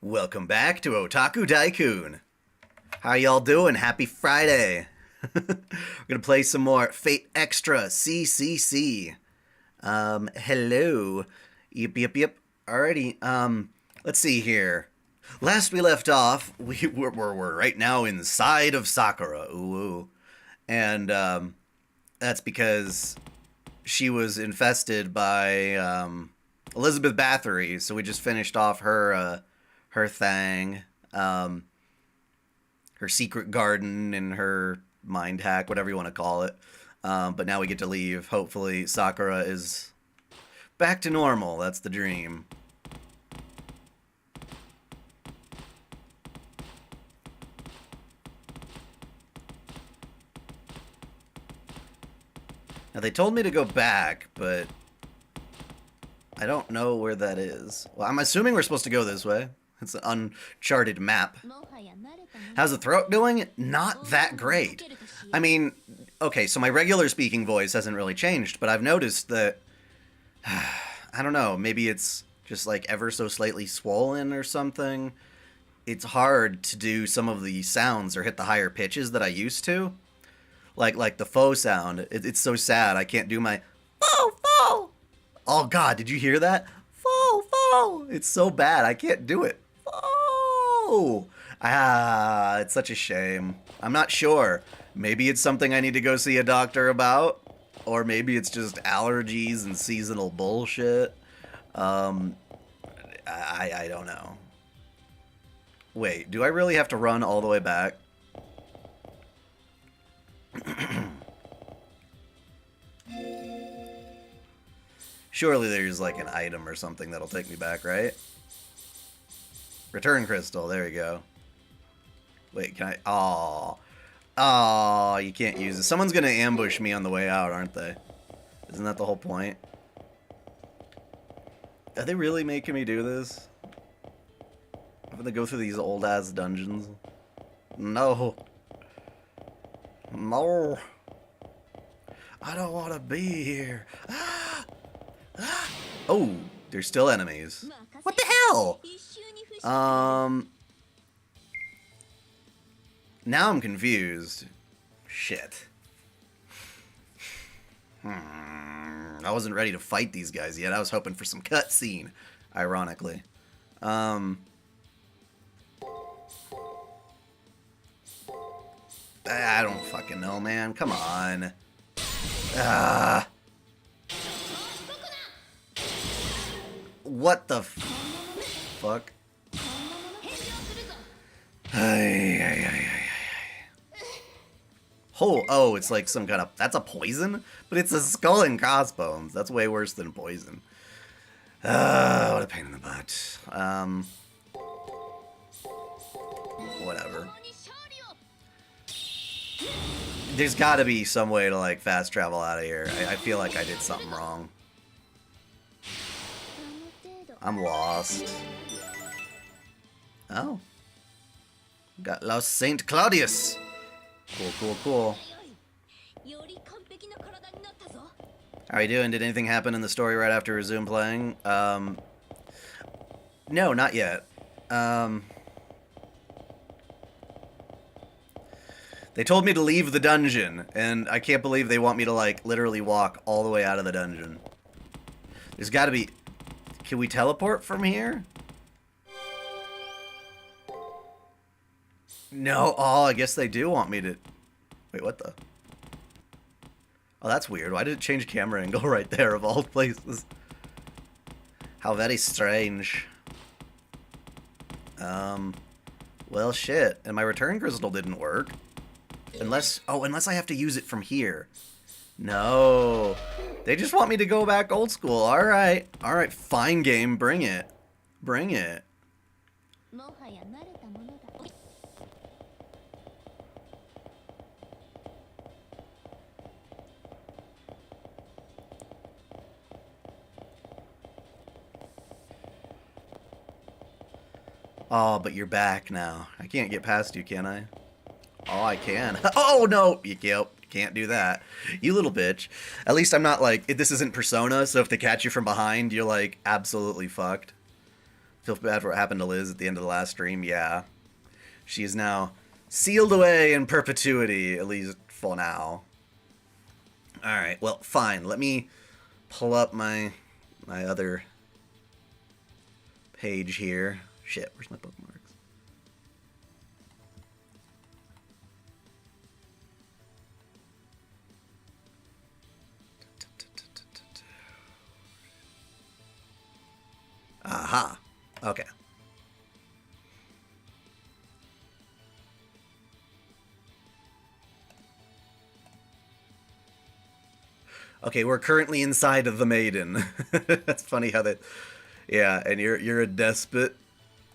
Welcome back to OtakuDaiKun. How y'all doing? Happy Friday. We're gonna play some more Fate Extra CCC. Hello. Yep. Alrighty, let's see here. Last we left off, we're right now inside of Sakura. Ooh. And, that's because she was infested by, Elizabeth Bathory, so we just finished off her thing, her secret garden and her mind hack, whatever you want to call it. But now we get to leave. Hopefully Sakura is back to normal. That's the dream. Now they told me to go back, but I don't know where that is. Well, I'm assuming we're supposed to go this way. It's an uncharted map. How's the throat doing? Not that great. I mean, okay, so my regular speaking voice hasn't really changed, but I've noticed that, I don't know, maybe it's just like ever so slightly swollen or something. It's hard to do some of the sounds or hit the higher pitches that I used to. Like the faux sound. It's so sad. I can't do my faux. Oh god, did you hear that? Faux. It's so bad. I can't do it. Faux. It's such a shame. I'm not sure. Maybe it's something I need to go see a doctor about, or maybe it's just allergies and seasonal bullshit. I don't know. Wait, do I really have to run all the way back? Surely there's like an item or something that'll take me back, right? Return crystal, there you go. Wait, can I? Oh, you can't use it. Someone's gonna ambush me on the way out, aren't they? Isn't that the whole point? Are they really making me do this? I'm gonna go through these old ass dungeons. No. I don't want to be here. Oh, there's still enemies. What the hell? Now I'm confused. Shit. I wasn't ready to fight these guys yet. I was hoping for some cutscene, ironically. I don't fucking know, man. Come on. What the fuck? Oh, it's like some kind of... That's a poison? But it's a skull and crossbones. That's way worse than poison. What a pain in the butt. Whatever. There's gotta be some way to, like, fast travel out of here. I feel like I did something wrong. I'm lost. Oh. Got lost St. Claudius. Cool. How are you doing? Did anything happen in the story right after we resumed playing? No, not yet. They told me to leave the dungeon, and I can't believe they want me to, like, literally walk all the way out of the dungeon. There's gotta be... Can we teleport from here? No. Oh, I guess they do want me to... Wait, what the... Oh, that's weird. Why did it change camera angle right there, of all places? How very strange. Well, shit. And my return crystal didn't work. Unless I have to use it from here. No. They just want me to go back old school. Alright. Alright, fine game. Bring it. Bring it. Oh, but you're back now. I can't get past you, can I? Oh, I can. Oh, no! You can't do that. You little bitch. At least I'm not like... This isn't Persona, so if they catch you from behind, you're like absolutely fucked. Feel bad for what happened to Liz at the end of the last stream. Yeah. She is now sealed away in perpetuity, at least for now. Alright, well, fine. Let me pull up my other page here. Shit, where's my bookmarks? Aha. Okay. Okay, we're currently inside of the Maiden. That's funny how that... Yeah, and you're a despot.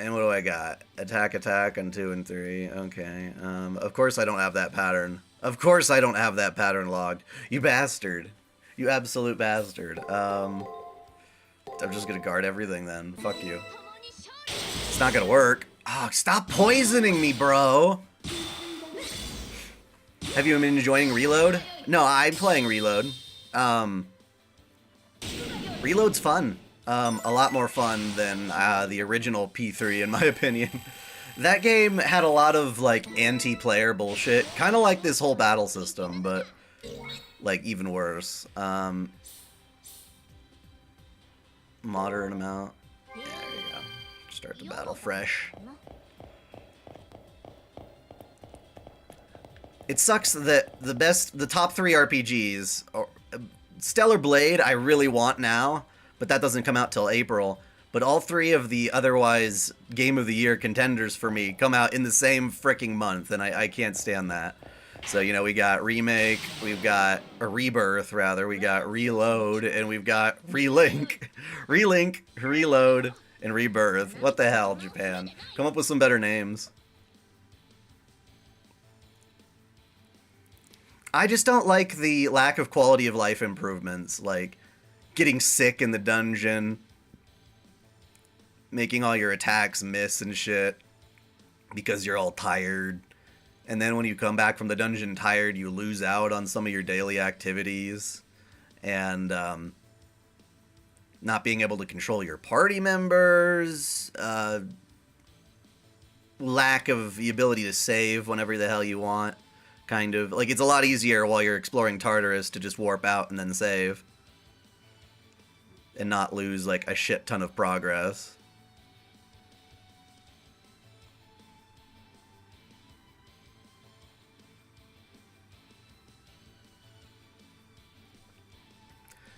And what do I got? Attack on 2 and 3. Okay. Of course I don't have that pattern. Of course I don't have that pattern logged. You bastard. You absolute bastard. I'm just gonna guard everything then. Fuck you. It's not gonna work. Oh, stop poisoning me, bro! Have you been enjoying Reload? No, I'm playing Reload. Reload's fun. A lot more fun than the original P3, in my opinion. That game had a lot of, like, anti-player bullshit. Kind of like this whole battle system, but, like, even worse. Moderate amount. Yeah, there you go. Start the battle fresh. It sucks that the top 3 RPGs, Stellar Blade I really want now, but that doesn't come out till April. But all 3 of the otherwise Game of the Year contenders for me come out in the same fricking month, and I can't stand that. So, you know, we got Remake, we've got, or Rebirth, rather, we got Reload, and we've got Relink. Relink, Reload, and Rebirth. What the hell, Japan? Come up with some better names. I just don't like the lack of quality of life improvements, like getting sick in the dungeon, making all your attacks miss and shit because you're all tired. And then when you come back from the dungeon tired, you lose out on some of your daily activities. And not being able to control your party members. Lack of the ability to save whenever the hell you want. Kind of. Like, it's a lot easier while you're exploring Tartarus to just warp out and then save. And not lose, like, a shit ton of progress.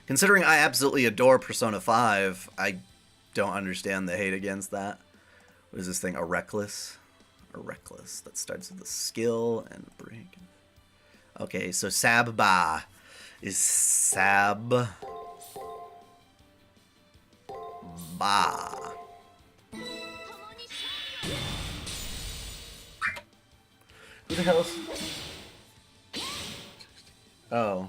Considering I absolutely adore Persona 5, I don't understand the hate against that. What is this thing? A Reckless? A Reckless. That starts with a skill and a break. Okay, so Sabba is Sab... Ba. Who the hell's... Oh.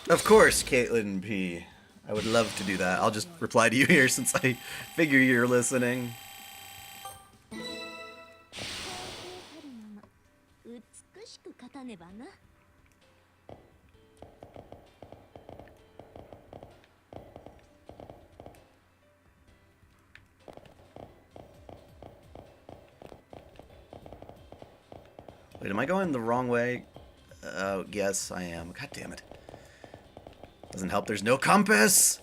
Of course, Caitlin P. I would love to do that. I'll just reply to you here since I figure you're listening. Wait, am I going the wrong way? Oh, yes, I am. God damn it. Doesn't help there's no compass!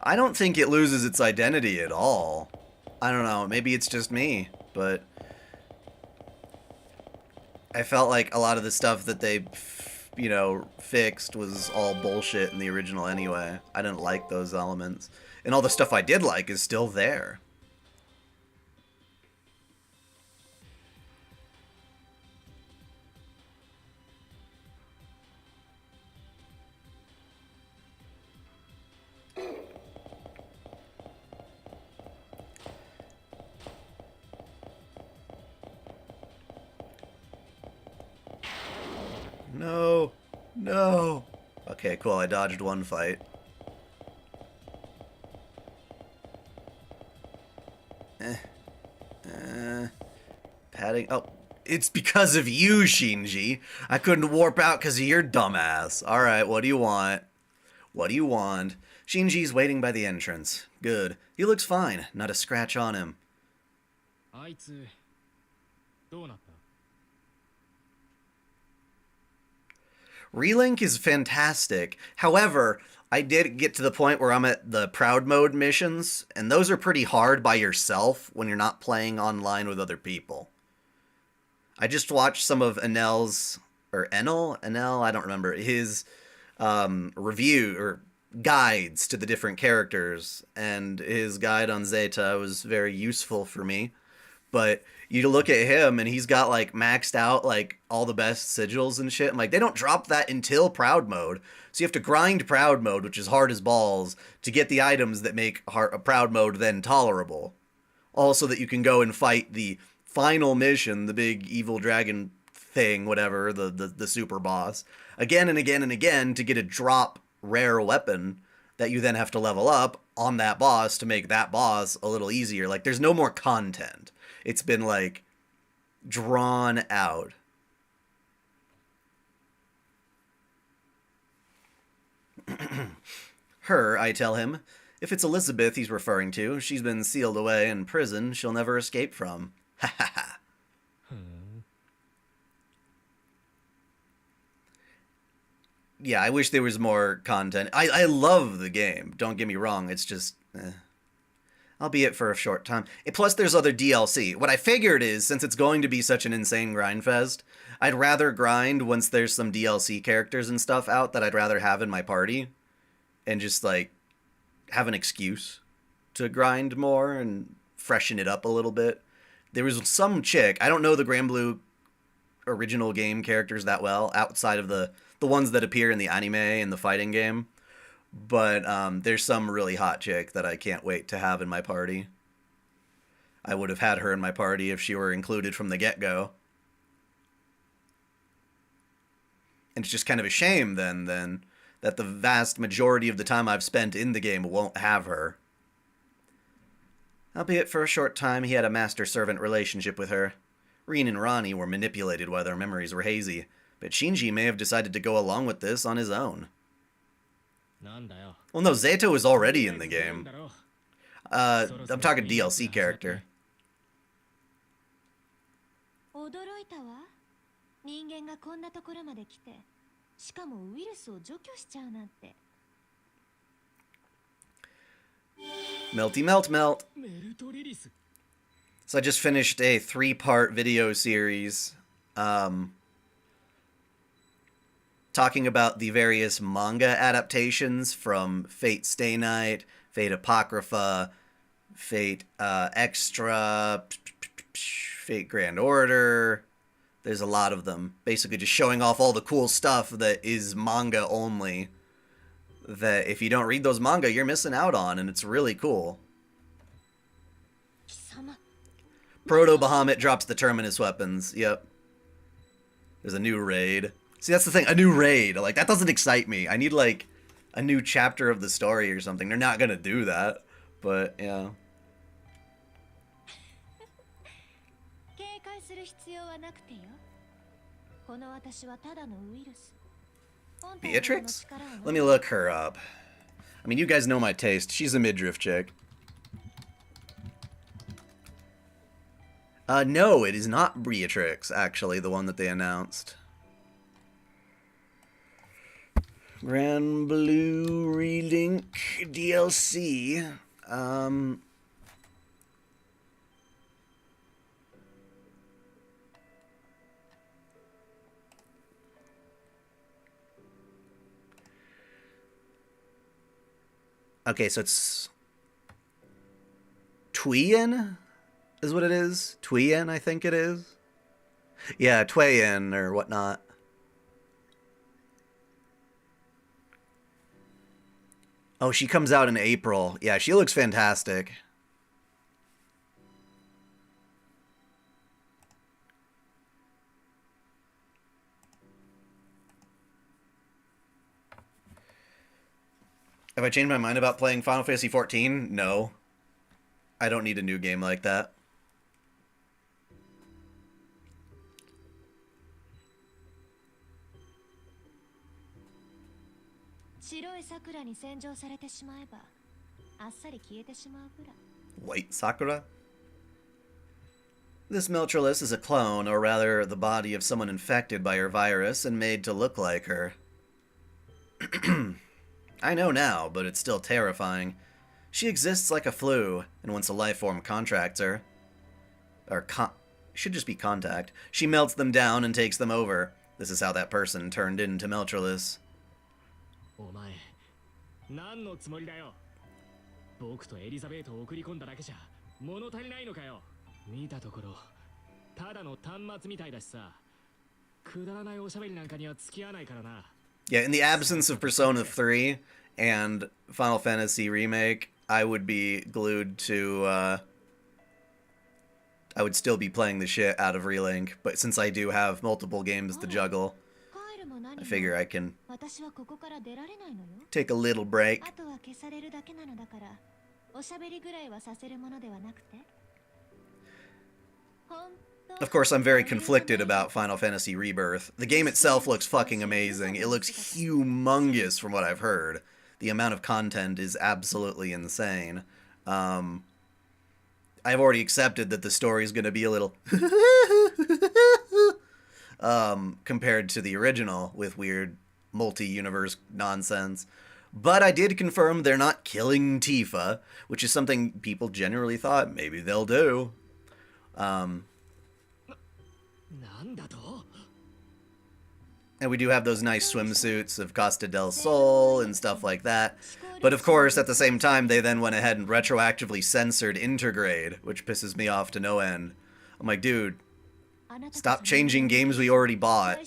I don't think it loses its identity at all. I don't know, maybe it's just me, but I felt like a lot of the stuff that they, you know, fixed was all bullshit in the original anyway. I didn't like those elements. And all the stuff I did like is still there. No. No. Okay, cool. I dodged one fight. Eh. Padding. Oh, it's because of you, Shinji. I couldn't warp out because of your dumbass. Alright, what do you want? What do you want? Shinji's waiting by the entrance. Good. He looks fine. Not a scratch on him. Relink is fantastic. However, I did get to the point where I'm at the proud mode missions, and those are pretty hard by yourself when you're not playing online with other people. I just watched some of Enel's, or Enel, I don't remember, his review, or guides to the different characters, and his guide on Zeta was very useful for me. But you look at him, and he's got, like, maxed out, like, all the best sigils and shit. And, like, they don't drop that until Proud Mode. So you have to grind Proud Mode, which is hard as balls, to get the items that make Proud Mode then tolerable. Also that you can go and fight the final mission, the big evil dragon thing, whatever, the super boss, again and again and again to get a drop rare weapon that you then have to level up on that boss to make that boss a little easier. Like, there's no more content. It's been, like, drawn out. Her, I tell him. If it's Elizabeth he's referring to, she's been sealed away in prison she'll never escape from. Ha ha ha. Yeah, I wish there was more content. I love the game, don't get me wrong, it's just... albeit for a short time. Plus, there's other DLC. What I figured is, since it's going to be such an insane grind fest, I'd rather grind once there's some DLC characters and stuff out that I'd rather have in my party, and just, like, have an excuse to grind more and freshen it up a little bit. There was some chick, I don't know the Granblue original game characters that well, outside of the ones that appear in the anime and the fighting game. But there's some really hot chick that I can't wait to have in my party. I would have had her in my party if she were included from the get-go. And it's just kind of a shame, then, that the vast majority of the time I've spent in the game won't have her. Albeit for a short time, he had a master-servant relationship with her. Rin and Ronnie were manipulated while their memories were hazy, but Shinji may have decided to go along with this on his own. Well, no, Zeta was already in the game. I'm talking DLC character. Melty melt melt. So I just finished a 3-part video series talking about the various manga adaptations from Fate Stay Night, Fate Apocrypha, Fate Extra, Fate Grand Order. There's a lot of them. Basically just showing off all the cool stuff that is manga only, that if you don't read those manga, you're missing out on, and it's really cool. Proto-Bahamut drops the Terminus weapons. Yep. There's a new raid. See, that's the thing. A new raid. Like, that doesn't excite me. I need, like, a new chapter of the story or something. They're not gonna do that. But, yeah. Beatrix? Let me look her up. I mean, you guys know my taste. She's a midriff chick. No, it is not Beatrix, actually, the one that they announced. Grand Blue Relink DLC. Okay, so it's Tuyen is what it is. Tuyen, I think it is. Yeah, Tuyen or whatnot. Oh, she comes out in April. Yeah, she looks fantastic. Have I changed my mind about playing Final Fantasy XIV? No. I don't need a new game like that. White Sakura? This Miltralus is a clone, or rather the body of someone infected by her virus and made to look like her. I know now, but it's still terrifying. She exists like a flu, and once a life form contracts her, should just be contact, she melts them down and takes them over. This is how that person turned into Miltralus. Yeah, in the absence of Persona 3 and Final Fantasy Remake, I would be glued to, I would still be playing the shit out of Relink, but since I do have multiple games to juggle, I figure I can take a little break. Of course, I'm very conflicted about Final Fantasy Rebirth. The game itself looks fucking amazing. It looks humongous from what I've heard. The amount of content is absolutely insane. I've already accepted that the story is going to be a little compared to the original with weird multi-universe nonsense. But I did confirm they're not killing Tifa, which is something people generally thought maybe they'll do. And we do have those nice swimsuits of Costa del Sol and stuff like that. But of course, at the same time, they then went ahead and retroactively censored Intergrade, which pisses me off to no end. I'm like, dude, stop changing games we already bought.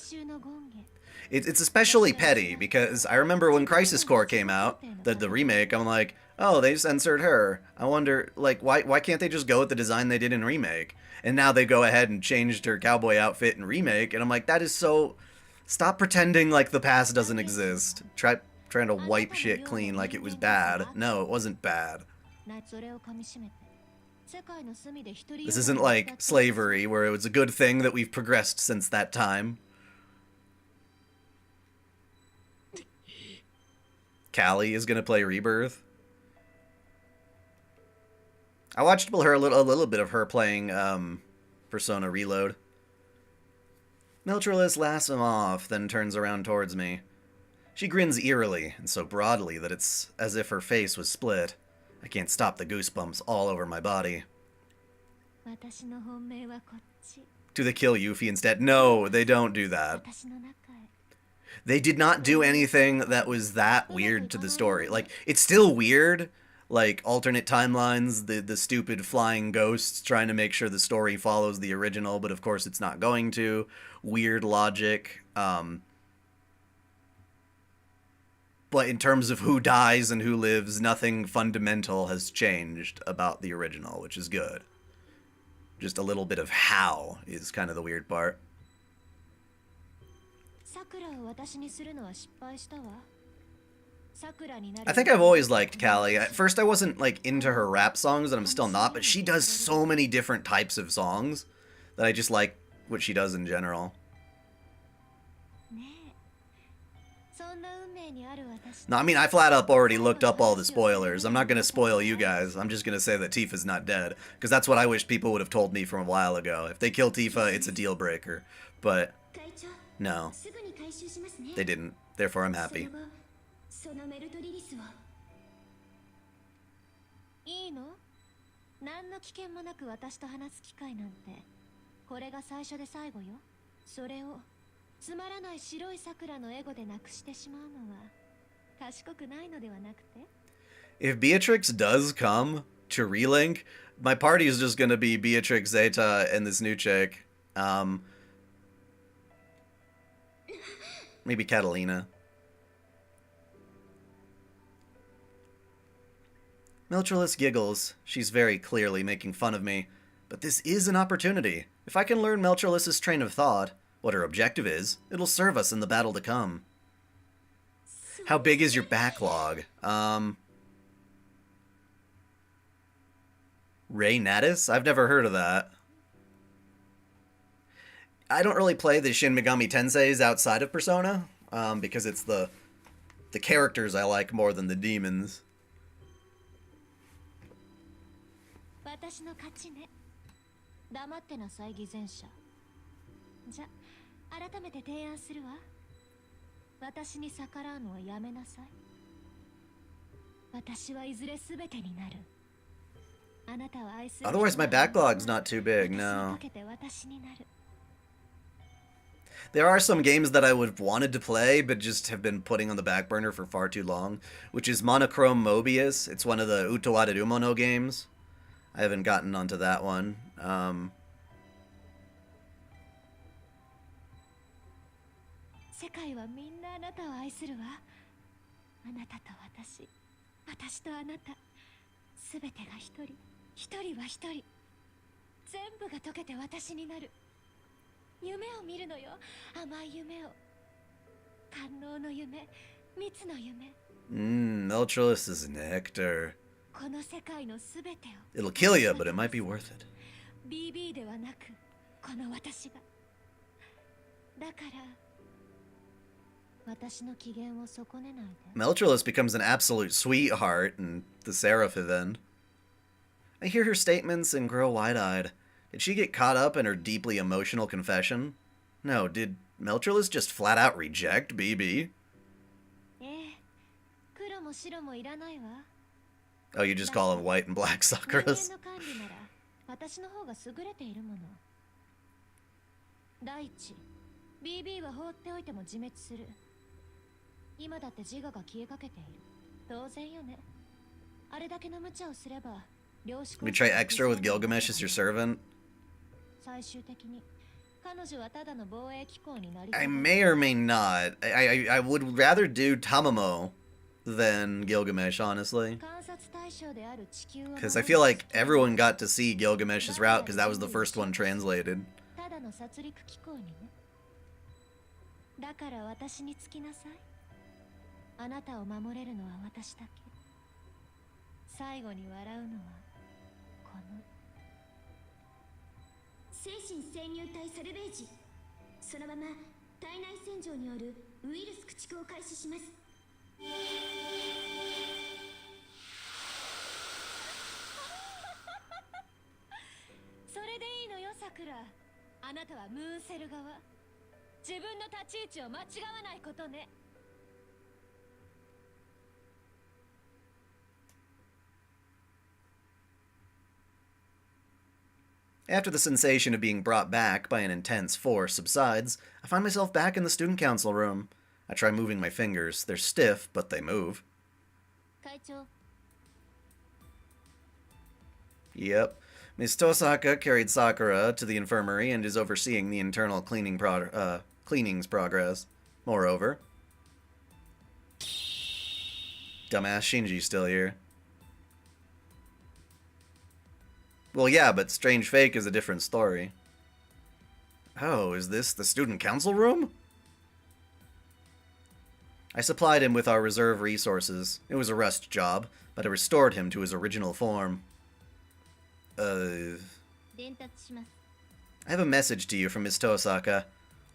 It's especially petty, because I remember when Crisis Core came out, the remake, I'm like, oh, they censored her. I wonder, like, why can't they just go with the design they did in Remake? And now they go ahead and changed her cowboy outfit in Remake, and I'm like, that is so... Stop pretending like the past doesn't exist. Trying to wipe shit clean like it was bad. No, it wasn't bad. This isn't like slavery, where it was a good thing that we've progressed since that time. Callie is gonna play Rebirth. I watched a little bit of her playing Persona Reload. Miltralus laughs him off, then turns around towards me. She grins eerily, and so broadly that it's as if her face was split. I can't stop the goosebumps all over my body. Do they kill Yuffie instead? No, they don't do that. They did not do anything that was that weird to the story. Like, it's still weird, like alternate timelines, the stupid flying ghosts trying to make sure the story follows the original, but of course it's not going to. Weird logic. But in terms of who dies and who lives, nothing fundamental has changed about the original, which is good. Just a little bit of how is kind of the weird part. I think I've always liked Callie. At first I wasn't like into her rap songs, and I'm still not, but she does so many different types of songs that I just like what she does in general. No, I mean, I flat up already looked up all the spoilers. I'm not going to spoil you guys. I'm just going to say that Tifa's not dead, because that's what I wish people would have told me from a while ago. If they kill Tifa, it's a deal breaker. But no, they didn't. Therefore, I'm happy. If Beatrix does come to Relink, my party is just gonna be Beatrix, Zeta, and this new chick. Maybe Catalina. Miltralus giggles. She's very clearly making fun of me. But this is an opportunity. If I can learn Miltralus's train of thought, what her objective is, it'll serve us in the battle to come. How big is your backlog? Rei Natus? I've never heard of that. I don't really play the Shin Megami Tenseis outside of Persona, because it's the the characters I like more than the demons. 私の勝ちね。黙ってなさい、偽善者。じゃ、改めて提案するわ。私に逆らうのはやめなさい。私はいずれ全てになる。あなたを愛する。Otherwise, my backlog's not too big, no. There are some games that I would have wanted to play, but just have been putting on the back burner for far too long, which is Monochrome Mobius. It's one of the Utowaderumono games. I haven't gotten onto that one. 世界はみんなあなたを愛するわ。あなたと私、私とあなた、すべてが一人、一人は一人。全部が溶けて私になる。夢を見るのよ、甘い夢を。官能の夢、蜜の夢。Meltrolus is nectar. この世界のすべてを。It'll kill you, but it might be worth it. BB ではなく、この私が。だから。Meltrolus becomes an absolute sweetheart in the Seraphiv end. I hear her statements and grow wide-eyed. Did she get caught up in her deeply emotional confession? No, did Meltrolus just flat-out reject BB? Oh, you just call them white and black Sakuras? BB は放っておいても自滅する。今だって自我が消えかけている。当然よね。あれだけの無茶をすれば、領主 Let me try Extra with Gilgamesh as your servant. 最終的に彼女はただの防衛機構になり。I may or may not. I would rather do Tamamo than Gilgamesh, honestly. Because I feel like everyone got to see Gilgamesh's route because that was the first one translated. ただの殺戮機構にね。だから私につきなさい。あなたを守れるのは私だけ。最後に笑うのはこの精神生入体サルベージ。そのまま体内洗浄によるウイルス駆逐を開始します。それでいいのよ、さくら。あなたはムーンセル側。自分の立ち位置を間違わないことね。After the sensation of being brought back by an intense force subsides, I find myself back in the student council room. I try moving my fingers. They're stiff, but they move. Yep. Miss Tosaka carried Sakura to the infirmary and is overseeing the internal cleaning's progress. Moreover, dumbass Shinji's still here. Well, yeah, but Strange Fake is a different story. Oh, is this the student council room? I supplied him with our reserve resources. It was a rust job, but I restored him to his original form. I have a message to you from Miss Tosaka.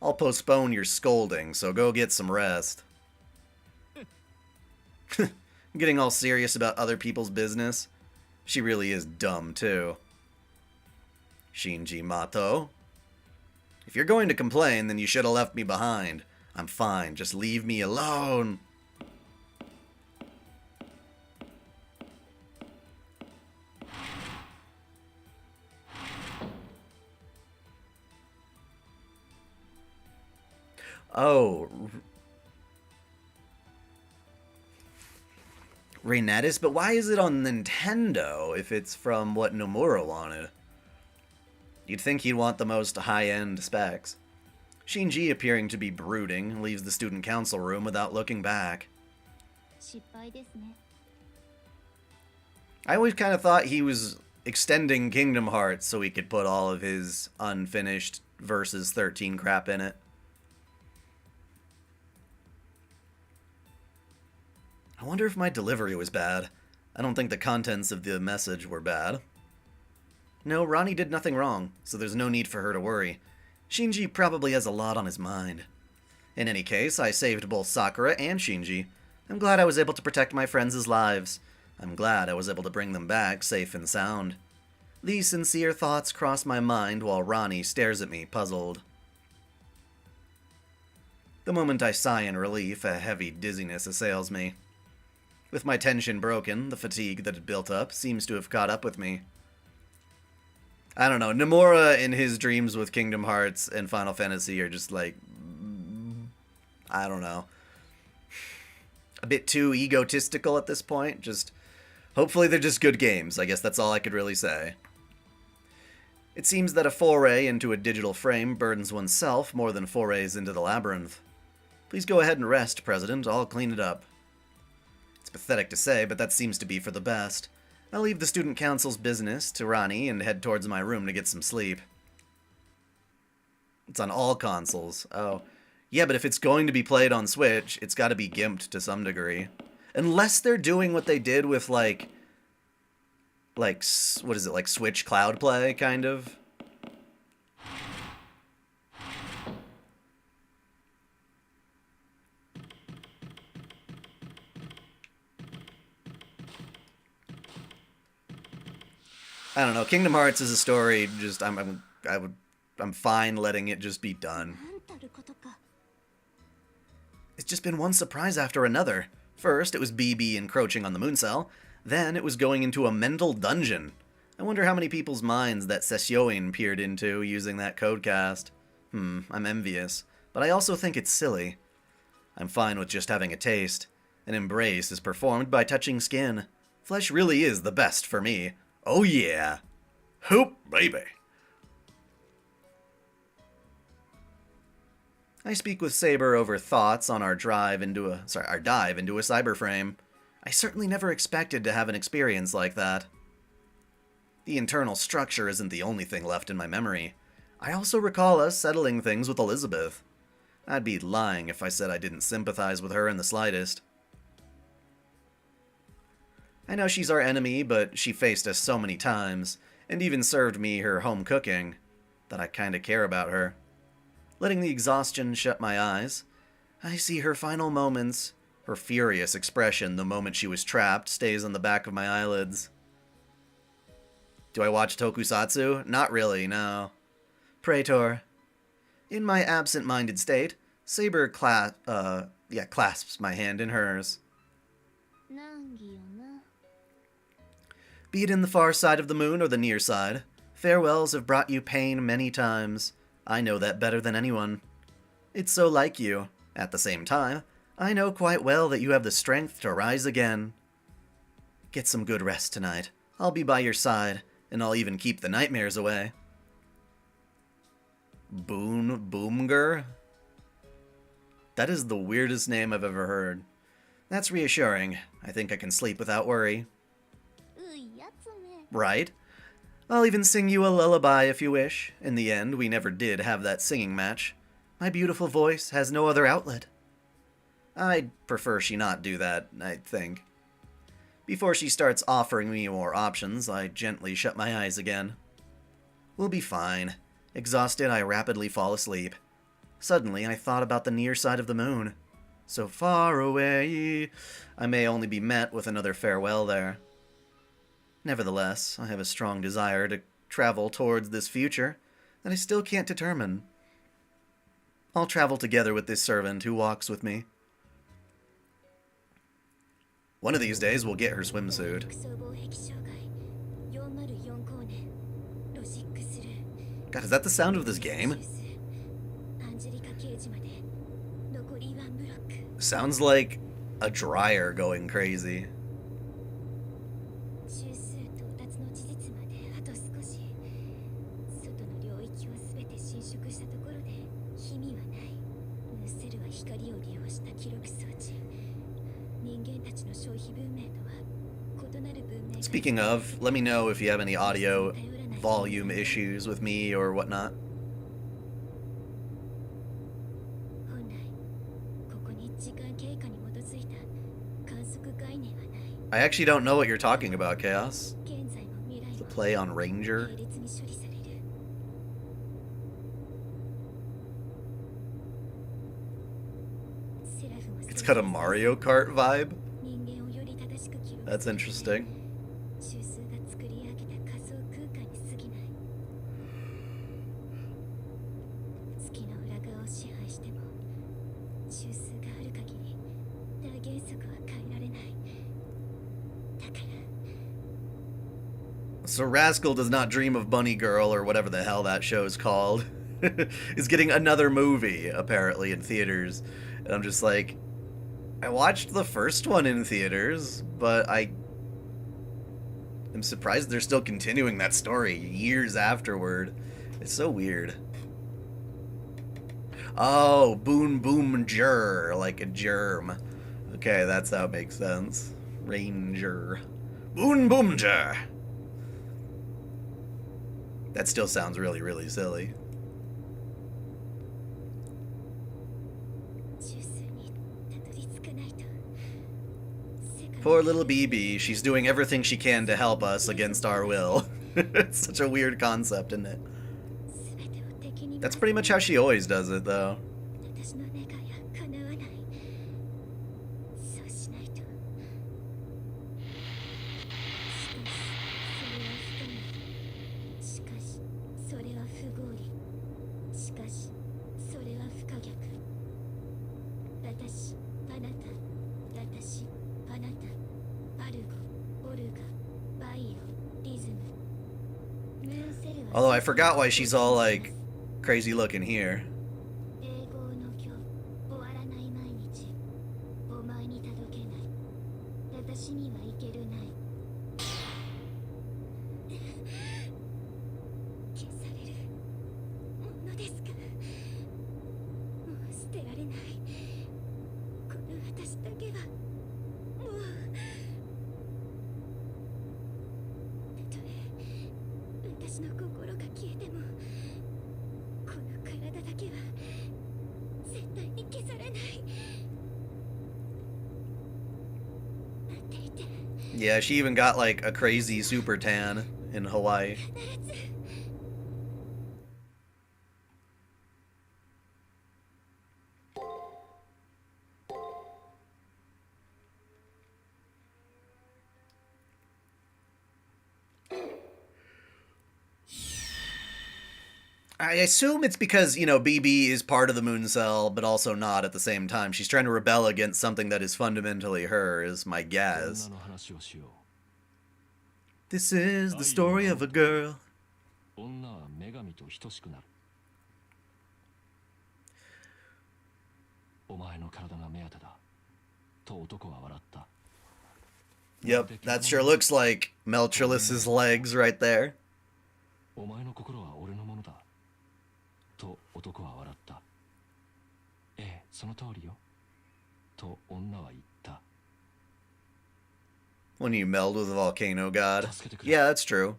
I'll postpone your scolding, so go get some rest. Getting all serious about other people's business? She really is dumb, too. Shinji Mato. If you're going to complain, then you should have left me behind. I'm fine, just leave me alone. Oh. Reynatis? But why is it on Nintendo if it's from what Nomura wanted? You'd think he'd want the most high-end specs. Shinji, appearing to be brooding, leaves the student council room without looking back. I always kind of thought he was extending Kingdom Hearts so he could put all of his unfinished Versus 13 crap in it. I wonder if my delivery was bad. I don't think the contents of the message were bad. No, Ronnie did nothing wrong, so there's no need for her to worry. Shinji probably has a lot on his mind. In any case, I saved both Sakura and Shinji. I'm glad I was able to protect my friends' lives. I'm glad I was able to bring them back safe and sound. These sincere thoughts cross my mind while Ronnie stares at me, puzzled. The moment I sigh in relief, a heavy dizziness assails me. With my tension broken, the fatigue that had built up seems to have caught up with me. I don't know, Nomura in his dreams with Kingdom Hearts and Final Fantasy are just like, I don't know, a bit too egotistical at this point. Just, hopefully they're just good games. I guess that's all I could really say. It seems that a foray into a digital frame burdens oneself more than forays into the Labyrinth. Please go ahead and rest, President. I'll clean it up. It's pathetic to say, but that seems to be for the best. I'll leave the student council's business to Ronnie and head towards my room to get some sleep. It's on all consoles. Oh. Yeah, but if it's going to be played on Switch, it's got to be gimped to some degree. Unless they're doing what they did with, like, what is it, like Switch Cloud Play, kind of? I don't know. Kingdom Hearts is a story. Just I'm fine letting it just be done. It's just been one surprise after another. First, it was BB encroaching on the moon cell. Then it was going into a mental dungeon. I wonder how many people's minds that Sessioin peered into using that codecast. I'm envious, but I also think it's silly. I'm fine with just having a taste. An embrace is performed by touching skin. Flesh really is the best for me. Oh yeah. Hoop, baby. I speak with Saber over thoughts on our dive into a cyberframe. I certainly never expected to have an experience like that. The internal structure isn't the only thing left in my memory. I also recall us settling things with Elizabeth. I'd be lying if I said I didn't sympathize with her in the slightest. I know she's our enemy, but she faced us so many times, and even served me her home cooking, that I kinda care about her. Letting the exhaustion shut my eyes, I see her final moments. Her furious expression the moment she was trapped stays on the back of my eyelids. Do I watch tokusatsu? Not really, no. Traitor. In my absent-minded state, Saber clasps my hand in hers. Be it in the far side of the moon or the near side, farewells have brought you pain many times. I know that better than anyone. It's so like you. At the same time, I know quite well that you have the strength to rise again. Get some good rest tonight. I'll be by your side, and I'll even keep the nightmares away. Boomger? That is the weirdest name I've ever heard. That's reassuring. I think I can sleep without worry. Right? I'll even sing you a lullaby if you wish. In the end, we never did have that singing match. My beautiful voice has no other outlet. I'd prefer she not do that, I think. Before she starts offering me more options, I gently shut my eyes again. We'll be fine. Exhausted, I rapidly fall asleep. Suddenly, I thought about the near side of the moon. So far away, I may only be met with another farewell there. Nevertheless, I have a strong desire to travel towards this future that I still can't determine. I'll travel together with this servant who walks with me. One of these days, we'll get her swimsuit. God, is that the sound of this game? Sounds like a dryer going crazy. Speaking of, let me know if you have any audio volume issues with me or whatnot. I actually don't know what you're talking about, Chaos. The play on Ranger. It's got a Mario Kart vibe. That's interesting. So Rascal Does Not Dream of Bunny Girl, or whatever the hell that show is called, is getting another movie, apparently, in theaters. And I'm just like, I watched the first one in theaters, but I am surprised they're still continuing that story years afterward. It's so weird. Oh, Boon Boom Jur, like a germ. Okay, that's how it makes sense. Ranger. Boon Boom Jur. That still sounds really, really silly. Poor little BB, she's doing everything she can to help us against our will. It's such a weird concept, isn't it? That's pretty much how she always does it, though. Although I forgot why she's all, like, crazy looking here. Yeah, she even got, like, a crazy super tan in Hawaii. I assume it's because, you know, BB is part of the moon cell, but also not at the same time. She's trying to rebel against something that is fundamentally her, is my guess. This is the story of a girl. Yep, that sure looks like Melchulis's legs right there. When you meld with a volcano god. Yeah, that's true.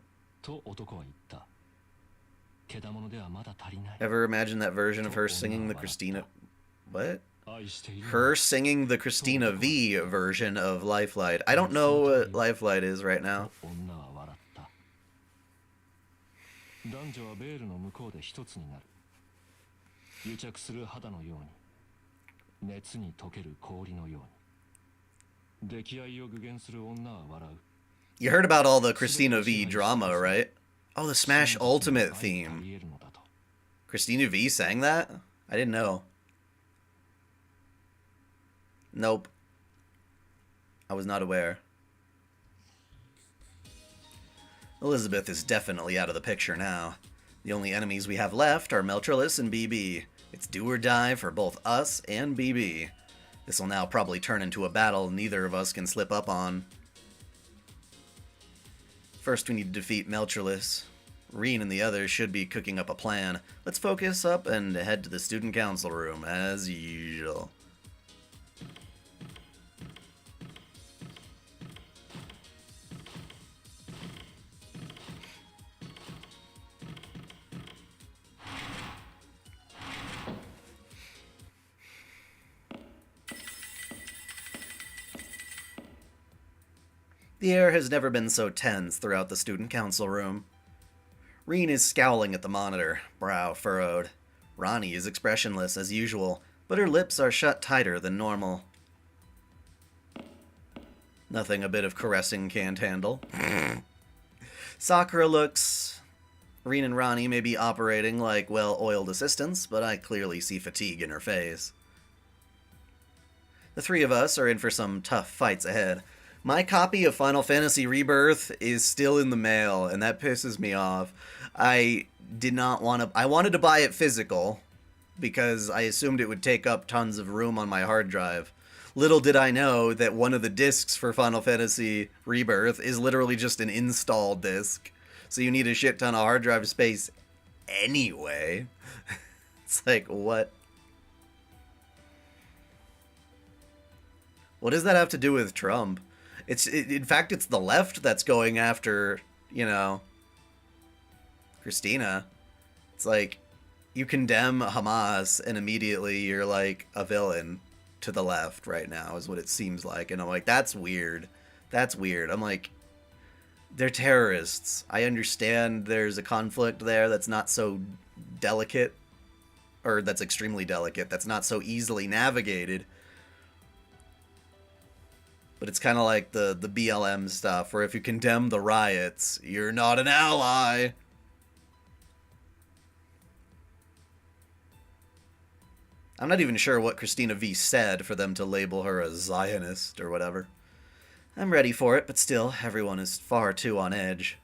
Ever imagine that version of her singing the Christina... What? Her singing the Christina V version of Lifelight. I don't know what Lifelight is right now. You heard about all the Christina V drama, right? Oh, the Smash Ultimate theme. Christina V sang that? I didn't know. Nope. I was not aware. Elizabeth is definitely out of the picture now. The only enemies we have left are Melchulis and BB. It's do or die for both us and BB. This will now probably turn into a battle neither of us can slip up on. First we need to defeat Melchulis. Reen and the others should be cooking up a plan. Let's focus up and head to the student council room, as usual. The air has never been so tense throughout the student council room. Reen is scowling at the monitor, brow furrowed. Ronnie is expressionless as usual, but her lips are shut tighter than normal. Nothing a bit of caressing can't handle. Sakura looks... Rin and Rani may be operating like well-oiled assistants, but I clearly see fatigue in her face. The three of us are in for some tough fights ahead. My copy of Final Fantasy Rebirth is still in the mail, and that pisses me off. I did not want to... I wanted to buy it physical, because I assumed it would take up tons of room on my hard drive. Little did I know that one of the discs for Final Fantasy Rebirth is literally just an install disc. So you need a shit ton of hard drive space anyway. It's like, what? What does that have to do with Trump? In fact, it's the left that's going after, you know, Christina. It's like, you condemn Hamas and immediately you're like a villain to the left right now, is what it seems like. And I'm like, that's weird. That's weird. I'm like, they're terrorists. I understand there's a conflict there that's not so delicate, or that's extremely delicate, that's not so easily navigated. But it's kind of like the BLM stuff, where if you condemn the riots, you're not an ally. I'm not even sure what Christina V said for them to label her a Zionist or whatever. I'm ready for it, but still, everyone is far too on edge.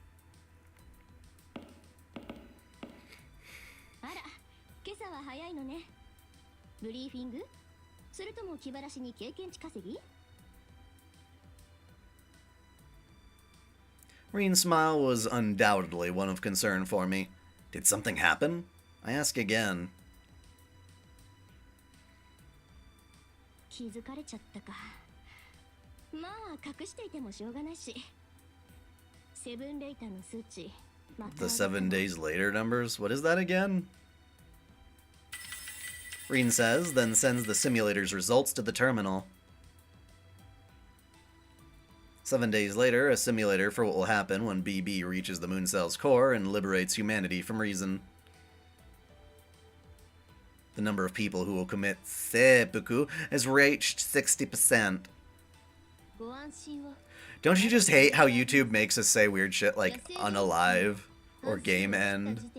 Rin's smile was undoubtedly one of concern for me. Did something happen? I ask again. The 7 days later numbers? What is that again? Rin says, then sends the simulator's results to the terminal. 7 days later, a simulator for what will happen when BB reaches the moon cell's core and liberates humanity from reason. The number of people who will commit seppuku has reached 60%. Don't you just hate how YouTube makes us say weird shit like unalive or game end?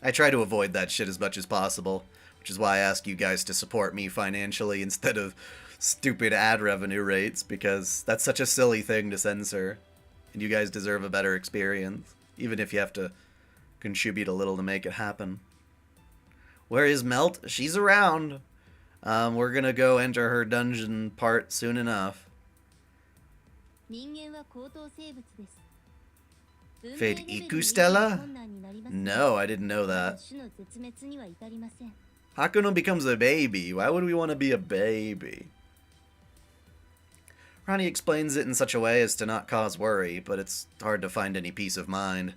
I try to avoid that shit as much as possible, which is why I ask you guys to support me financially instead of stupid ad revenue rates, because that's such a silly thing to censor, and you guys deserve a better experience, even if you have to contribute a little to make it happen. Where is Melt? She's around. We're gonna go enter her dungeon part soon enough. Fate Iku Stella? No, I didn't know that. Hakuno becomes a baby. Why would we want to be a baby? Ronnie explains it in such a way as to not cause worry, but it's hard to find any peace of mind.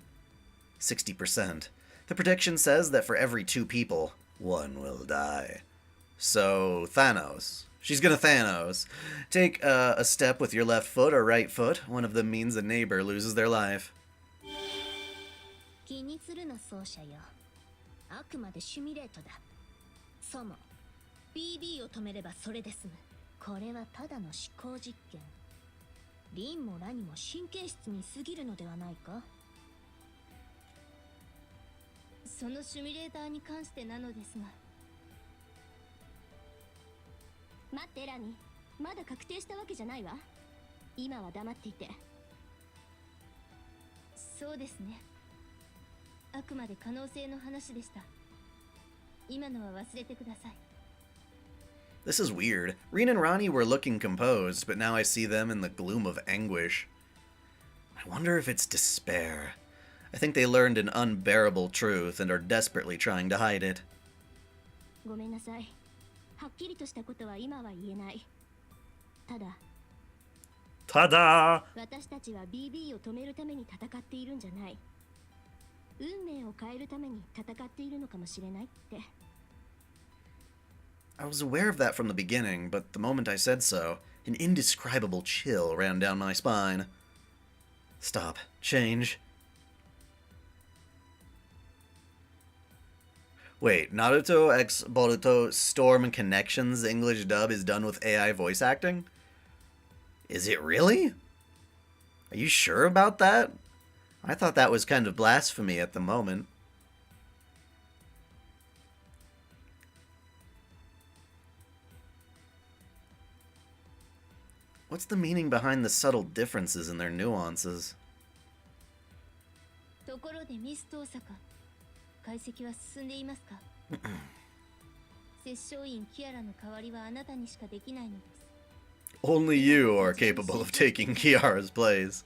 60%. The prediction says that for every 2 people, 1 will die. So, Thanos. She's gonna Thanos. Take a step with your left foot or right foot. One of them means a neighbor loses their life. This is weird. Rin and Ronnie were looking composed, but now I see them in the gloom of anguish. I wonder if it's despair. I think they learned an unbearable truth and are desperately trying to hide it. Tada! I was aware of that from the beginning, but the moment I said so, an indescribable chill ran down my spine. Stop. Change. Wait, Naruto X Boruto Storm Connections English dub is done with AI voice acting? Is it really? Are you sure about that? I thought that was kind of blasphemy at the moment. What's the meaning behind the subtle differences in their nuances? ところでミスト大阪、解析は進んでいますか？摂政員キアラの代わりはあなたにしかできないのです。 Only you are capable of taking Kiara's place.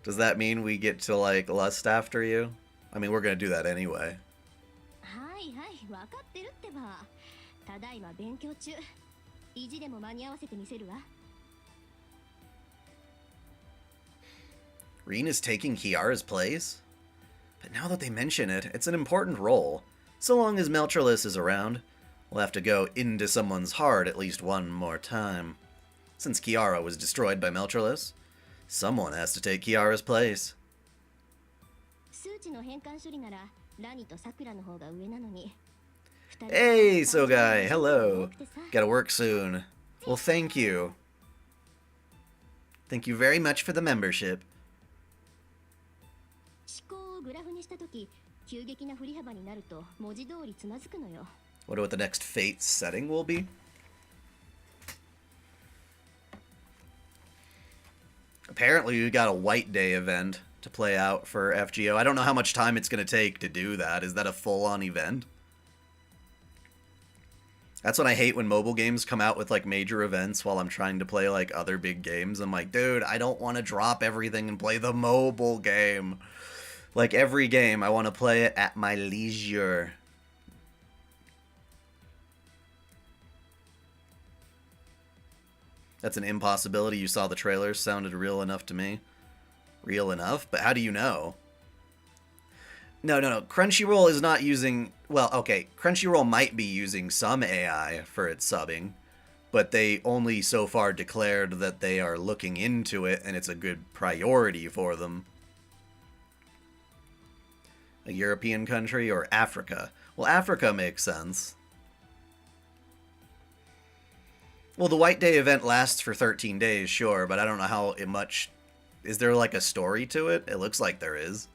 Does that mean we get to, like, lust after you? I mean, we're gonna do that anyway. はいはい、分かってるってば。ただいま勉強中。意地でも間に合わせてみせるわ。 Rin is taking Kiara's place? But now that they mention it, it's an important role. So long as Meltrellis is around, we'll have to go into someone's heart at least one more time. Since Kiara was destroyed by Meltrellis, someone has to take Kiara's place. 数値の変換処理ならラニとサクラの方が上なのに。 Hey, Sogai, hello. Gotta work soon. Well, thank you. Thank you very much for the membership. 思考をグラフにしたとき、急激な振り幅になると文字通りつまずくのよ。 Wonder what the next Fate setting will be. Apparently, we got a White Day event to play out for FGO. I don't know how much time it's going to take to do that. Is that a full-on event? That's what I hate when mobile games come out with, like, major events while I'm trying to play, like, other big games. I'm like, dude, I don't want to drop everything and play the mobile game. Like, every game, I want to play it at my leisure. That's an impossibility. You saw the trailers. Sounded real enough to me. Real enough? But how do you know? No. Crunchyroll is not using... Well, okay. Crunchyroll might be using some AI for its subbing. But they only so far declared that they are looking into it and it's a good priority for them. A European country or Africa? Well, Africa makes sense. Well, the White Day event lasts for 13 days, sure, but I don't know how much... Is there, like, a story to it? It looks like there is.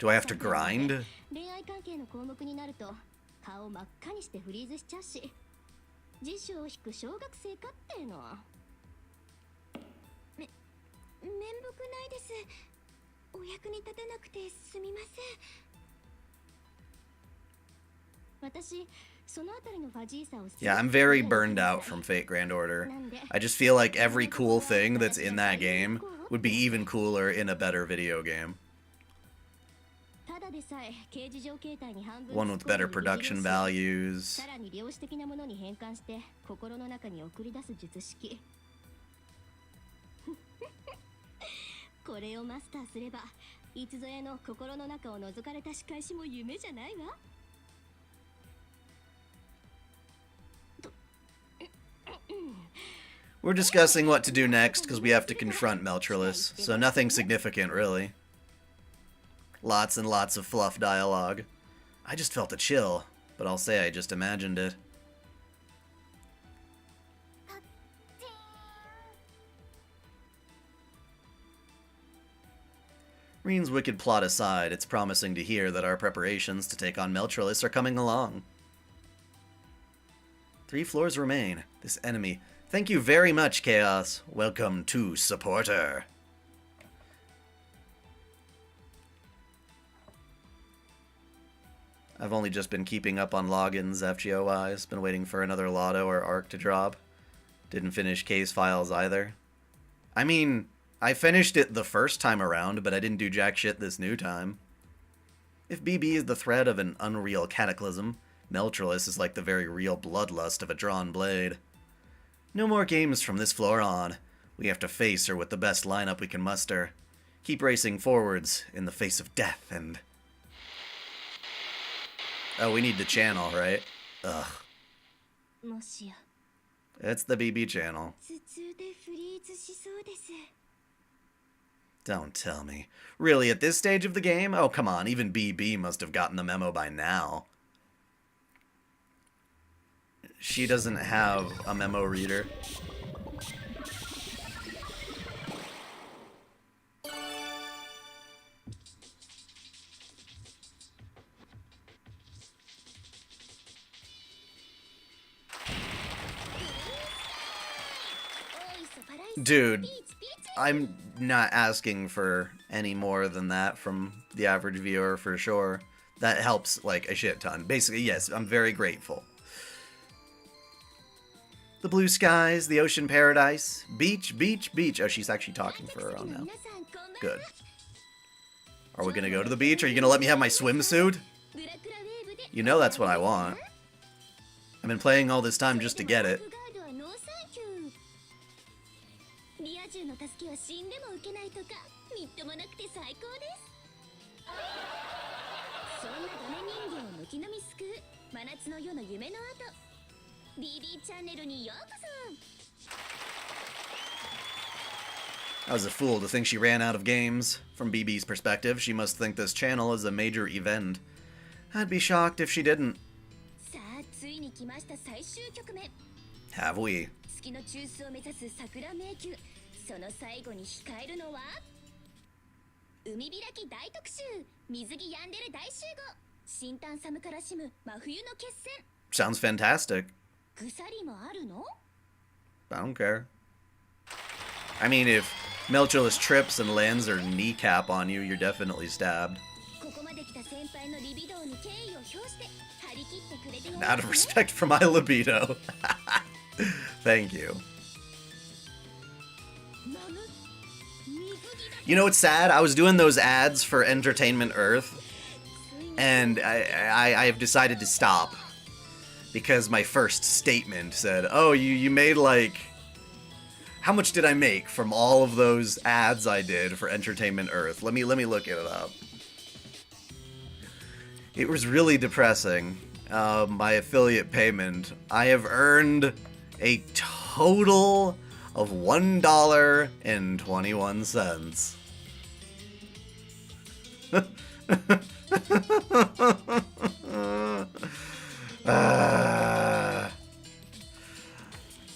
Do I have to grind? 恋愛関係の項目になると顔真っ赤にしてフリーズしちゃうし、辞書を引く小学生かっての。めんどくないです。お役に立てなくてすみません。私 Yeah, I'm very burned out from Fate Grand Order. I just feel like every cool thing that's in that game would be even cooler in a better video game. One with better production values. これをマスターすれば、いつぞやの心の中を覗かれた仕返しも夢じゃないわ。 We're discussing what to do next because we have to confront Meltrellis, so nothing significant, really. Lots and lots of fluff dialogue. I just felt a chill, but I'll say I just imagined it. Reen's wicked plot aside, it's promising to hear that our preparations to take on Meltrellis are coming along. 3 floors remain. This enemy... Thank you very much, Chaos. Welcome to Supporter. I've only just been keeping up on logins, FGO-wise. Been waiting for another Lotto or Arc to drop. Didn't finish case files either. I mean, I finished it the first time around, but I didn't do jack shit this new time. If BB is the thread of an unreal cataclysm, Meltrellis is like the very real bloodlust of a drawn blade. No more games from this floor on. We have to face her with the best lineup we can muster. Keep racing forwards in the face of death and... Oh, we need the channel, right? Ugh. It's the BB channel. Don't tell me. Really, at this stage of the game? Oh, come on, even BB must have gotten the memo by now. she doesn't have a memo reader. Dude, I'm not asking for any more than that from the average viewer for sure. That helps like a shit ton. Basically, yes, I'm very grateful. The blue skies, the ocean paradise, beach, beach, beach. Oh, she's actually talking for her own now. Good. Are we gonna go to the beach? Are you gonna let me have my swimsuit? You know that's what I want. I've been playing all this time just to get it. I was a fool to think she ran out of games. From BB's perspective, she must think this channel is a major event. I'd be shocked if she didn't. Have we? Sounds fantastic. I don't care. I mean, if Melchulus trips and lands her kneecap on you, you're definitely stabbed. Out of respect for my libido. Thank you. You know what's sad? I was doing those ads for Entertainment Earth, and I have decided to stop. Because my first statement said, oh, you made like... How much did I make from all of those ads I did for Entertainment Earth? Let me look it up. It was really depressing. My affiliate payment. I have earned a total of $1.21.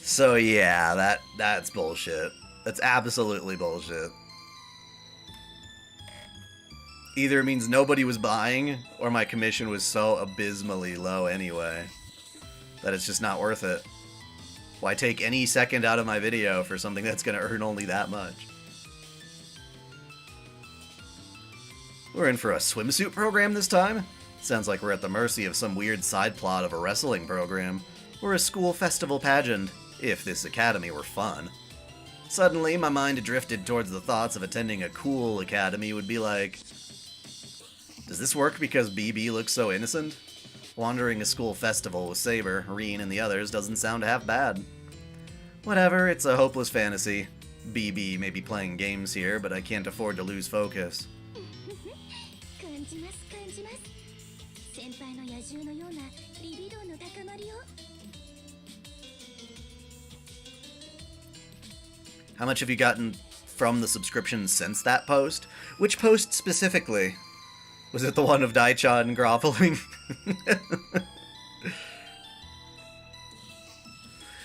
So yeah, that's bullshit. That's absolutely bullshit. Either it means nobody was buying, or my commission was so abysmally low anyway, that it's just not worth it. Why take any second out of my video for something that's gonna earn only that much? We're in for a swimsuit program this time? Sounds like we're at the mercy of some weird side plot of a wrestling program, or a school festival pageant, if this academy were fun. Suddenly, my mind drifted towards the thoughts of attending a cool academy would be like... Does this work because BB looks so innocent? Wandering a school festival with Saber, Reen, and the others doesn't sound half bad. Whatever, it's a hopeless fantasy. BB may be playing games here, but I can't afford to lose focus. How much have you gotten from the subscription since that post? Which post specifically? Was it the one of dai-chan groveling?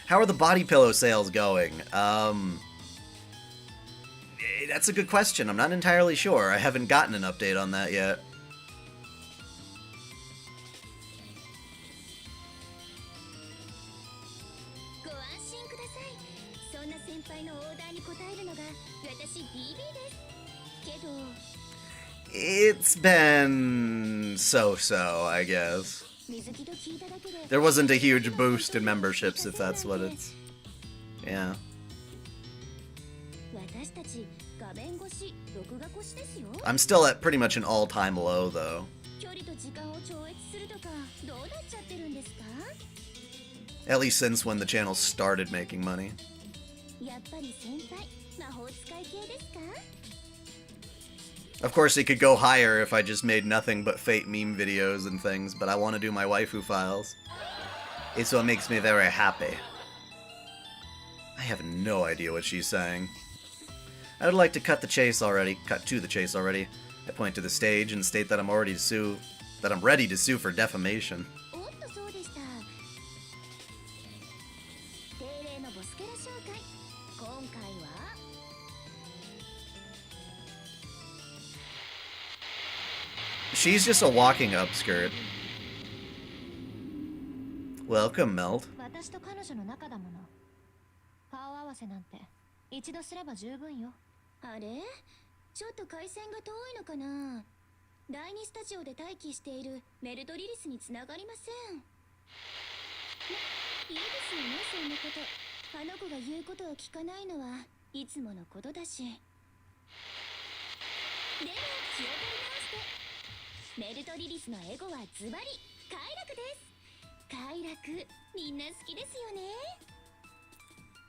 How are the body pillow sales going? That's a good question. I'm not entirely sure. I haven't gotten an update on that yet. It's been so-so, I guess. There wasn't a huge boost in memberships, if that's what it's... Yeah. I'm still at pretty much an all-time low, though. At least since when the channel started making money. Of course, it could go higher if I just made nothing but Fate meme videos and things, but I want to do my waifu files. It's what makes me very happy. I have no idea what she's saying. I would like to cut to the chase already. I point to the stage and state that I'm ready to sue for defamation. She's just a walking upskirt. Welcome, Meld. 私と彼女の仲だもの。顔合わせなんて一度すれば十分よ。あれ？ちょっと回線が遠いのかな。第2スタジオで待機しているメルドリリスに繋がりません。いいですよね、そんなこと。あの子が言うことを聞かないのはいつものことだし。でも気を取り直して。メルドリリスのエゴはズバリ快楽です。快楽、みんな好きですよね。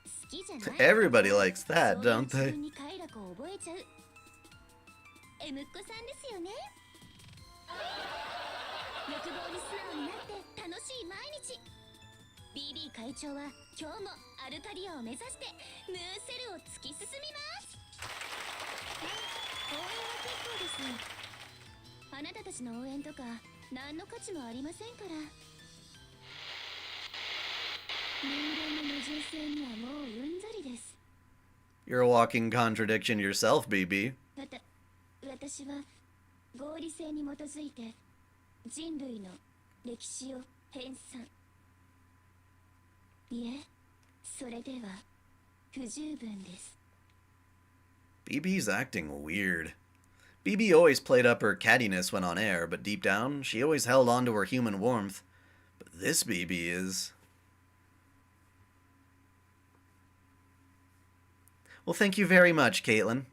好きじゃない。 Everybody likes that, don't 自 they? 分に快楽を覚えちゃうエムッコさんですよね。欲望に素直になって楽しい毎日。 BB 会長は今日もアルカリアを目指してムーセルを突き進みます。応援は結構です。あなたたちの応援とか何の価値もありませんから。人間の純粋にはもううんざりです。 You're a walking contradiction yourself, BB. 私は合理性に基づいて人類の歴史を編纂。いえ、それでは不十分です。 BB's acting weird. BB always played up her cattiness when on air, but deep down, she always held on to her human warmth. But this BB is... Well, thank you very much, Caitlin.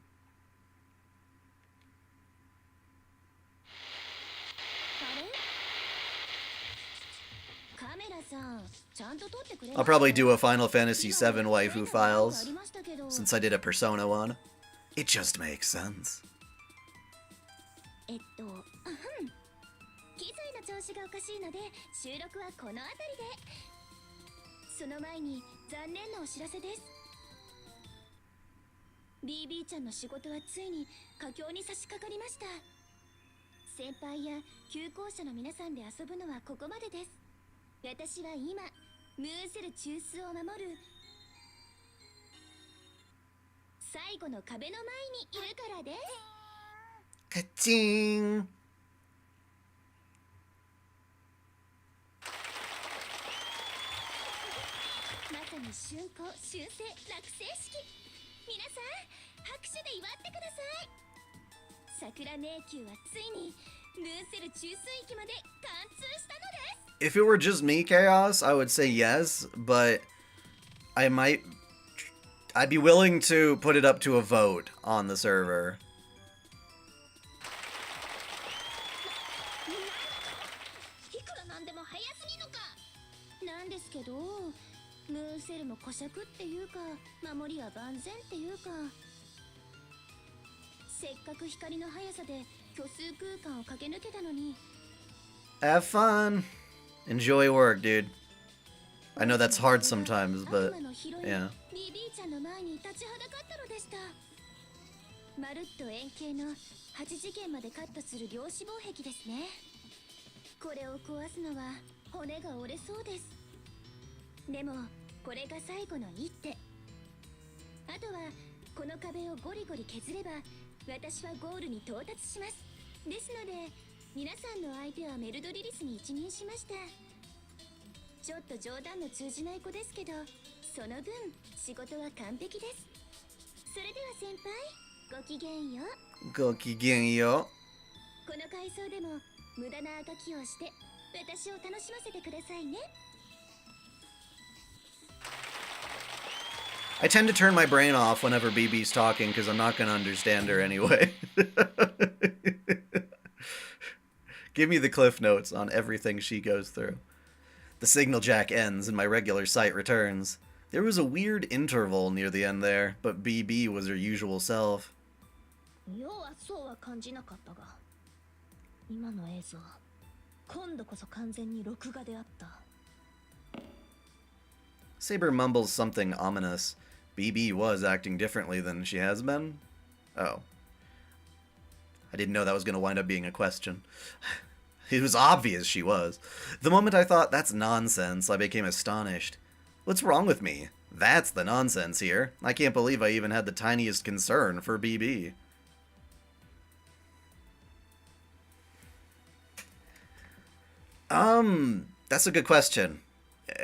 I'll probably do a Final Fantasy VII waifu files, since I did a Persona one. It just makes sense. 機材の調子がおかしいので収録はこの辺りで。その前に残念なお知らせです。 BB ちゃんの仕事はついに佳境に差し掛かりました。先輩や旧校舎の皆さんで遊ぶのはここまでです。私は今ムーセル中枢を守る最後の壁の前にいるからです。カチーン。まさに春光春晴落成式。皆さん拍手で祝ってください。桜迷宮はついにムーセル中枢域まで貫通したのです。 If it were just me, Chaos, I would say yes, but I'd be willing to put it up to a vote on the server. いくらなんでも早すぎのか。なんですけど、ムーセルも小尺っていうか守りは万全っていうか、せっかく光の速さで虚数空間を駆け抜けたのに。 Have fun. Enjoy work, dude. I know that's hard sometimes, but yeah. BB ちゃんの前に立ちはだかったのでした。まるっと円形の8次元までカットする量子防壁ですね。これを壊すのは骨が折れそうです。でもこれが最後の一手。あとはこの壁をゴリゴリ削れば私はゴールに到達します。ですので皆さんの相手はメルドリリスに一任しました。ちょっと冗談の通じない子ですけど、その分仕事は完璧です。それでは先輩、ごきげんよう。ごきげんよう。この階層でも無駄なあがきをして私を楽しませてくださいね。 I tend to turn my brain off whenever BB's talking because I'm not going to understand her anyway. Give me the cliff notes on everything she goes through. The signal jack ends and my regular sight returns. There was a weird interval near the end there, but BB was her usual self. 要はそうは感じなかったが、今の映像、今度こそ完全に録画であった。 Saber mumbles something ominous. BB was acting differently than she has been? Oh. I didn't know that was going to wind up being a question. It was obvious she was. The moment I thought, that's nonsense, I became astonished. What's wrong with me? That's the nonsense here. I can't believe I even had the tiniest concern for BB. That's a good question.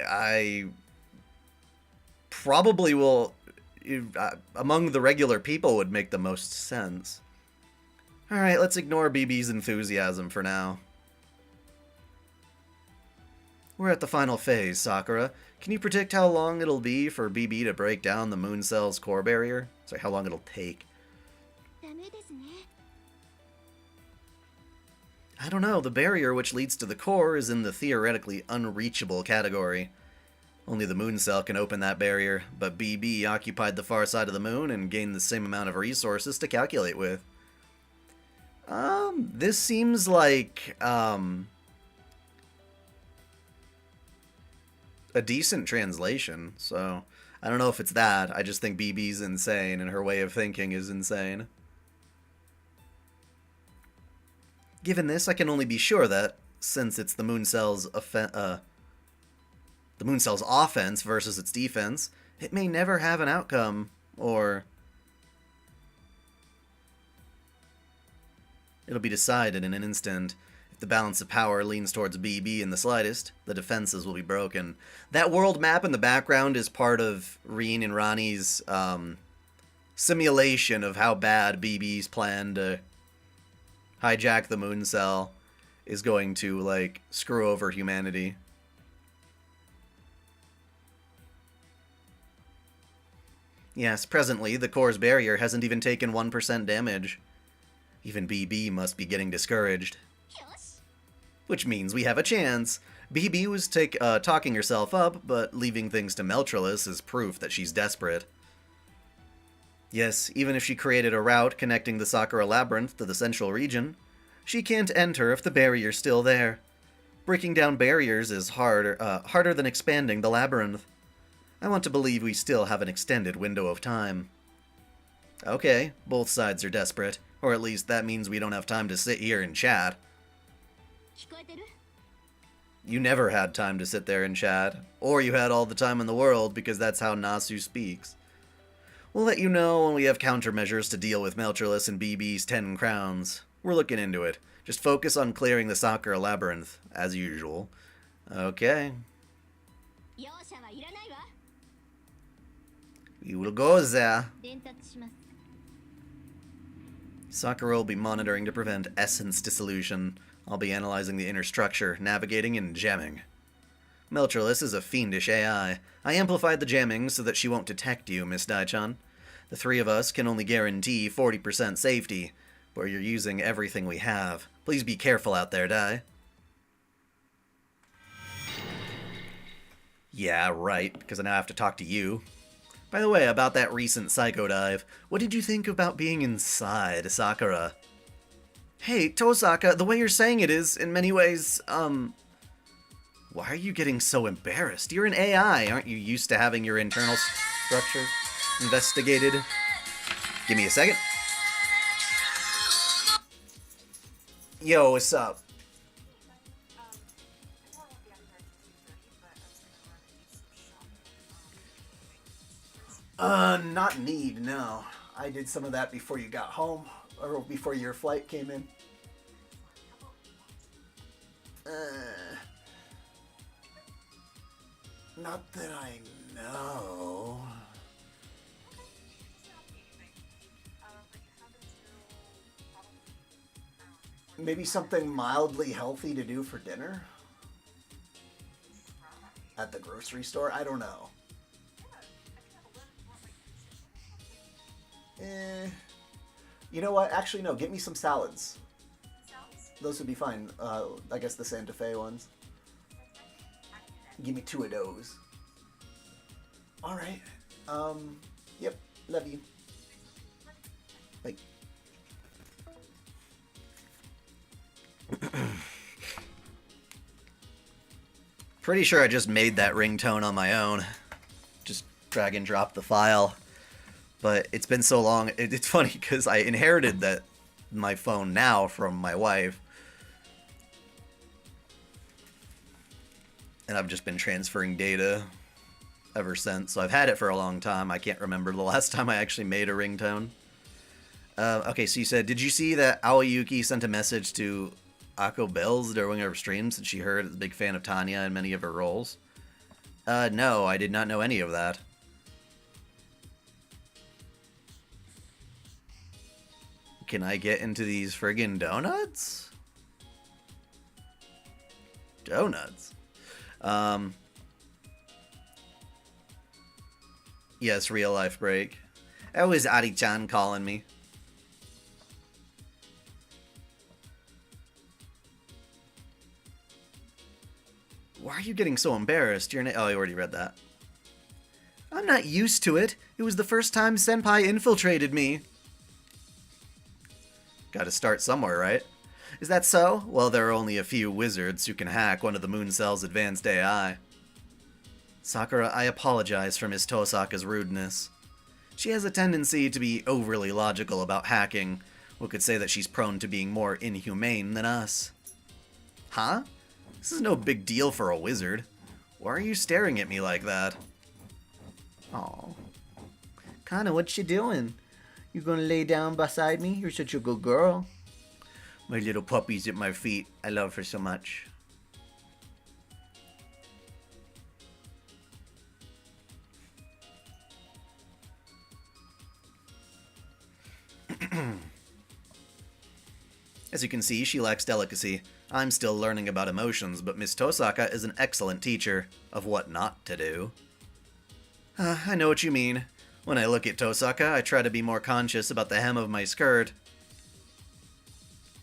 I probably will, among the regular people, would make the most sense. Alright, let's ignore BB's enthusiasm for now. We're at the final phase, Sakura. Can you predict how long it'll be for BB to break down the moon cell's core barrier? Sorry, how long it'll take? I don't know. The barrier which leads to the core is in the theoretically unreachable category. Only the moon cell can open that barrier, but BB occupied the far side of the moon and gained the same amount of resources to calculate with. This seems like, a decent translation, so I don't know if it's that. I just think BB's insane and her way of thinking is insane. Given this, I can only be sure that, since it's the moon cell's offense versus its defense, it may never have an outcome, or it'll be decided in an instant. If the balance of power leans towards BB in the slightest, the defenses will be broken. That world map in the background is part of Rin and Rani's simulation of how bad BB's plan to hijack the moon cell is going to, like, screw over humanity. Yes, presently, the core's barrier hasn't even taken 1% damage. Even BB must be getting discouraged. Which means we have a chance. BB was talking herself up, but leaving things to Meltrellis is proof that she's desperate. Yes, even if she created a route connecting the Sakura Labyrinth to the central region, she can't enter if the barrier's still there. Breaking down barriers is harder than expanding the labyrinth. I want to believe we still have an extended window of time. Okay, both sides are desperate, or at least that means we don't have time to sit here and chat. You never had time to sit there and chat, or you had all the time in the world because that's how Nasu speaks. We'll let you know when we have countermeasures to deal with Meltrellis and BB's 10 crowns. We're looking into it. Just focus on clearing the Sakura Labyrinth, as usual. Okay. We will go there. Sakura will be monitoring to prevent essence dissolution. I'll be analyzing the inner structure, navigating and jamming. Meltrellis is a fiendish AI. I amplified the jamming so that she won't detect you, Miss Dai-chan. The three of us can only guarantee 40% safety, but you're using everything we have. Please be careful out there, Dai. Yeah, right, because I now have to talk to you. By the way, about that recent psycho dive, what did you think about being inside Sakura? Hey, Tosaka, the way you're saying it is, in many ways, why are you getting so embarrassed? You're an AI, aren't you used to having your internal structure investigated? Give me a second. Yo, what's up? Not need, no. I did some of that before you got home, or before your flight came in. Not that I know. Maybe something mildly healthy to do for dinner? At the grocery store? I don't know. You know what? Actually, no. Get me some salads. Those would be fine. I guess the Santa Fe ones. Give me 2 of those. Alright. Yep. Love you. Bye. Pretty sure I just made that ringtone on my own. Just drag and drop the file. But it's been so long. It's funny because I inherited my phone now from my wife. And I've just been transferring data ever since. So I've had it for a long time. I can't remember the last time I actually made a ringtone. Okay, so you said, did you see that Aoyuki sent a message to Akko bells during her stream since she heard is a big fan of Tanya and many of her roles? No, I did not know any of that. Can I get into these friggin' donuts? Donuts. Yes, real life break. That was Ari-chan calling me. Why are you getting so embarrassed? Oh, you already read that. I'm not used to it. It was the first time Senpai infiltrated me. Gotta start somewhere, right? Is that so? Well, there are only a few wizards who can hack one of the Moon Cell's advanced AI. Sakura, I apologize for Miss Tosaka's rudeness. She has a tendency to be overly logical about hacking. One could say that she's prone to being more inhumane than us. Huh? This is no big deal for a wizard. Why are you staring at me like that? Aw. Kana, what you doing? You gonna lay down beside me? You're such a good girl. My little puppy's at my feet. I love her so much. As you can see, she lacks delicacy. I'm still learning about emotions, but Miss Tosaka is an excellent teacher of what not to do. I know what you mean. When I look at Tosaka, I try to be more conscious about the hem of my skirt.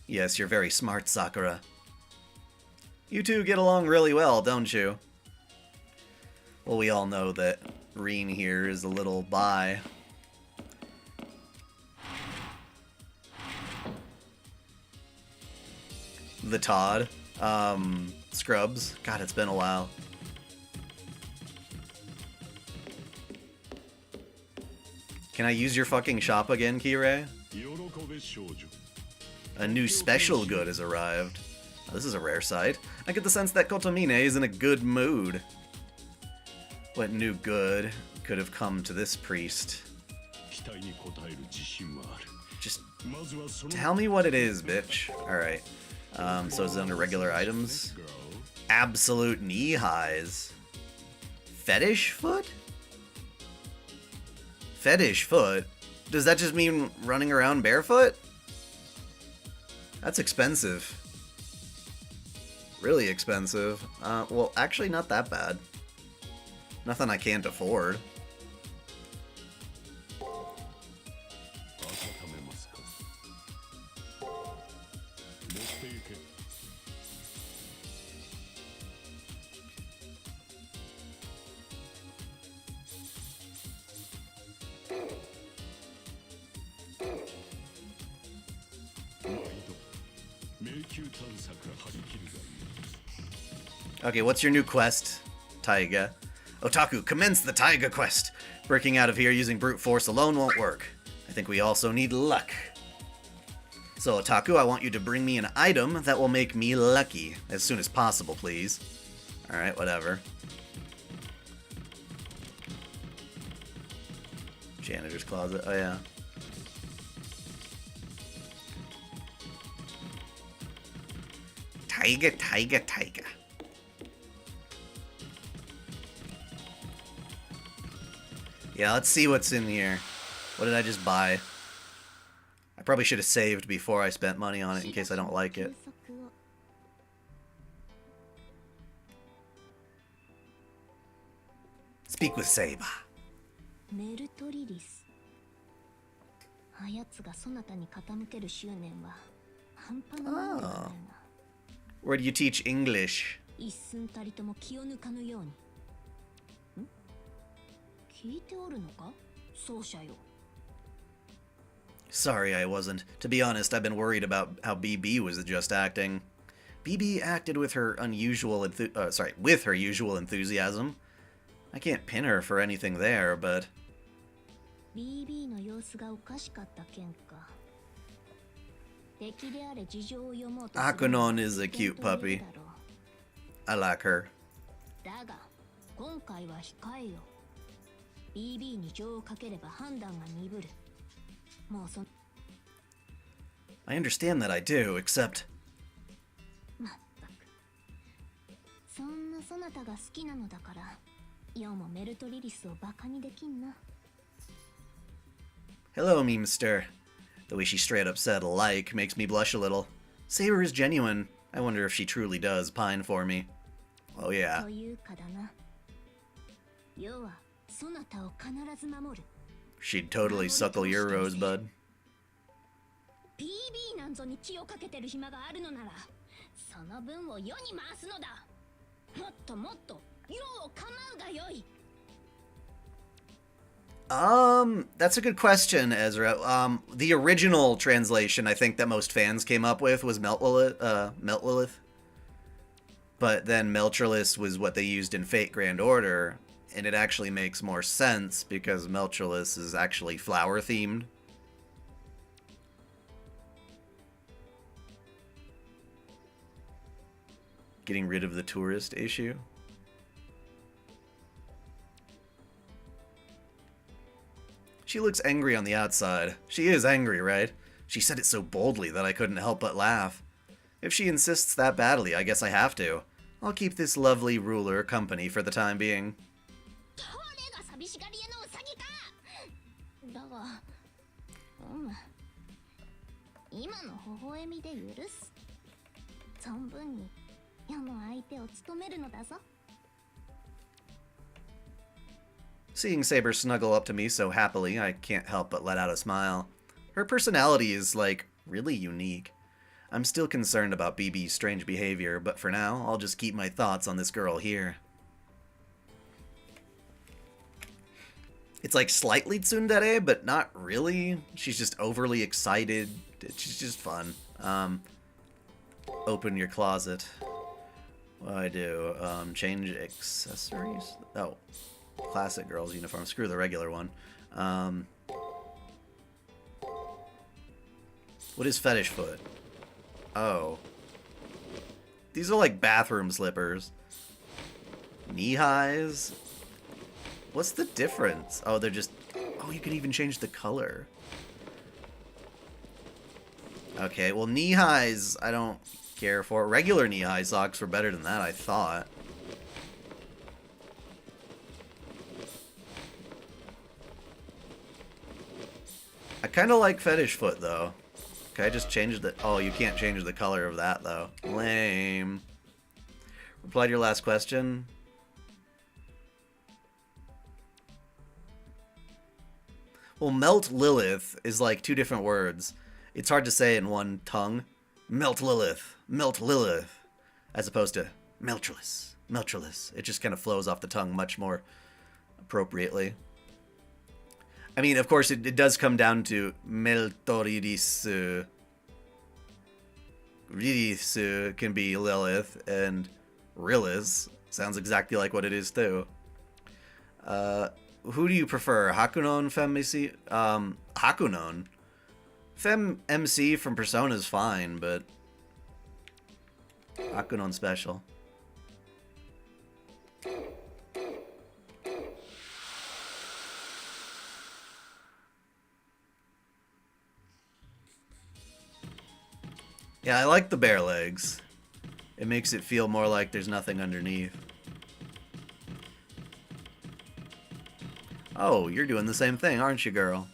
Yes, you're very smart, Sakura. You two get along really well, don't you? Well, we all know that Reen here is a little bi. The Todd. Scrubs. God, it's been a while. Can I use your fucking shop again, Kirei? A new special good has arrived. Oh, this is a rare sight. I get the sense that Kotomine is in a good mood. What new good could have come to this priest? Just tell me what it is, bitch. Alright. So is it under regular items? Absolute knee highs. Fetish foot? Fetish foot? Does that just mean running around barefoot? That's expensive. Really expensive. Well, actually not that bad. Nothing I can't afford. Okay, what's your new quest, Taiga? Otaku, commence the Taiga quest! Breaking out of here using brute force alone won't work. I think we also need luck. So, Otaku, I want you to bring me an item that will make me lucky. As soon as possible, please. Alright, whatever. Janitor's closet, oh yeah. Taiga, Taiga, Taiga. Yeah, let's see what's in here. What did I just buy? I probably should have saved before I spent money on it in case I don't like it. Speak with Seiba. Oh. Where do you teach English? Sorry, I wasn't. To be honest, I've been worried about how BB was just acting. BB acted with her unusual with her usual enthusiasm. I can't pin her for anything there, but Akunon is a cute puppy. I like her. I understand that I do, except そんなそなたが好きなのだから、ようもメルトリリスをバカにできんな。Hello, memester. The way she straight up said like makes me blush a little. Saber is genuine. I wonder if she truly does pine for me. Oh yeah. というかだな。要はそなたを必ず守る。 She'd totally suckle your rosebud. PB なんぞに気をかけてる暇があるのなら、その分を世に回すのだ。もっともっと世を構うがよい。That's a good question, Ezra. The original translation I think that most fans came up with was Meltlilith. But then Meltrelith was what they used in Fate Grand Order, and it actually makes more sense because Meltrelith is actually flower themed. Getting rid of the tourist issue. She looks angry on the outside. She is angry, right? She said it so boldly that I couldn't help but laugh. If she insists that badly, I guess I have to. I'll keep this lovely ruler company for the time being. だが、今の微笑みで許す。存分に世の相手を務めるのだぞ。 Seeing Saber snuggle up to me so happily, I can't help but let out a smile. Her personality is, like, really unique. I'm still concerned about BB's strange behavior, but for now, I'll just keep my thoughts on this girl here. It's like slightly tsundere, but not really. She's just overly excited. She's just fun. Open your closet. What do I do? Change accessories? Oh. Classic girl's uniform. Screw the regular one. What is fetish foot? Oh. These are like bathroom slippers. Knee highs? What's the difference? Oh, they're just... Oh, you can even change the color. Okay, well, knee highs I don't care for. Regular knee high socks were better than that, I thought. I kind of like fetish foot, though. Can I just change the... Oh, you can't change the color of that, though. Lame. Reply to your last question. Well, Melt Lilith is like two different words. It's hard to say in one tongue. Melt Lilith. Melt Lilith. As opposed to Meltrelith. Meltrelith. It just kind of flows off the tongue much more appropriately. I mean, of course, it does come down to Meltoridis. Ridis can be Lilith, and Rilis sounds exactly like what it is, too. Who do you prefer? Hakunon, Fem-MC? Hakunon. Fem-MC from Persona is fine, but Hakunon special. Yeah, I like the bare legs. It makes it feel more like there's nothing underneath. Oh, you're doing the same thing, aren't you, girl?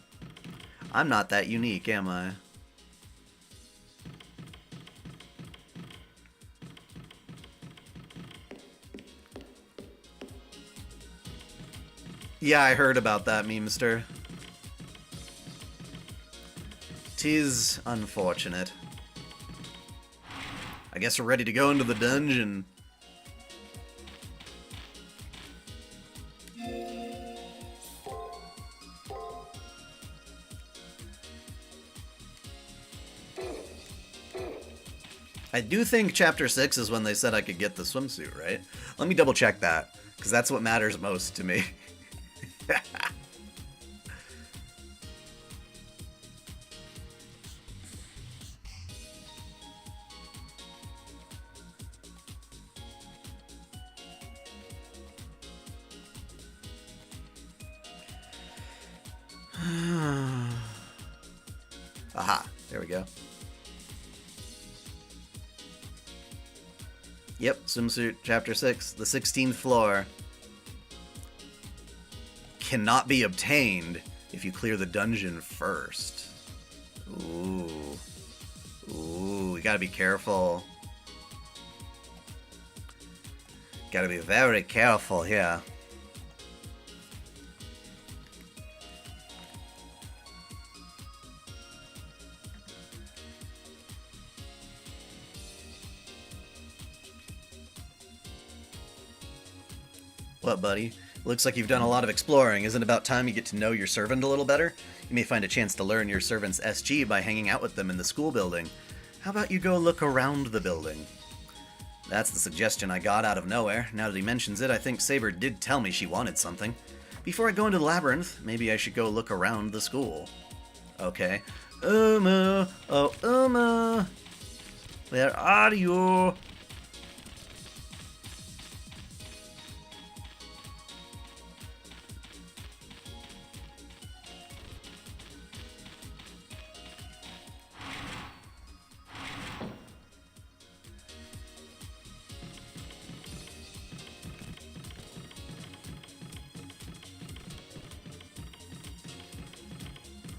I'm not that unique, am I? Yeah, I heard about that, memester. 'Tis unfortunate. I guess we're ready to go into the dungeon. I do think Chapter 6 is when they said I could get the swimsuit, right? Let me double check that, because that's what matters most to me. Aha, there we go. Yep, swimsuit, chapter 6, the 16th floor. Cannot be obtained if you clear the dungeon first. Ooh. Ooh, we gotta be careful. Gotta be very careful here. What, buddy? Looks like you've done a lot of exploring. Isn't it about time you get to know your servant a little better? You may find a chance to learn your servant's SG by hanging out with them in the school building. How about you go look around the building? That's the suggestion I got out of nowhere. Now that he mentions it, I think Saber did tell me she wanted something. Before I go into the Labyrinth, maybe I should go look around the school. Okay. Uma! Oh, Uma! Where are you?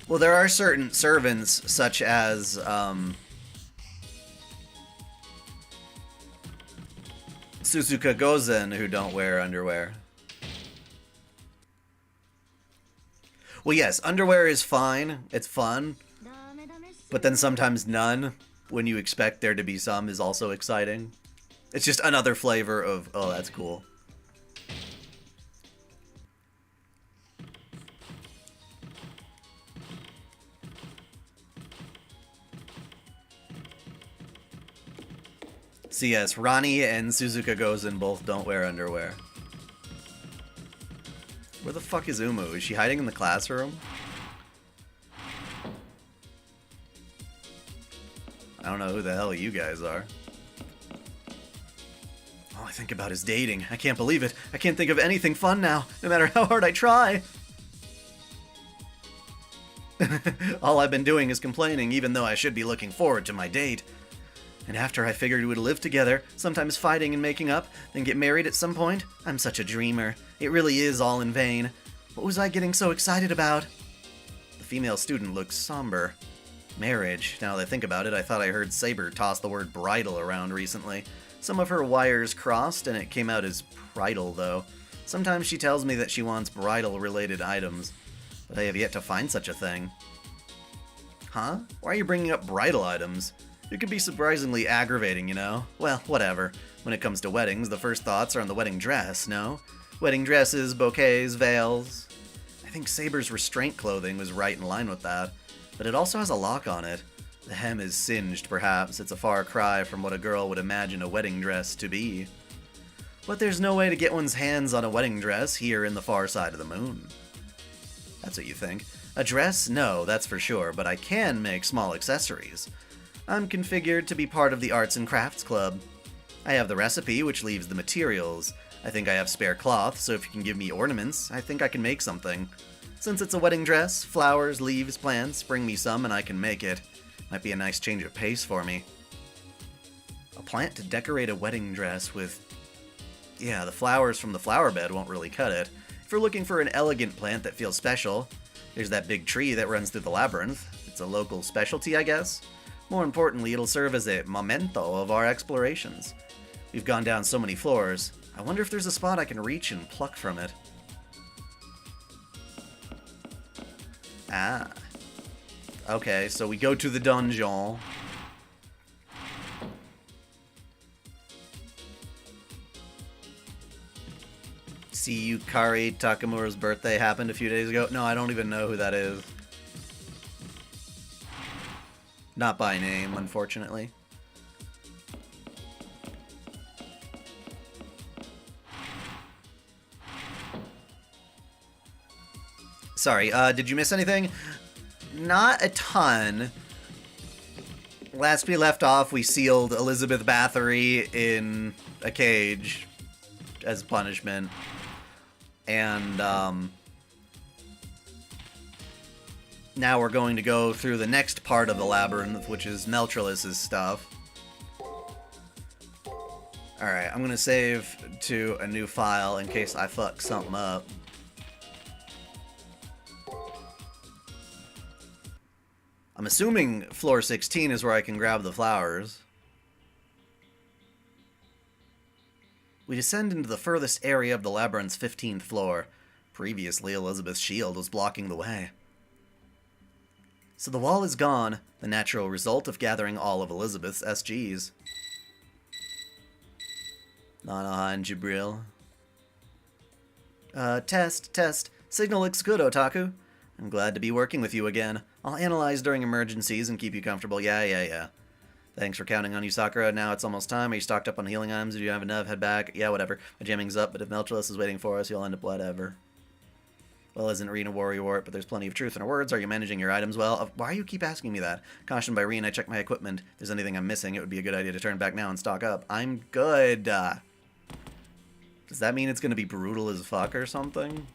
Well, there are certain servants, such as, Suzuka Gozen, who don't wear underwear. Well, yes, underwear is fine. It's fun. But then sometimes none, when you expect there to be some, is also exciting. It's just another flavor of, oh, that's cool. So yes, Rani and Suzuka Gozen both don't wear underwear. Where the fuck is Umu? Is she hiding in the classroom? I don't know who the hell you guys are. All I think about is dating. I can't believe it. I can't think of anything fun now, no matter how hard I try. All I've been doing is complaining, even though I should be looking forward to my date. And after I figured we would live together, sometimes fighting and making up, then get married at some point, I'm such a dreamer. It really is all in vain. What was I getting so excited about? The female student looks somber. Marriage. Now that I think about it, I thought I heard Saber toss the word bridal around recently. Some of her wires crossed, and it came out as bridal, though. Sometimes she tells me that she wants bridal-related items, but I have yet to find such a thing. Huh? Why are you bringing up bridal items? It can be surprisingly aggravating, you know? Well, whatever. When it comes to weddings, the first thoughts are on the wedding dress, no? Wedding dresses, bouquets, veils. I think Saber's restraint clothing was right in line with that, but it also has a lock on it. The hem is singed, perhaps. It's a far cry from what a girl would imagine a wedding dress to be. But there's no way to get one's hands on a wedding dress here in the far side of the moon. That's what you think. A dress? No, that's for sure, but I can make small accessories. I'm configured to be part of the Arts and Crafts Club. I have the recipe, which leaves the materials. I think I have spare cloth, so if you can give me ornaments, I think I can make something. Since it's a wedding dress, flowers, leaves, plants, bring me some and I can make it. Might be a nice change of pace for me. A plant to decorate a wedding dress with... Yeah, the flowers from the flower bed won't really cut it. If you're looking for an elegant plant that feels special, there's that big tree that runs through the labyrinth. It's a local specialty, I guess. More importantly, it'll serve as a memento of our explorations. We've gone down so many floors. I wonder if there's a spot I can reach and pluck from it. Ah. Okay, so we go to the dungeon. See Yukari Takamura's birthday happened a few days ago? No, I don't even know who that is. Not by name, unfortunately. Sorry, did you miss anything? Not a ton. Last we left off, we sealed Elizabeth Bathory in a cage as punishment. And, now we're going to go through the next part of the labyrinth, which is Meltralis's stuff. Alright, I'm gonna save to a new file in case I fuck something up. I'm assuming floor 16 is where I can grab the flowers. We descend into the furthest area of the labyrinth's 15th floor. Previously, Elizabeth's shield was blocking the way. So the wall is gone, the natural result of gathering all of Elizabeth's SGs. Nanaha and Jibril. Test. Signal looks good, Otaku. I'm glad to be working with you again. I'll analyze during emergencies and keep you comfortable. Yeah. Thanks for counting on you, Sakura. Now it's almost time. Are you stocked up on healing items? Do you have enough? Head back. Yeah, whatever. My jamming's up, but if Melchulus is waiting for us, you'll end up whatever. Well, isn't Reen a warrior wart, but there's plenty of truth in her words. Are you managing your items well? Why do you keep asking me that? Cautioned by Reen, I checked my equipment. If there's anything I'm missing, it would be a good idea to turn back now and stock up. I'm good. Does that mean it's going to be brutal as fuck or something?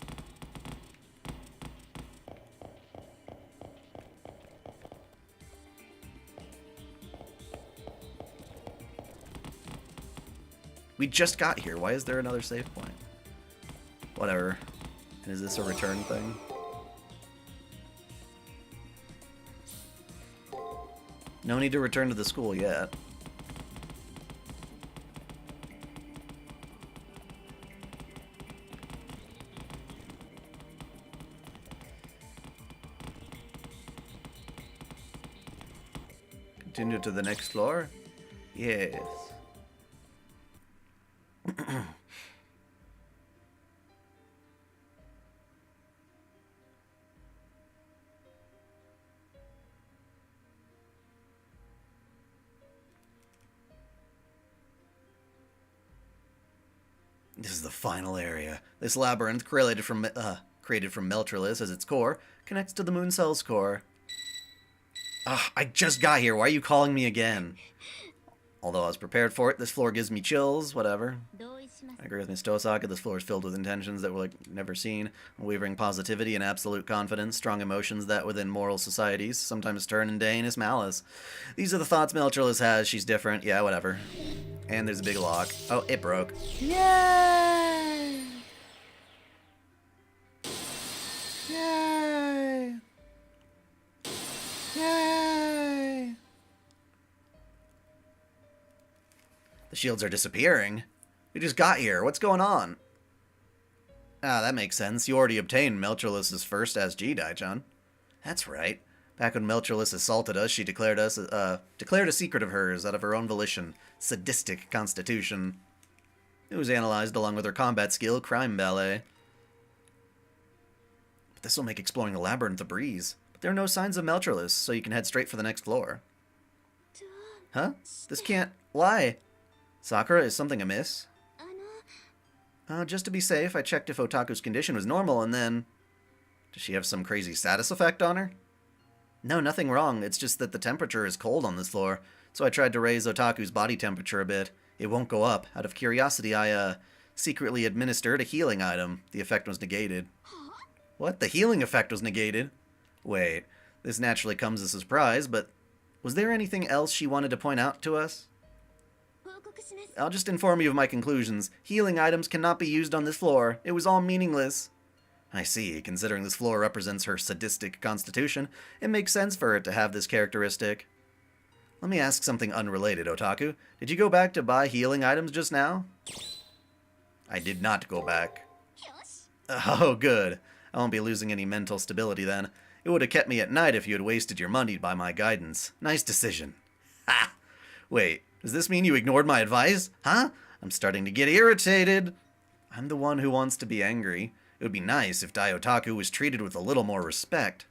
We just got here. Why is there another save point? Whatever. And is this a return thing? No need to return to the school yet. Continue to the next floor? Yes. This is the final area. This labyrinth, created from Meltrolus as its core, connects to the moon cell's core. I just got here. Why are you calling me again? Although I was prepared for it, this floor gives me chills. Whatever. I agree with Miss Tosaka. This floor is filled with intentions that were never seen, wavering positivity and absolute confidence, strong emotions that within moral societies sometimes turn into heinous malice. These are the thoughts Meltrolus has. She's different. Yeah, whatever. And there's a big lock. Oh, it broke. Yay! Yay! Yay! The shields are disappearing. We just got here. What's going on? Ah, that makes sense. You already obtained Meltrolus' first SG, dai-chan. That's right. Back when Meltrolus assaulted us, she declared a secret of hers out of her own volition. Sadistic constitution. It was analyzed along with her combat skill, crime ballet. But this will make exploring the labyrinth a breeze. But there are no signs of Meltrolus, so you can head straight for the next floor. Huh? This can't... Why? Sakura, is something amiss? Just to be safe, I checked if Otaku's condition was normal, and then... Does she have some crazy status effect on her? No, nothing wrong. It's just that the temperature is cold on this floor, so I tried to raise Otaku's body temperature a bit. It won't go up. Out of curiosity, I, secretly administered a healing item. The effect was negated. What? The healing effect was negated? Wait, this naturally comes as a surprise, but was there anything else she wanted to point out to us? I'll just inform you of my conclusions. Healing items cannot be used on this floor. It was all meaningless. I see. Considering this floor represents her sadistic constitution, it makes sense for it to have this characteristic. Let me ask something unrelated, Otaku. Did you go back to buy healing items just now? I did not go back. Oh, good. I won't be losing any mental stability then. It would have kept me at night if you had wasted your money by my guidance. Nice decision. Ha! Wait, does this mean you ignored my advice? Huh? I'm starting to get irritated. I'm the one who wants to be angry. It would be nice if Dai Otaku was treated with a little more respect.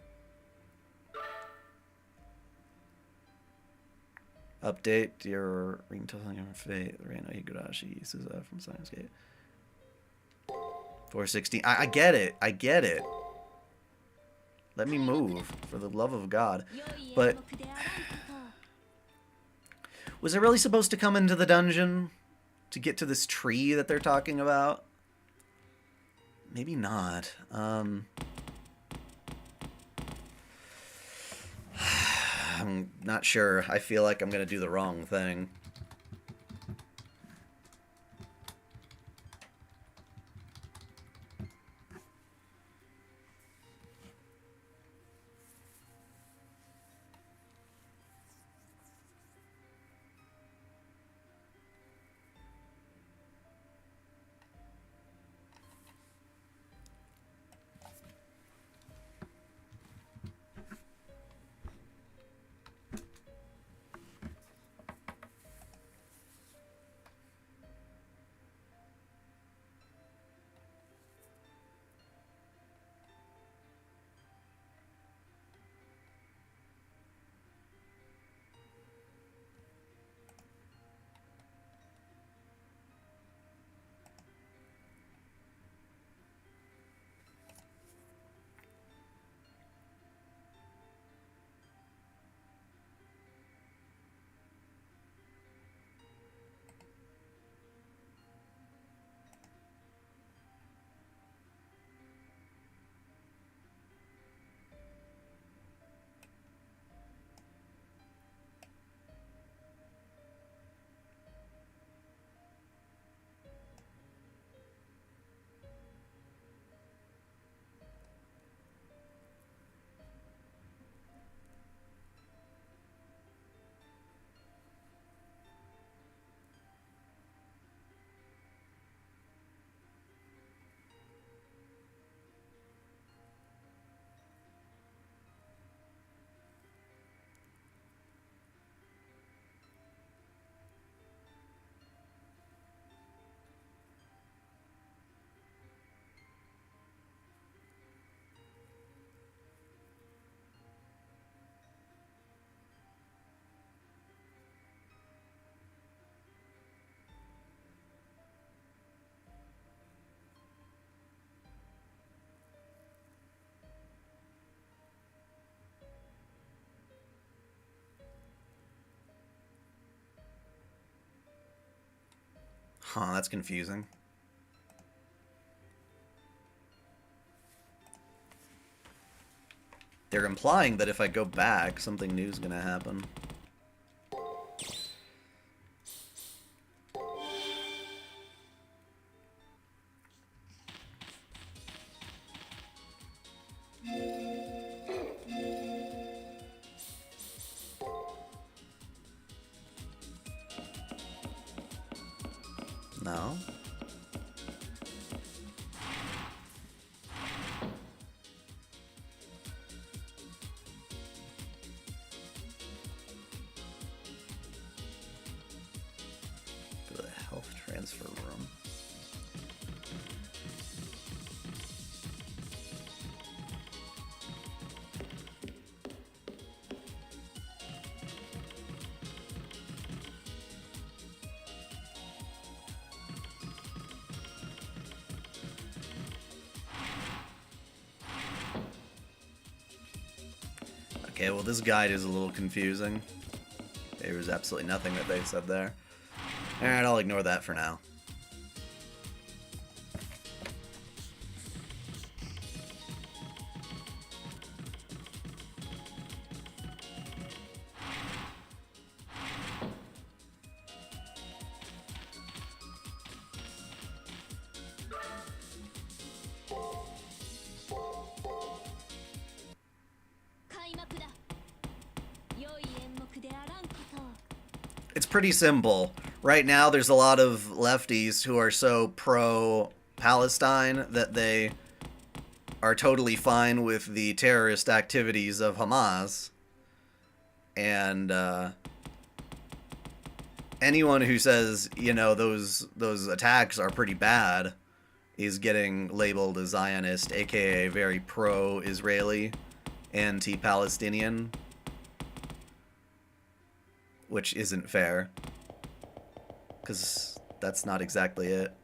Update your ring telling your fate. Reino Higurashi Suza from Science Gate. 416. I get it. I get it. Let me move, for the love of God. But was I really supposed to come into the dungeon to get to this tree that they're talking about? Maybe not. I'm not sure. I feel like I'm going to do the wrong thing. Huh, that's confusing. They're implying that if I go back, something new is gonna happen. No. Go to the health transfer room. Okay, well this guide is a little confusing. There was absolutely nothing that they said there. Alright, I'll ignore that for now. It's pretty simple. Right now, there's a lot of lefties who are so pro-Palestine that they are totally fine with the terrorist activities of Hamas. And anyone who says, you know, those attacks are pretty bad is getting labeled a Zionist, aka very pro-Israeli, anti-Palestinian. Which isn't fair. Because that's not exactly it.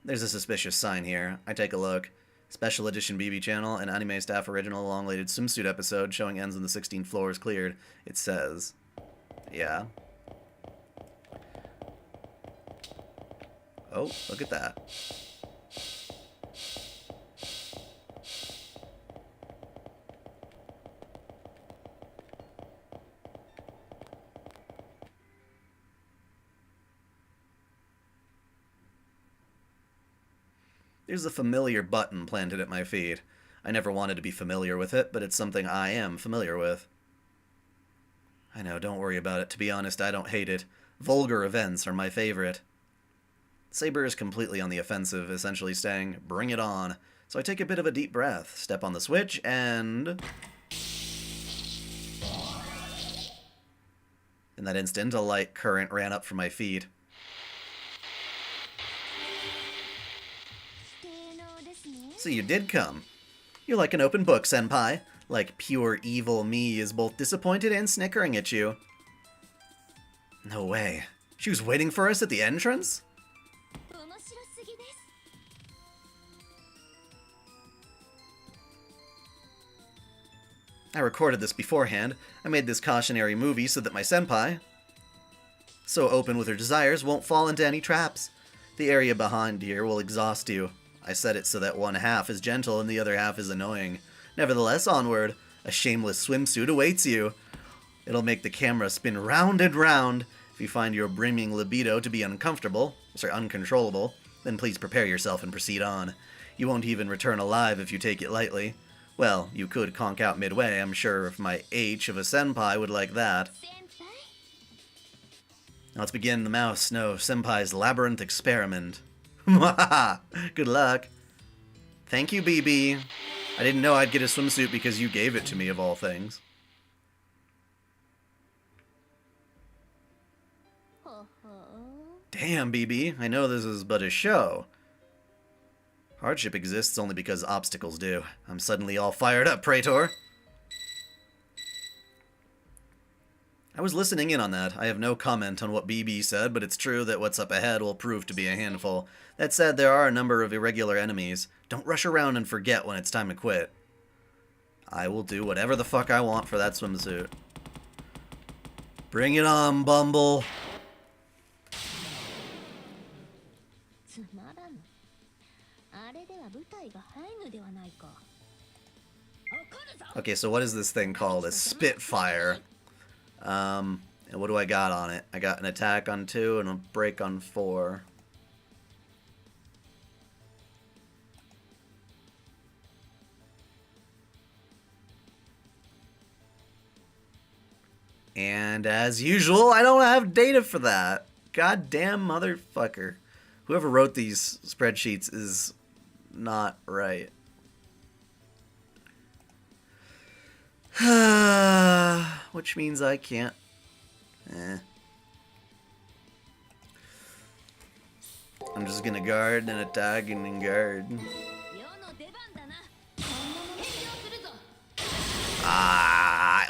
There's a suspicious sign here. I take a look. Special edition BB channel, an anime staff original long-awaited swimsuit episode showing ends on the 16th floor is cleared. It says. Yeah. Oh, look at that. There's a familiar button planted at my feet. I never wanted to be familiar with it, but it's something I am familiar with. I know, don't worry about it. To be honest, I don't hate it. Vulgar events are my favorite. Saber is completely on the offensive, essentially saying, bring it on. So I take a bit of a deep breath, step on the switch, and... In that instant, a light current ran up from my feet. So you did come. You're like an open book, senpai. Like pure evil me is both disappointed and snickering at you. No way. She was waiting for us at the entrance? I recorded this beforehand. I made this cautionary movie so that my senpai, so open with her desires, won't fall into any traps. The area behind here will exhaust you. I said it so that one half is gentle and the other half is annoying. Nevertheless, onward. A shameless swimsuit awaits you. It'll make the camera spin round and round. If you find your brimming libido to be uncontrollable, then please prepare yourself and proceed on. You won't even return alive if you take it lightly. Well, you could conk out midway. I'm sure if my H of a senpai would like that. Let's begin the Mouse No Senpai's Labyrinth experiment. Good luck. Thank you, BB. I didn't know I'd get a swimsuit because you gave it to me, of all things. Damn, BB. I know this is but a show. Hardship exists only because obstacles do. I'm suddenly all fired up, traitor. I was listening in on that. I have no comment on what BB said, but it's true that what's up ahead will prove to be a handful. That said, there are a number of irregular enemies. Don't rush around and forget when it's time to quit. I will do whatever the fuck I want for that swimsuit. Bring it on, Bumble. つまらぬ。あれでは舞台が入るではないか。 Okay, so what is this thing called? A Spitfire. And what do I got on it? I got an attack on 2 and a break on 4. And as usual, I don't have data for that. Goddamn motherfucker. Whoever wrote these spreadsheets is not right. Which means I can't. I'm just gonna guard and attack and then guard.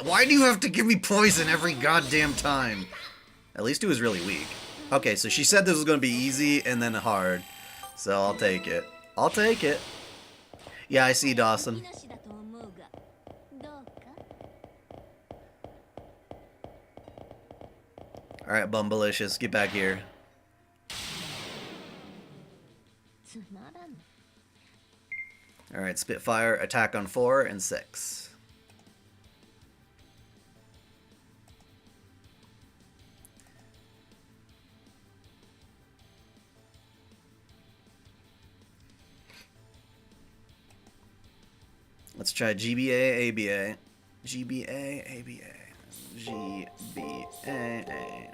Why do you have to give me poison every goddamn time? At least it was really weak. Okay, so she said this was gonna be easy and then hard. So I'll take it. I'll take it. Yeah, I see Dawson. Alright, Bumblicious, get back here. Alright, Spitfire, attack on 4 and 6. Let's try GBA, ABA. GBA, ABA. GBA, ABA.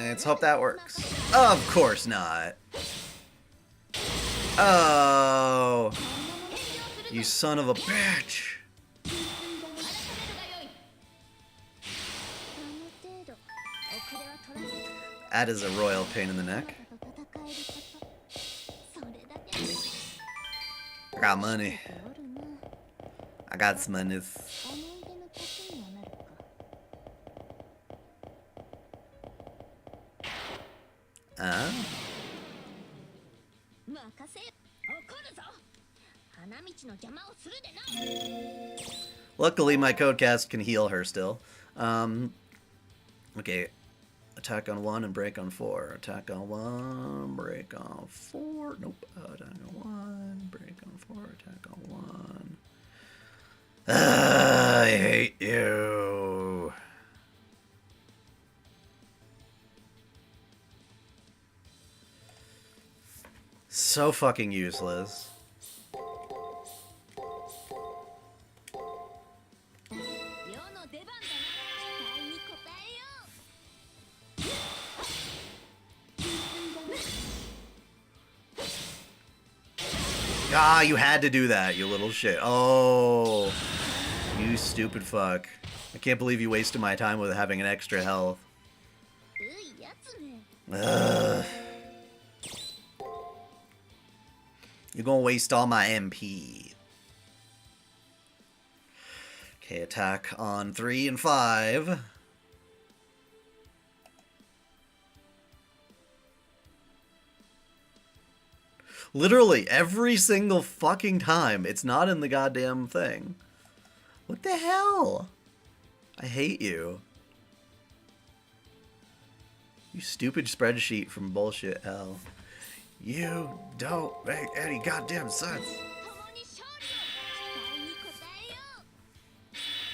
Let's hope that works. Of course not. Oh. You son of a bitch. That is a royal pain in the neck. I got money. I got some money. Luckily, my codecast can heal her still. Okay. Attack on 1 and break on 4. Attack on 1, break on 4. Nope. Attack on 1, break on 4. Attack on 1. I hate you. So fucking useless. Ah, you had to do that, you little shit. Oh, you stupid fuck. I can't believe you wasted my time with having an extra health. Ugh. You're gonna waste all my MP. Okay, attack on 3 and 5. Literally, every single fucking time, it's not in the goddamn thing. What the hell? I hate you. You stupid spreadsheet from bullshit hell. You don't make any goddamn sense.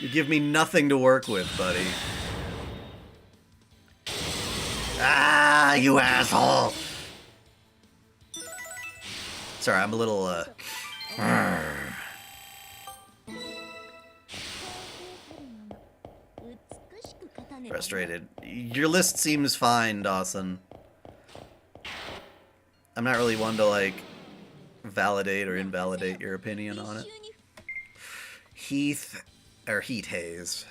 You give me nothing to work with, buddy. Ah, you asshole! Sorry, I'm a little, frustrated. Your list seems fine, Dawson. I'm not really one to, like, validate or invalidate your opinion on it. Heat Haze.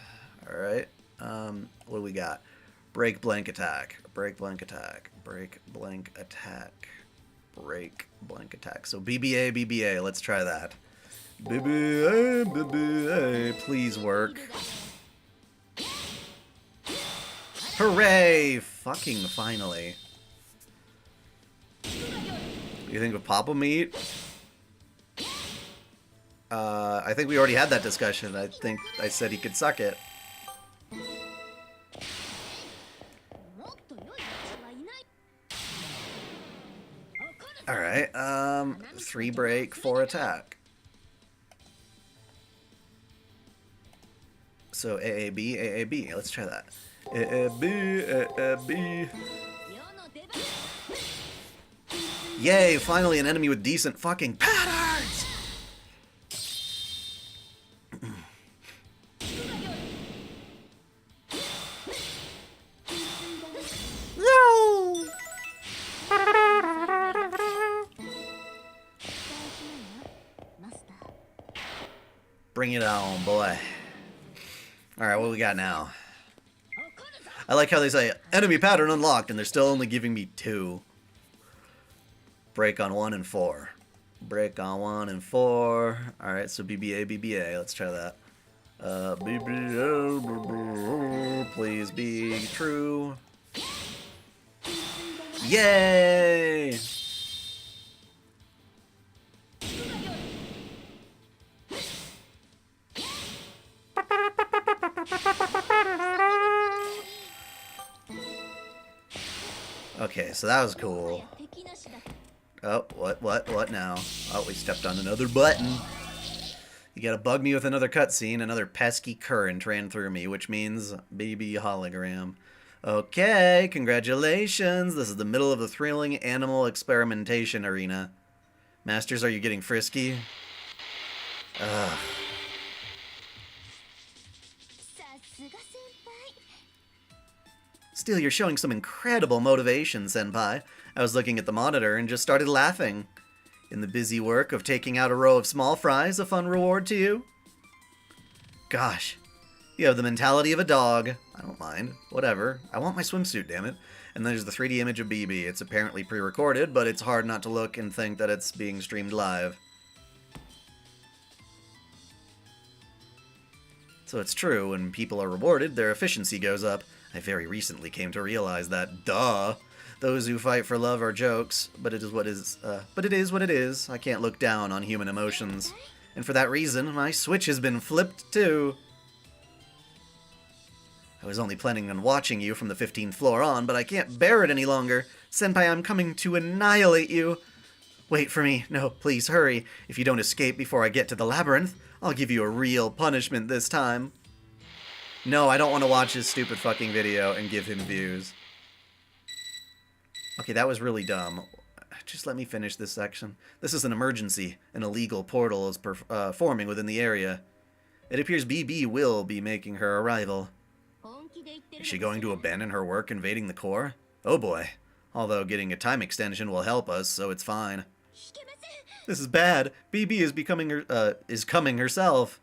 Alright. What do we got? Break blank attack. Break blank attack. Break blank attack. Break blank attack. So BBA, BBA. Let's try that. BBA, BBA. Please work. Hooray! Fucking finally. You think of Papa Meat? I think we already had that discussion. I think I said he could suck it. Alright, 3 break, 4 attack. So AAB, AAB. Let's try that. AAB, AAB. Yay, finally an enemy with decent fucking patterns! No! Bring it on, boy. Alright, what we got now? I like how they say, enemy pattern unlocked, and they're still only giving me 2. Break on 1 and 4. Break on 1 and 4. Alright, so BBA, BBA. Let's try that. BBA, please be true. Yay! Okay, so that was cool. Oh, what now? Oh, we stepped on another button. You gotta bug me with another cutscene. Another pesky current ran through me, which means baby hologram. Okay, congratulations. This is the middle of the thrilling animal experimentation arena. Masters, are you getting frisky? Ugh. Still, you're showing some incredible motivation, Senpai. I was looking at the monitor and just started laughing. In the busy work of taking out a row of small fries a fun reward to you? Gosh, you have the mentality of a dog. I don't mind. Whatever. I want my swimsuit, damn it. And there's the 3D image of BB. It's apparently pre-recorded, but it's hard not to look and think that it's being streamed live. So it's true, when people are rewarded, their efficiency goes up. I very recently came to realize that, duh. Those who fight for love are jokes, but it is what it is. I can't look down on human emotions. And for that reason, my switch has been flipped too. I was only planning on watching you from the 15th floor on, but I can't bear it any longer. Senpai, I'm coming to annihilate you. Wait for me. No, please hurry. If you don't escape before I get to the Labyrinth, I'll give you a real punishment this time. No, I don't want to watch his stupid fucking video and give him views. Okay, that was really dumb. Just let me finish this section. This is an emergency. An illegal portal is forming within the area. It appears BB will be making her arrival. Is she going to abandon her work invading the core? Oh boy. Although getting a time extension will help us, so it's fine. This is bad. BB is coming herself.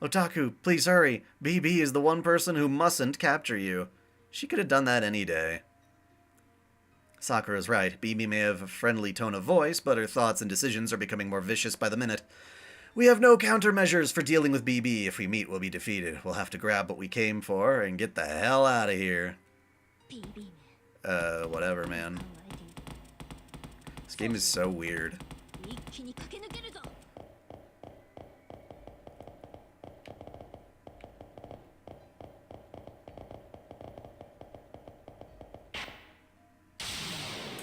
Otaku, please hurry. BB is the one person who mustn't capture you. She could have done that any day. Sakura's right. BB may have a friendly tone of voice, but her thoughts and decisions are becoming more vicious by the minute. We have no countermeasures for dealing with BB. If we meet, we'll be defeated. We'll have to grab what we came for and get the hell out of here. Whatever, man. This game is so weird.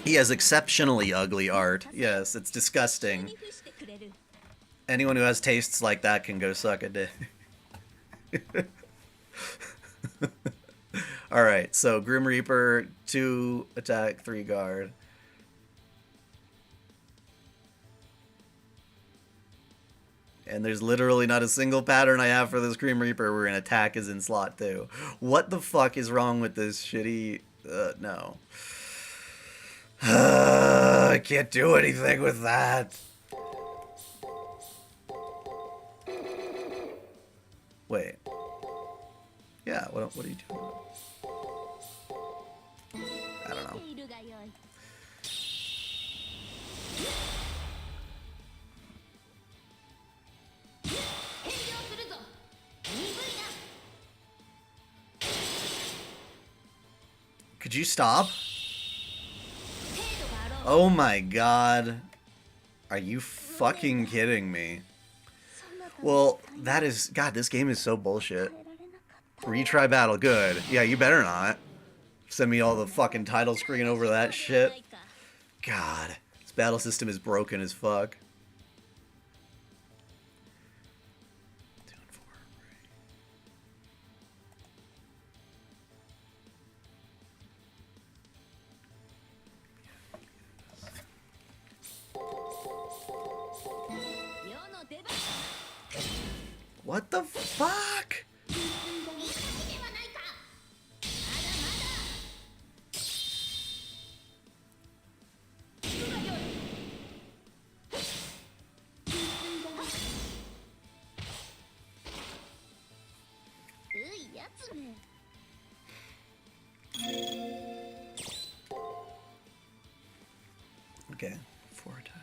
He has exceptionally ugly art. Yes, it's disgusting. Anyone who has tastes like that can go suck a dick. Alright, so Grim Reaper, 2 attack, 3 guard. And there's literally not a single pattern I have for this Grim Reaper where an attack is in slot 2. What the fuck is wrong with this shitty... no. I can't do anything with that. Wait. Yeah, what are you doing? I don't know. Could you stop? Oh my god. Are you fucking kidding me? Well, that is... God, this game is so bullshit. Retry battle, good. Yeah, you better not. Send me all the fucking title screen over that shit. God. This battle system is broken as fuck. 2 and 4. What the fuck? Okay, 4 attack.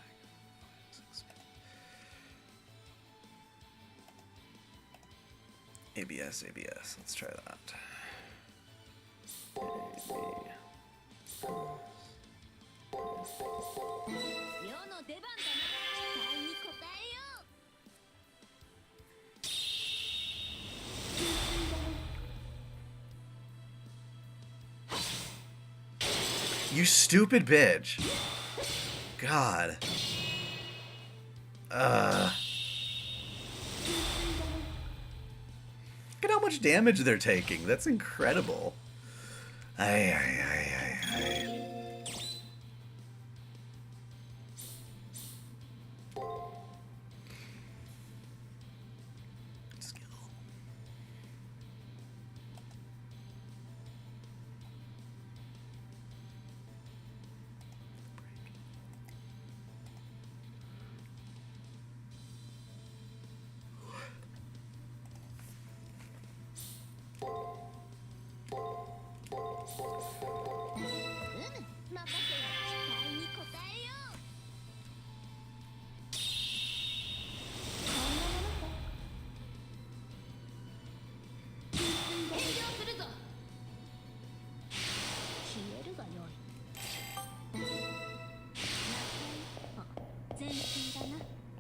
6. ABS. Let's try that. You stupid bitch. God. Look at how much damage they're taking. That's incredible. Ay. Skill.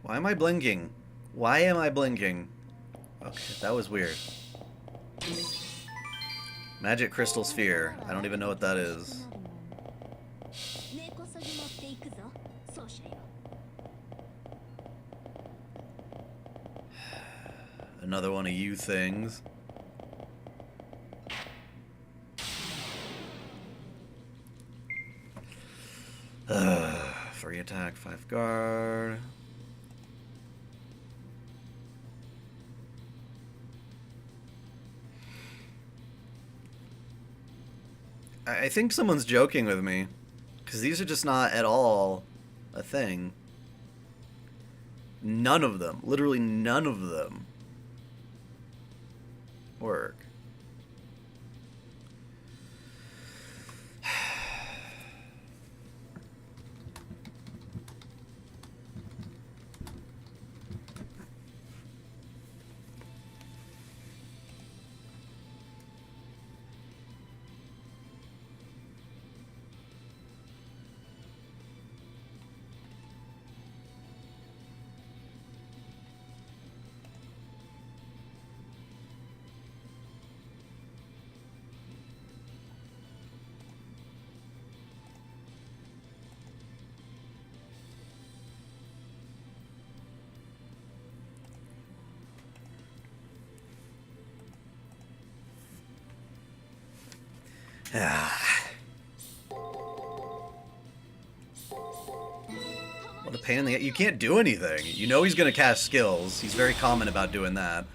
Why am I blinking? Why am I blinking? Okay, that was weird. Magic Crystal Sphere. I don't even know what that is. Another one of you things. Free attack, 5 guard. I think someone's joking with me, because these are just not at all a thing. None of them, literally none of them, work. What a pain in the... You can't do anything. You know he's going to cast skills. He's very common about doing that.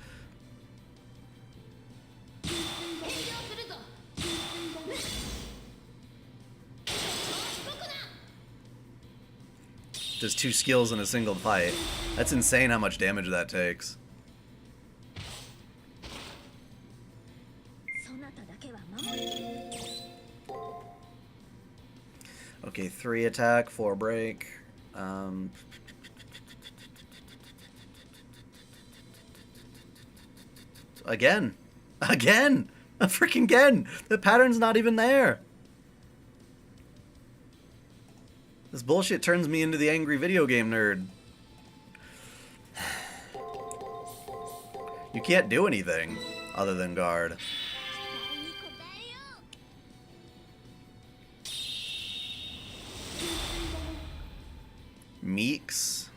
Does 2 skills in a single fight. That's insane how much damage that takes. Okay, 3 attack, 4 break. Again! Freaking again! The pattern's not even there! This bullshit turns me into the angry video game nerd. You can't do anything other than guard. techniques.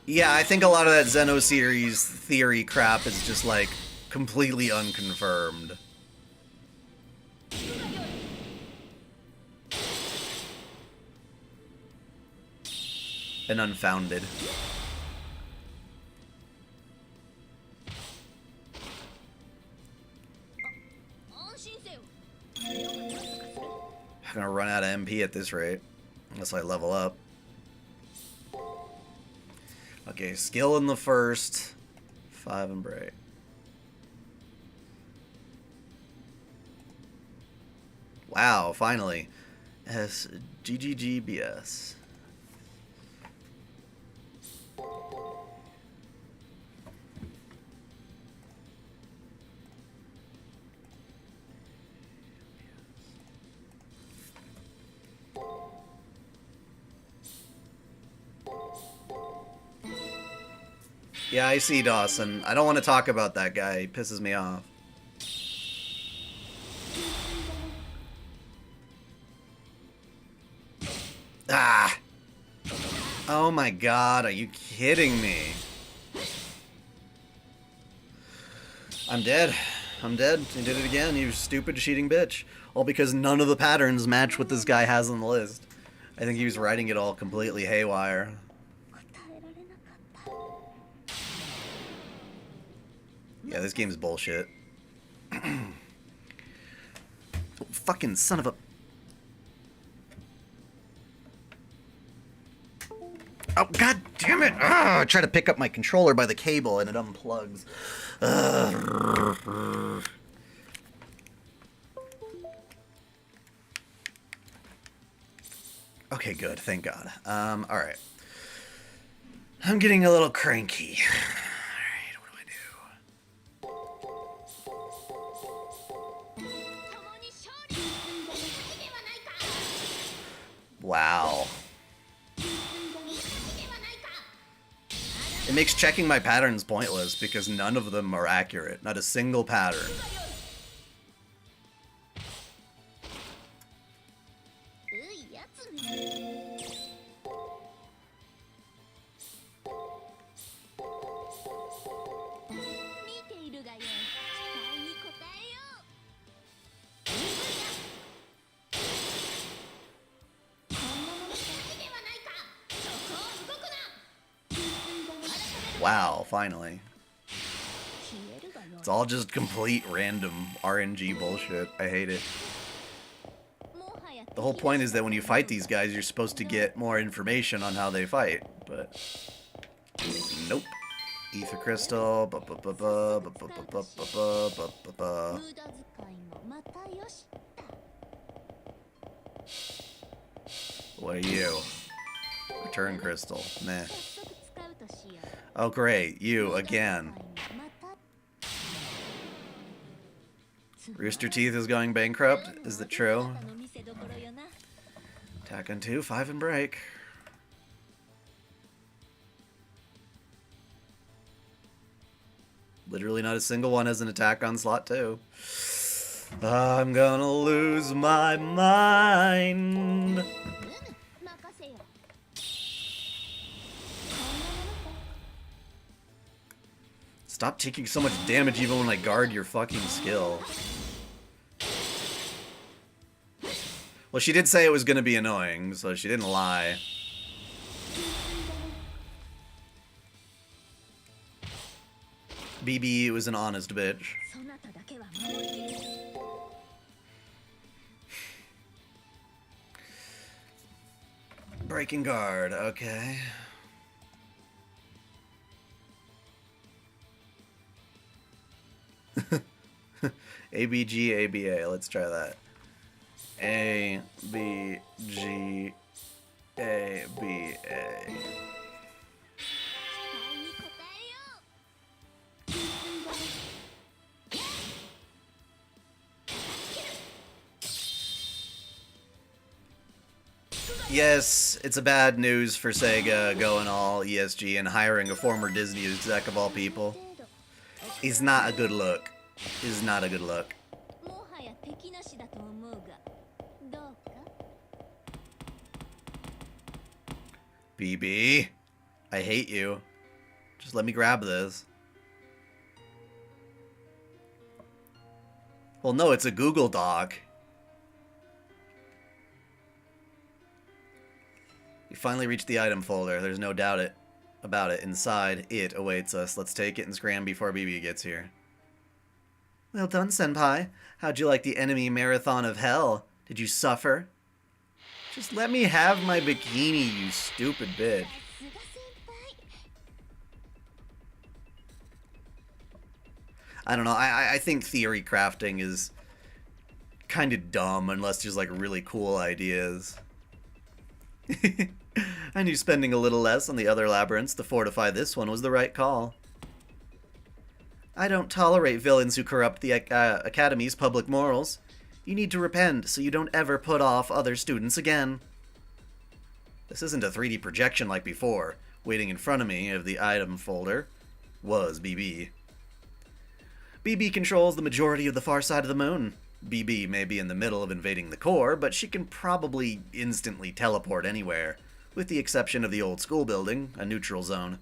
Yeah, I think a lot of that Zeno series theory crap is just like completely unconfirmed. And unfounded. I'm gonna run out of MP at this rate, unless I level up. Okay, skill in the first, 5 and break. Wow, finally. SGGGBS. Yeah, I see Dawson. I don't want to talk about that guy. He pisses me off. Ah! Oh my god, are you kidding me? I'm dead. I'm dead. You did it again, you stupid cheating bitch. All because none of the patterns match what this guy has on the list. I think he was writing it all completely haywire. Yeah, this game's bullshit. Oh, fucking son of a... Oh, god damn it! I try to pick up my controller by the cable and it unplugs. Okay, good. Thank God. Alright. I'm getting a little cranky. Alright, what do I do? Wow. It makes checking my patterns pointless because none of them are accurate. Not a single pattern. Wow, finally. It's all just complete random RNG bullshit. I hate it. The whole point is that when you fight these guys, you're supposed to get more information on how they fight, but nope. Ether crystal. What are you? Return crystal. Meh. Oh great, you again. Rooster Teeth is going bankrupt? Is that true? Attack on 2, 5 and break. Literally not a single one has an attack on slot 2. I'm gonna lose my mind. Stop taking so much damage even when I guard your fucking skill. Well, she did say it was gonna be annoying, so she didn't lie. BB was an honest bitch. Breaking guard, okay. ABG, ABA, let's try that. A, B, G, A, B, A. Yes, it's a bad news for Sega going all ESG and hiring a former Disney exec of all people. It's not a good look. It's not a good look. BB, I hate you. Just let me grab this. Well, no, it's a Google Doc. We finally reached the item folder. There's no doubt about it. Inside, it awaits us. Let's take it and scram before BB gets here. Well done, Senpai. How'd you like the enemy marathon of hell? Did you suffer? Just let me have my bikini, you stupid bitch. I don't know. I think theory crafting is kind of dumb unless there's like really cool ideas. I knew spending a little less on the other labyrinths to fortify this one was the right call. I don't tolerate villains who corrupt the Academy's public morals. You need to repent so you don't ever put off other students again. This isn't a 3D projection like before. Waiting in front of me of the item folder was BB. BB controls the majority of the far side of the moon. BB may be in the middle of invading the core, but she can probably instantly teleport anywhere, with the exception of the old school building, a neutral zone.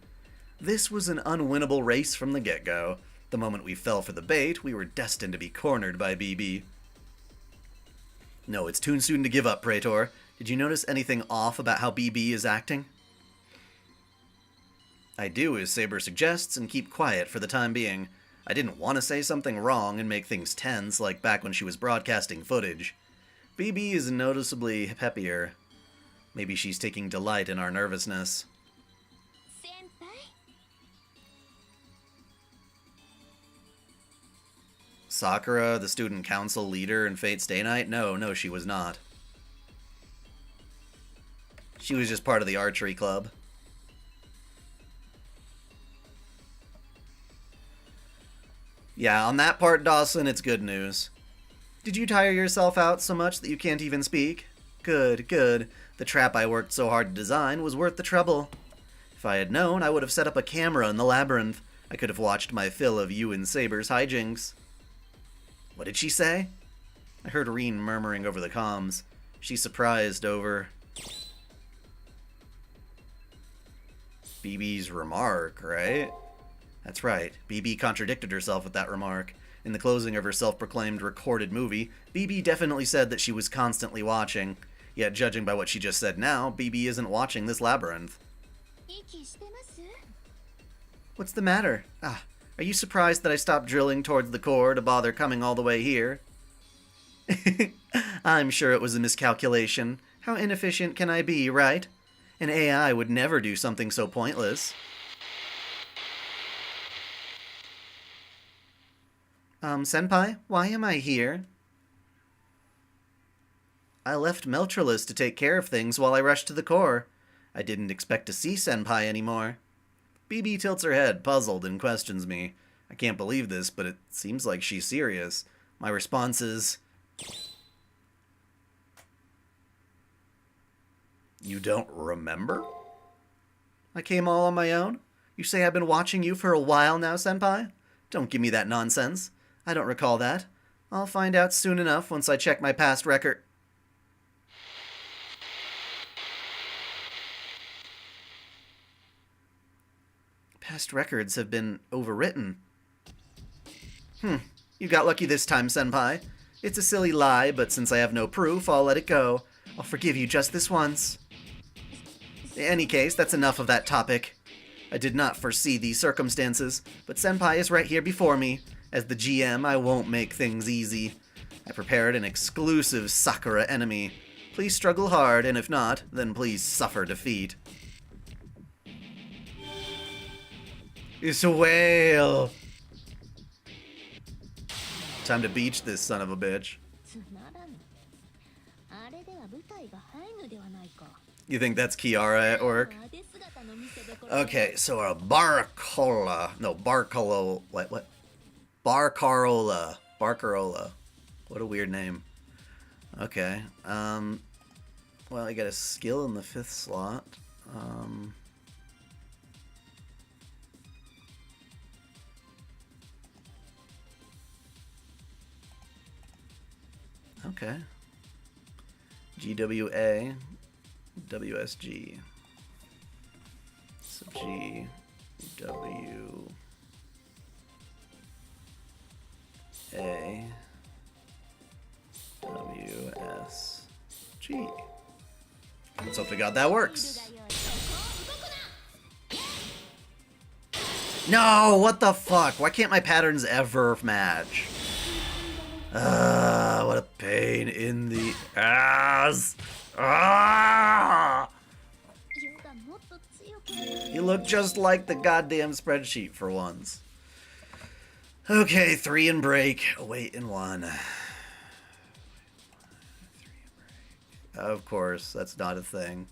This was an unwinnable race from the get-go. The moment we fell for the bait, we were destined to be cornered by BB. No, it's too soon to give up, Traitor. Did you notice anything off about how BB is acting? I do as Saber suggests and keep quiet for the time being. I didn't want to say something wrong and make things tense like back when she was broadcasting footage. BB is noticeably peppier. Maybe she's taking delight in our nervousness. Sakura, the student council leader in Fate Stay Night? No, she was not. She was just part of the archery club. Yeah, on that part, Dawson, it's good news. Did you tire yourself out so much that you can't even speak? Good, good. The trap I worked so hard to design was worth the trouble. If I had known, I would have set up a camera in the labyrinth. I could have watched my fill of you and Saber's hijinks. What did she say? I heard Reen murmuring over the comms. She's surprised over BB's remark, right? That's right. BB contradicted herself with that remark. In the closing of her self-proclaimed recorded movie, BB definitely said that she was constantly watching. Yet, judging by what she just said now, BB isn't watching this labyrinth. What's the matter? Are you surprised that I stopped drilling towards the core to bother coming all the way here? I'm sure it was a miscalculation. How inefficient can I be, right? An AI would never do something so pointless. Senpai, why am I here? I left Meltrolus to take care of things while I rushed to the core. I didn't expect to see Senpai anymore. BB tilts her head, puzzled, and questions me. I can't believe this, but it seems like she's serious. My response is... You don't remember? I came all on my own? You say I've been watching you for a while now, Senpai? Don't give me that nonsense. I don't recall that. I'll find out soon enough once I check my past record. Past records have been overwritten. You got lucky this time, Senpai. It's a silly lie, but since I have no proof, I'll let it go. I'll forgive you just this once. In any case, that's enough of that topic. I did not foresee these circumstances, but Senpai is right here before me. As the GM, I won't make things easy. I prepared an exclusive Sakura enemy. Please struggle hard, and if not, then please suffer defeat. It's a whale! Time to beach this son of a bitch. You think that's Kiara at work? Okay, so a Barcarola. No, Barcalo. What? Barcarola. Barcarola. What a weird name. Okay. Well, I got a skill in the 5th slot. Okay. GWA. WSG. G W A W S G. Let's hope to God that works. No, what the fuck? Why can't my patterns ever match? What a pain in the ass. You look just like the goddamn spreadsheet for once. Okay, 3 and break. Wait and 1. Of course, that's not a thing.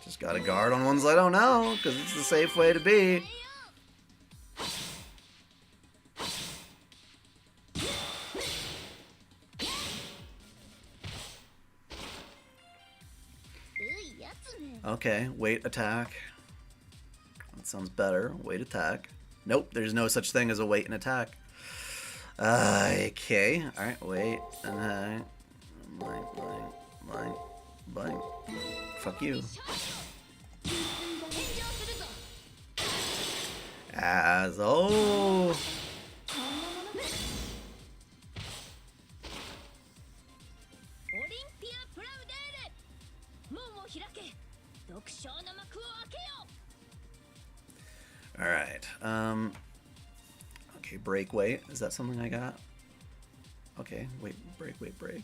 Just gotta guard on ones I don't know, because it's the safe way to be. Okay, wait, attack. That sounds better. Wait, attack. Nope, there's no such thing as a wait and attack. Okay, alright, wait, and blank. Fuck you. Oh. Alright, okay, break, wait. Is that something I got? Okay, wait, break.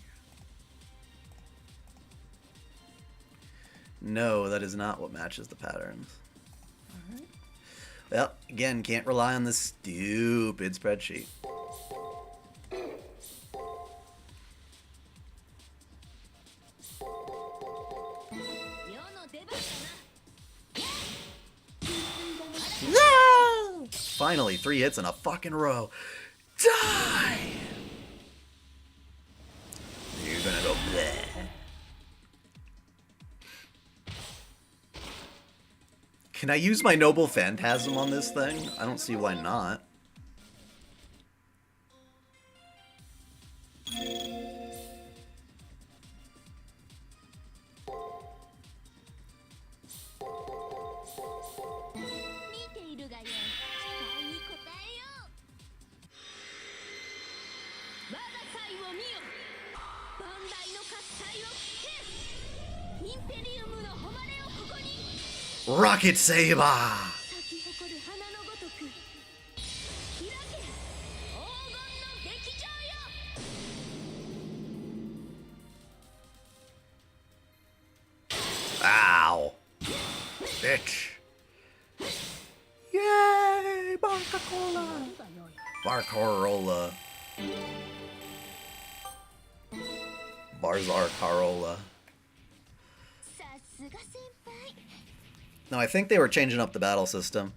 No, that is not what matches the patterns. Alright. Well, again, can't rely on this stupid spreadsheet. No! Finally, 3 hits in a fucking row. Die! You're gonna go bleh. Can I use my Noble Phantasm on this thing? I don't see why not. Rocket Saber! Ow! Bitch! Yay! Barcarola! Barcarola. Barzarcarola. No, I think they were changing up the battle system.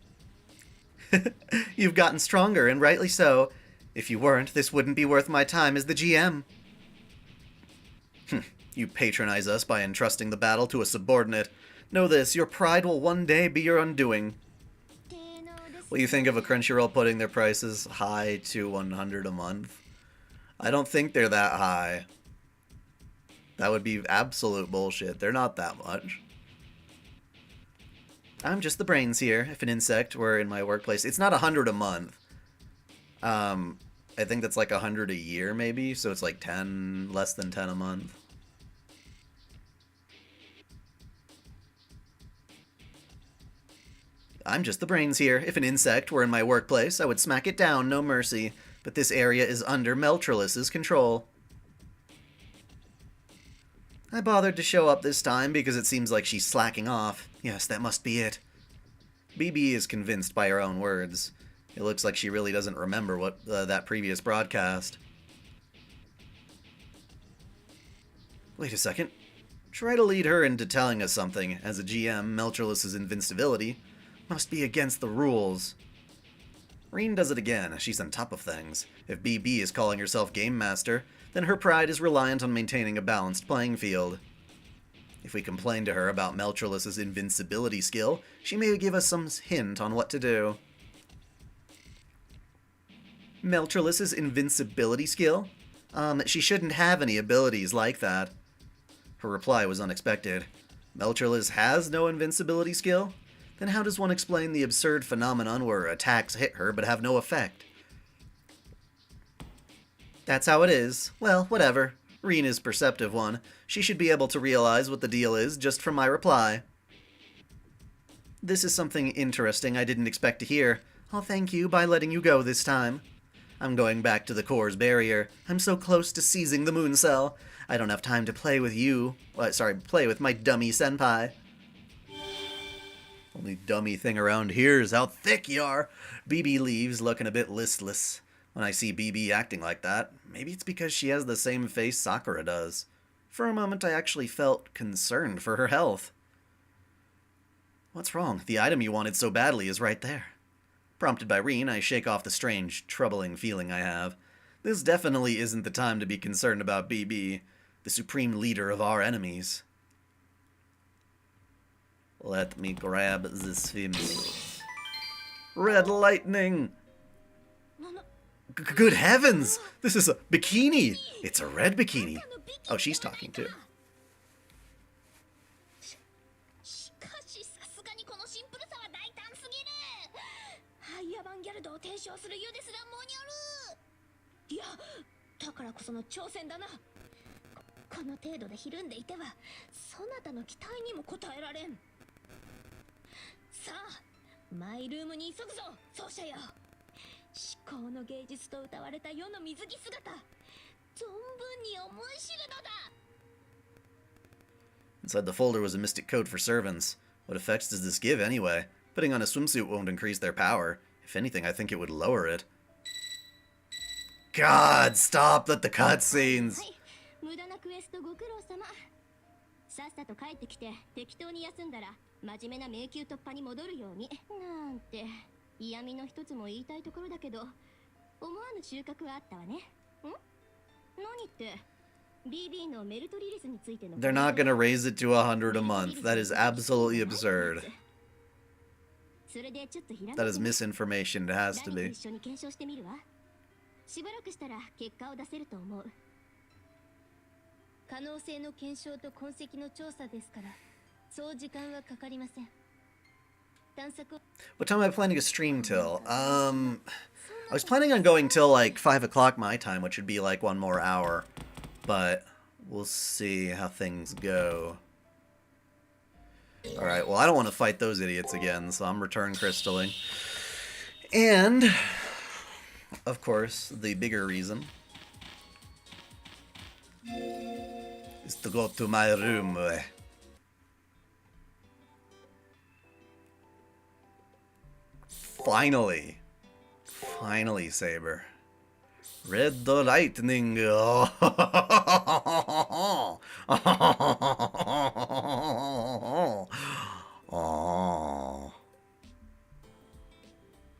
You've gotten stronger, and rightly so. If you weren't, this wouldn't be worth my time as the GM. You patronize us by entrusting the battle to a subordinate. Know this, your pride will one day be your undoing. What do you think of a Crunchyroll putting their prices high to 100 a month? I don't think they're that high. That would be absolute bullshit. They're not that much. I'm just the brains here. If an insect were in my workplace, it's not 100 a month. I think that's like 100 a year, maybe. So it's like 10, less than 10 a month. I'm just the brains here. If an insect were in my workplace, I would smack it down, no mercy. But this area is under Meltrilis's control. I bothered to show up this time because it seems like she's slacking off. Yes, that must be it. BB is convinced by her own words. It looks like she really doesn't remember what that previous broadcast. Wait a second. Try to lead her into telling us something. As a GM, Meltrilis's invincibility must be against the rules. Reen does it again. She's on top of things. If BB is calling herself Game Master, then her pride is reliant on maintaining a balanced playing field. If we complain to her about Meltrilis's invincibility skill, she may give us some hint on what to do. Meltrilis's invincibility skill? She shouldn't have any abilities like that. Her reply was unexpected. Melchorlis has no invincibility skill? Then how does one explain the absurd phenomenon where attacks hit her but have no effect? That's how it is. Well, whatever. Reen is perceptive one. She should be able to realize what the deal is just from my reply. This is something interesting I didn't expect to hear. I'll thank you by letting you go this time. I'm going back to the core's barrier. I'm so close to seizing the moon cell. I don't have time to play with you. Play with my dummy senpai. Only dummy thing around here is how thick you are. BB leaves looking a bit listless. When I see BB acting like that, maybe it's because she has the same face Sakura does. For a moment I actually felt concerned for her health. What's wrong? The item you wanted so badly is right there. Prompted by Reen, I shake off the strange, troubling feeling I have. This definitely isn't the time to be concerned about BB, the supreme leader of our enemies. Let me grab the swimsuit. Red lightning! Good heavens! This is a bikini! It's a red bikini. Oh, she's talking too. Inside the folder was a mystic code for servants. What effects does this give anyway? Putting on a swimsuit won't increase their power. If anything, I think it would lower it. God, stop with the cutscenes! They're not gonna raise it to 100 a month. That is absolutely absurd. That is misinformation. It has to be. What time am I planning to stream till? I was planning on going till like 5 o'clock my time, which would be like 1 more hour. But we'll see how things go. Alright, well I don't want to fight those idiots again, so I'm return crystaling. And, of course, the bigger reason is to go to my room. Finally. Finally, Saber. Red the lightning. Oh.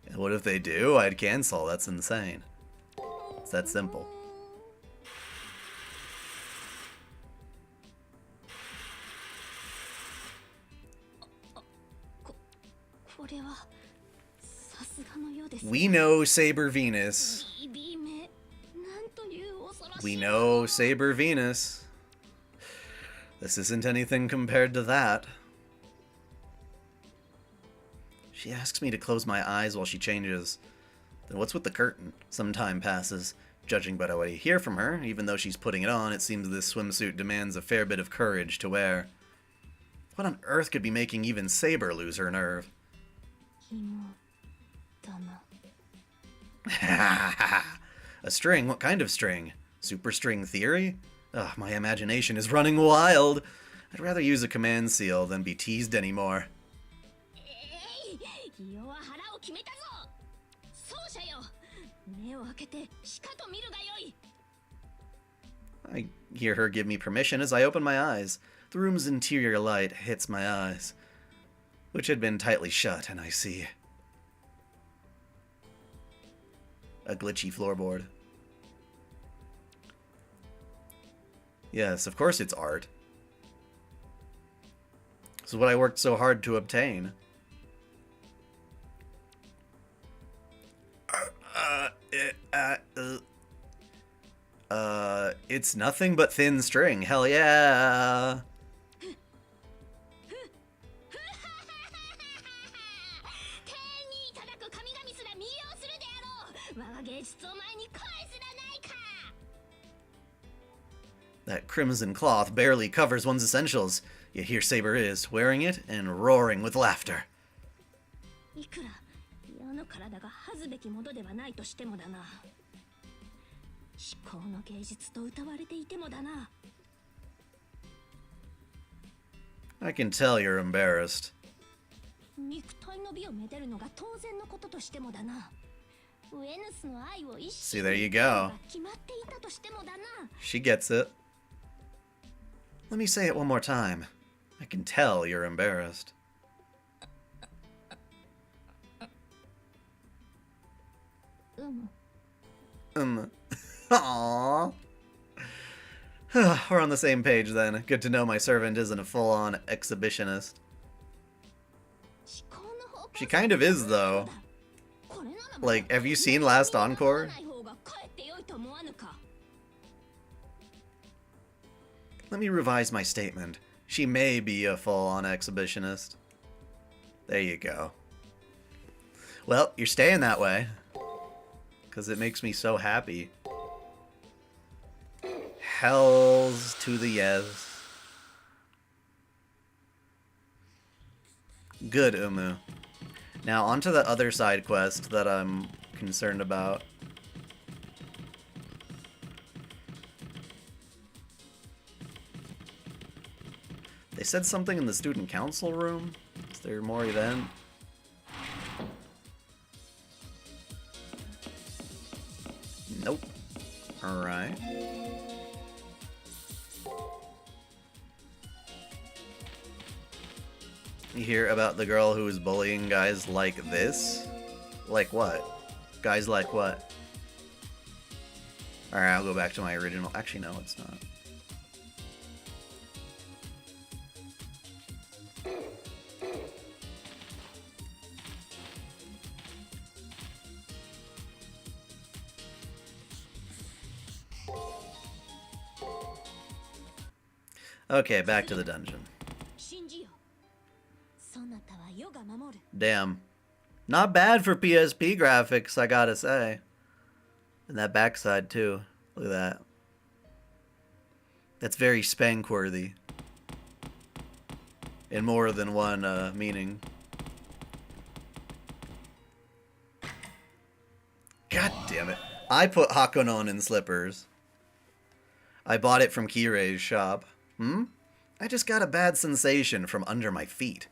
And what if they do? I'd cancel. That's insane. It's that simple. We know Saber Venus. We know Saber Venus. This isn't anything compared to that. She asks me to close my eyes while she changes. Then what's with the curtain? Some time passes. Judging by what I hear from her, even though she's putting it on, it seems this swimsuit demands a fair bit of courage to wear. What on earth could be making even Saber lose her nerve? A string? What kind of string? Super string theory? Ugh, my imagination is running wild. I'd rather use a command seal than be teased anymore. I hear her give me permission as I open my eyes. The room's interior light hits my eyes, which had been tightly shut, and I see a glitchy floorboard. Yes, of course it's art. This is what I worked so hard to obtain. It's nothing but thin string. Hell yeah. That crimson cloth barely covers one's essentials, yet here Saber is, wearing it and roaring with laughter. I can tell you're embarrassed. See, there you go. She gets it. Let me say it one more time. I can tell you're embarrassed. Aww. We're on the same page then. Good to know my servant isn't a full-on exhibitionist. She kind of is, though. Like, have you seen Last Encore? Let me revise my statement. She may be a full-on exhibitionist. There you go. Well, you're staying that way. Because it makes me so happy. Hells to the yes. Good, Umu. Now, onto the other side quest that I'm concerned about. They said something in the student council room? Is there more event? Nope. Alright. You hear about the girl who was bullying guys like this? Like what? Guys like what? Alright, I'll go back to my original. Actually, no, it's not. Okay, back to the dungeon. Damn. Not bad for PSP graphics, I gotta say. And that backside, too. Look at that. That's very spank-worthy. In more than one meaning. God damn it. I put Hakonon in slippers. I bought it from Kirei's shop. I just got a bad sensation from under my feet.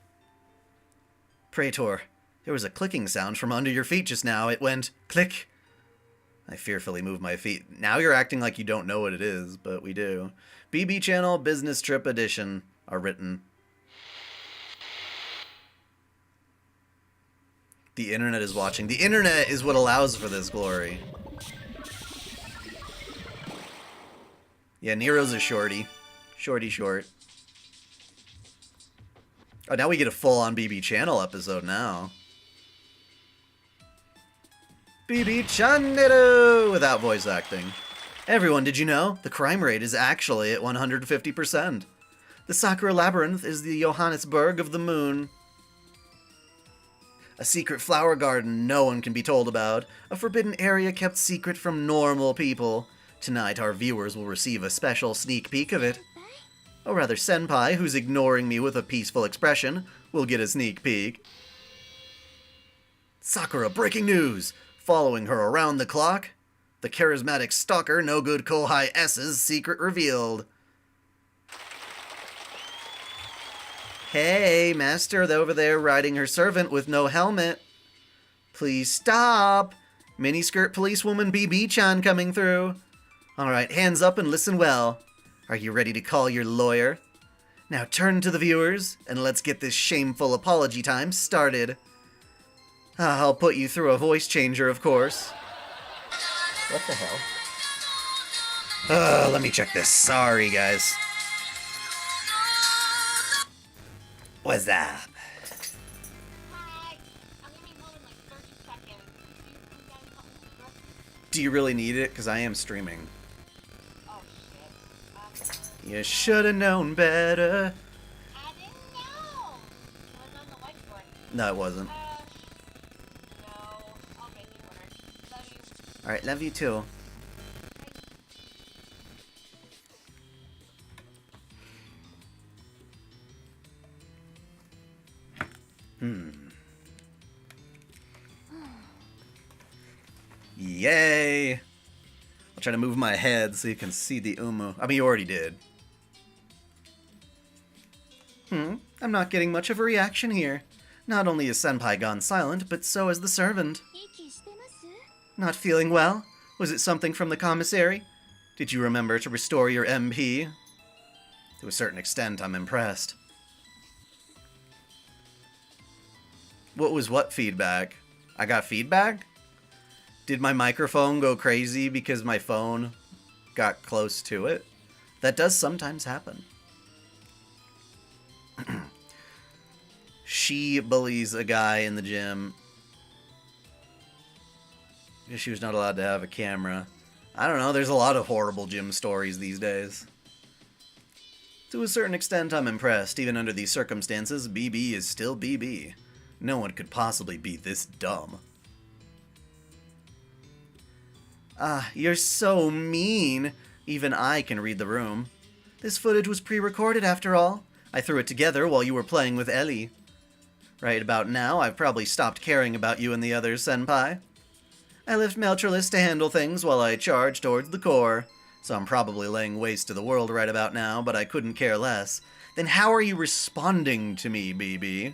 Traitor, there was a clicking sound from under your feet just now. It went click. I fearfully moved my feet. Now you're acting like you don't know what it is, but we do. BB Channel Business Trip Edition are written. The internet is watching. The internet is what allows for this glory. Yeah, Nero's a shorty. Shorty short. Oh, now we get a full-on BB Channel episode now. BB Channel without voice acting. Everyone, did you know? The crime rate is actually at 150%. The Sakura Labyrinth is the Johannesburg of the moon. A secret flower garden no one can be told about. A forbidden area kept secret from normal people. Tonight, our viewers will receive a special sneak peek of it. Or rather, Senpai, who's ignoring me with a peaceful expression, will get a sneak peek. Sakura, breaking news! Following her around the clock, the charismatic stalker No Good Kohai S's secret revealed. Hey, master over there riding her servant with no helmet. Please stop! Miniskirt policewoman BB-chan coming through. Alright, hands up and listen well. Are you ready to call your lawyer? Now turn to the viewers, and let's get this shameful apology time started. I'll put you through a voice changer, of course. What the hell? Let me check this. Sorry, guys. What's up? Hi. I'm gonna be home in like 30 seconds. You guys help me with this? Do you really need it? Because I am streaming. Oh shit. You should have known better. I didn't know. It was on the whiteboard. No, it wasn't. No. I'll make you order. Love you. Alright, love you too. Yay! I'll try to move my head so you can see the umu. I mean, you already did. I'm not getting much of a reaction here. Not only is Senpai gone silent, but so has the servant. 息してます Not feeling well? Was it something from the commissary? Did you remember to restore your MP? To a certain extent, I'm impressed. What was what feedback? I got feedback? Did my microphone go crazy because my phone got close to it? That does sometimes happen. She bullies a guy in the gym. She was not allowed to have a camera. I don't know, there's a lot of horrible gym stories these days. To a certain extent, I'm impressed. Even under these circumstances, BB is still BB. No one could possibly be this dumb. Ah, you're so mean. Even I can read the room. This footage was pre-recorded after all. I threw it together while you were playing with Ellie. Right about now, I've probably stopped caring about you and the others, Senpai. I left Meltrellis to handle things while I charged towards the core. So I'm probably laying waste to the world right about now, but I couldn't care less. Then how are you responding to me, BB?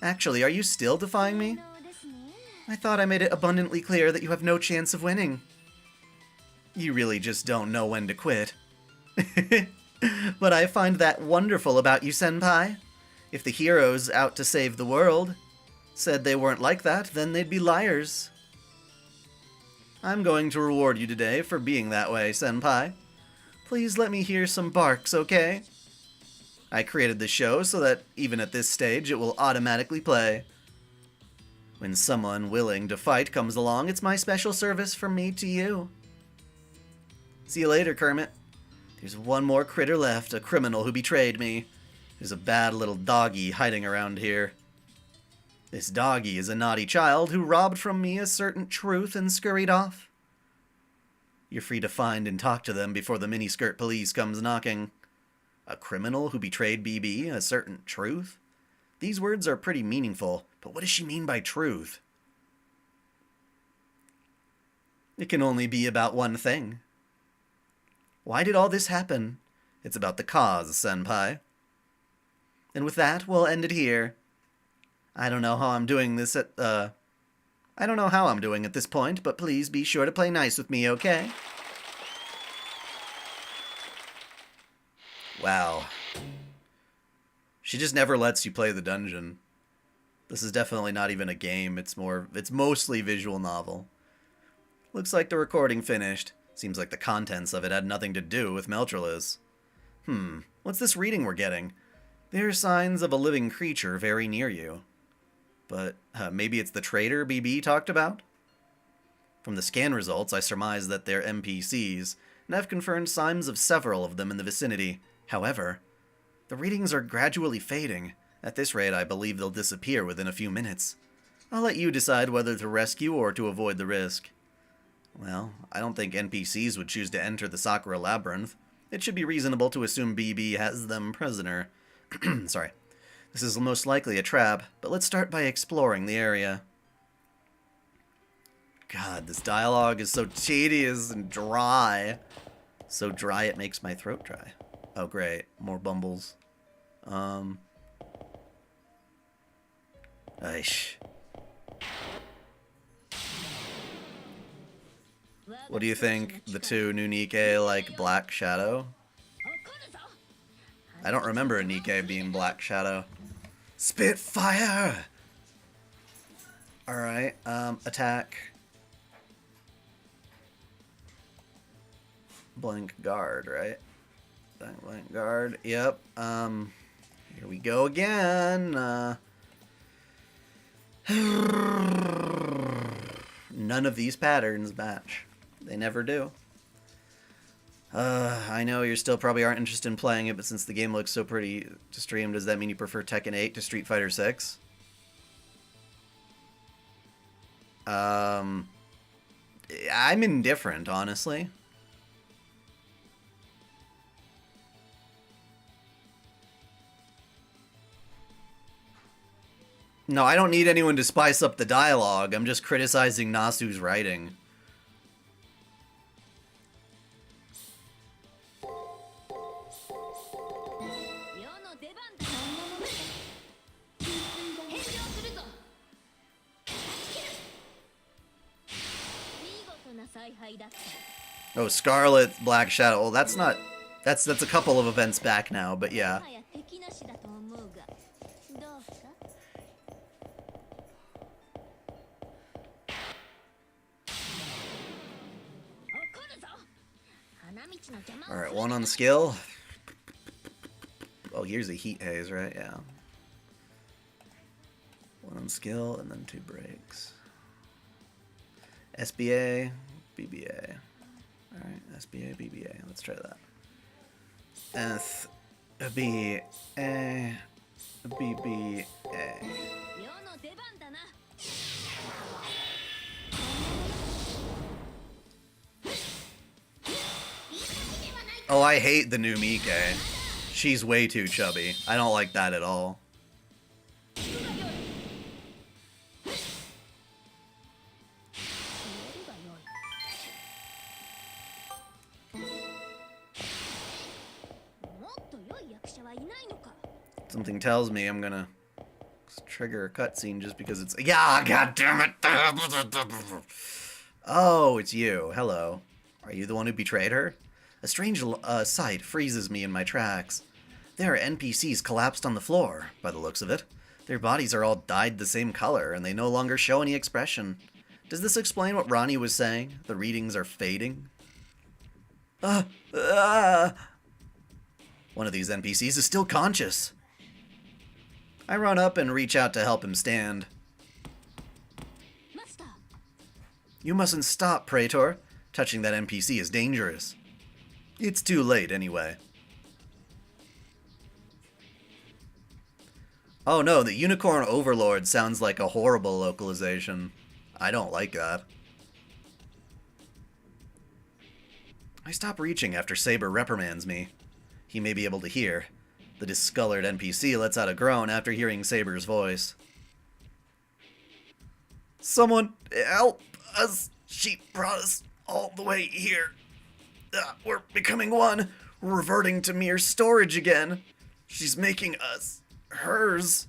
Actually, are you still defying me? そうですね I thought I made it abundantly clear that you have no chance of winning. You really just don't know when to quit. But I find that wonderful about you, Senpai. If the heroes out to save the world said they weren't like that, then they'd be liars. I'm going to reward you today for being that way, Senpai. Please let me hear some barks, okay? I created the show so that even at this stage it will automatically play. When someone willing to fight comes along, it's my special service from me to you. See you later, Kermit. There's one more critter left, a criminal who betrayed me. There's a bad little doggy hiding around here. This doggy is a naughty child who robbed from me a certain truth and scurried off. You're free to find and talk to them before the miniskirt police comes knocking. A criminal who betrayed BB, a certain truth? These words are pretty meaningful, but what does she mean by truth? It can only be about one thing. Why did all this happen? It's about the cause, Senpai. And with that, we'll end it here. I don't know how I'm doing this at this point, but please be sure to play nice with me, okay? Wow. She just never lets you play the dungeon. This is definitely not even a game, it's mostly visual novel. Looks like the recording finished. Seems like the contents of it had nothing to do with Meltrellis. What's this reading we're getting? There are signs of a living creature very near you. But maybe it's the traitor BB talked about? From the scan results, I surmise that they're NPCs, and I've confirmed signs of several of them in the vicinity. However, the readings are gradually fading. At this rate, I believe they'll disappear within a few minutes. I'll let you decide whether to rescue or to avoid the risk. Well, I don't think NPCs would choose to enter the Sakura Labyrinth. It should be reasonable to assume BB has them prisoner. Sorry. This is most likely a trap, but let's start by exploring the area. God, this dialogue is so tedious and dry. So dry it makes my throat dry. Oh great, more bumbles. Aish. What do you think? The two new Nikkei like Black Shadow? I don't remember a Nikkei being Black Shadow. Spitfire! Alright, attack. Blank guard, right? Blank guard, yep. Here we go again. None of these patterns match. They never do. I know you still probably aren't interested in playing it, but since the game looks so pretty to stream, does that mean you prefer Tekken 8 to Street Fighter 6? I'm indifferent, honestly. No, I don't need anyone to spice up the dialogue. I'm just criticizing Nasu's writing. Oh, Scarlet, Black Shadow. Well, that's not... That's a couple of events back now, but yeah. Alright, one on skill. Oh, here's a heat haze, right? Yeah. One on skill, and then 2 breaks. SBA, BBA. Alright, SBA, BBA. Let's try that. SBA, BBA. Oh, I hate the new Mike. She's way too chubby. I don't like that at all. Something tells me I'm gonna trigger a cutscene just because it's... Yeah, god damn it! Oh, it's you. Hello. Are you the one who betrayed her? A strange sight freezes me in my tracks. There are NPCs collapsed on the floor, by the looks of it. Their bodies are all dyed the same color, and they no longer show any expression. Does this explain what Ronnie was saying? The readings are fading? One of these NPCs is still conscious. I run up and reach out to help him stand. You mustn't stop, Traitor. Touching that NPC is dangerous. It's too late, anyway. Oh no, the Unicorn Overlord sounds like a horrible localization. I don't like that. I stop reaching after Saber reprimands me. He may be able to hear. The discolored NPC lets out a groan after hearing Saber's voice. Someone help us! She brought us all the way here. We're becoming one. We're reverting to mere storage again. She's making us hers.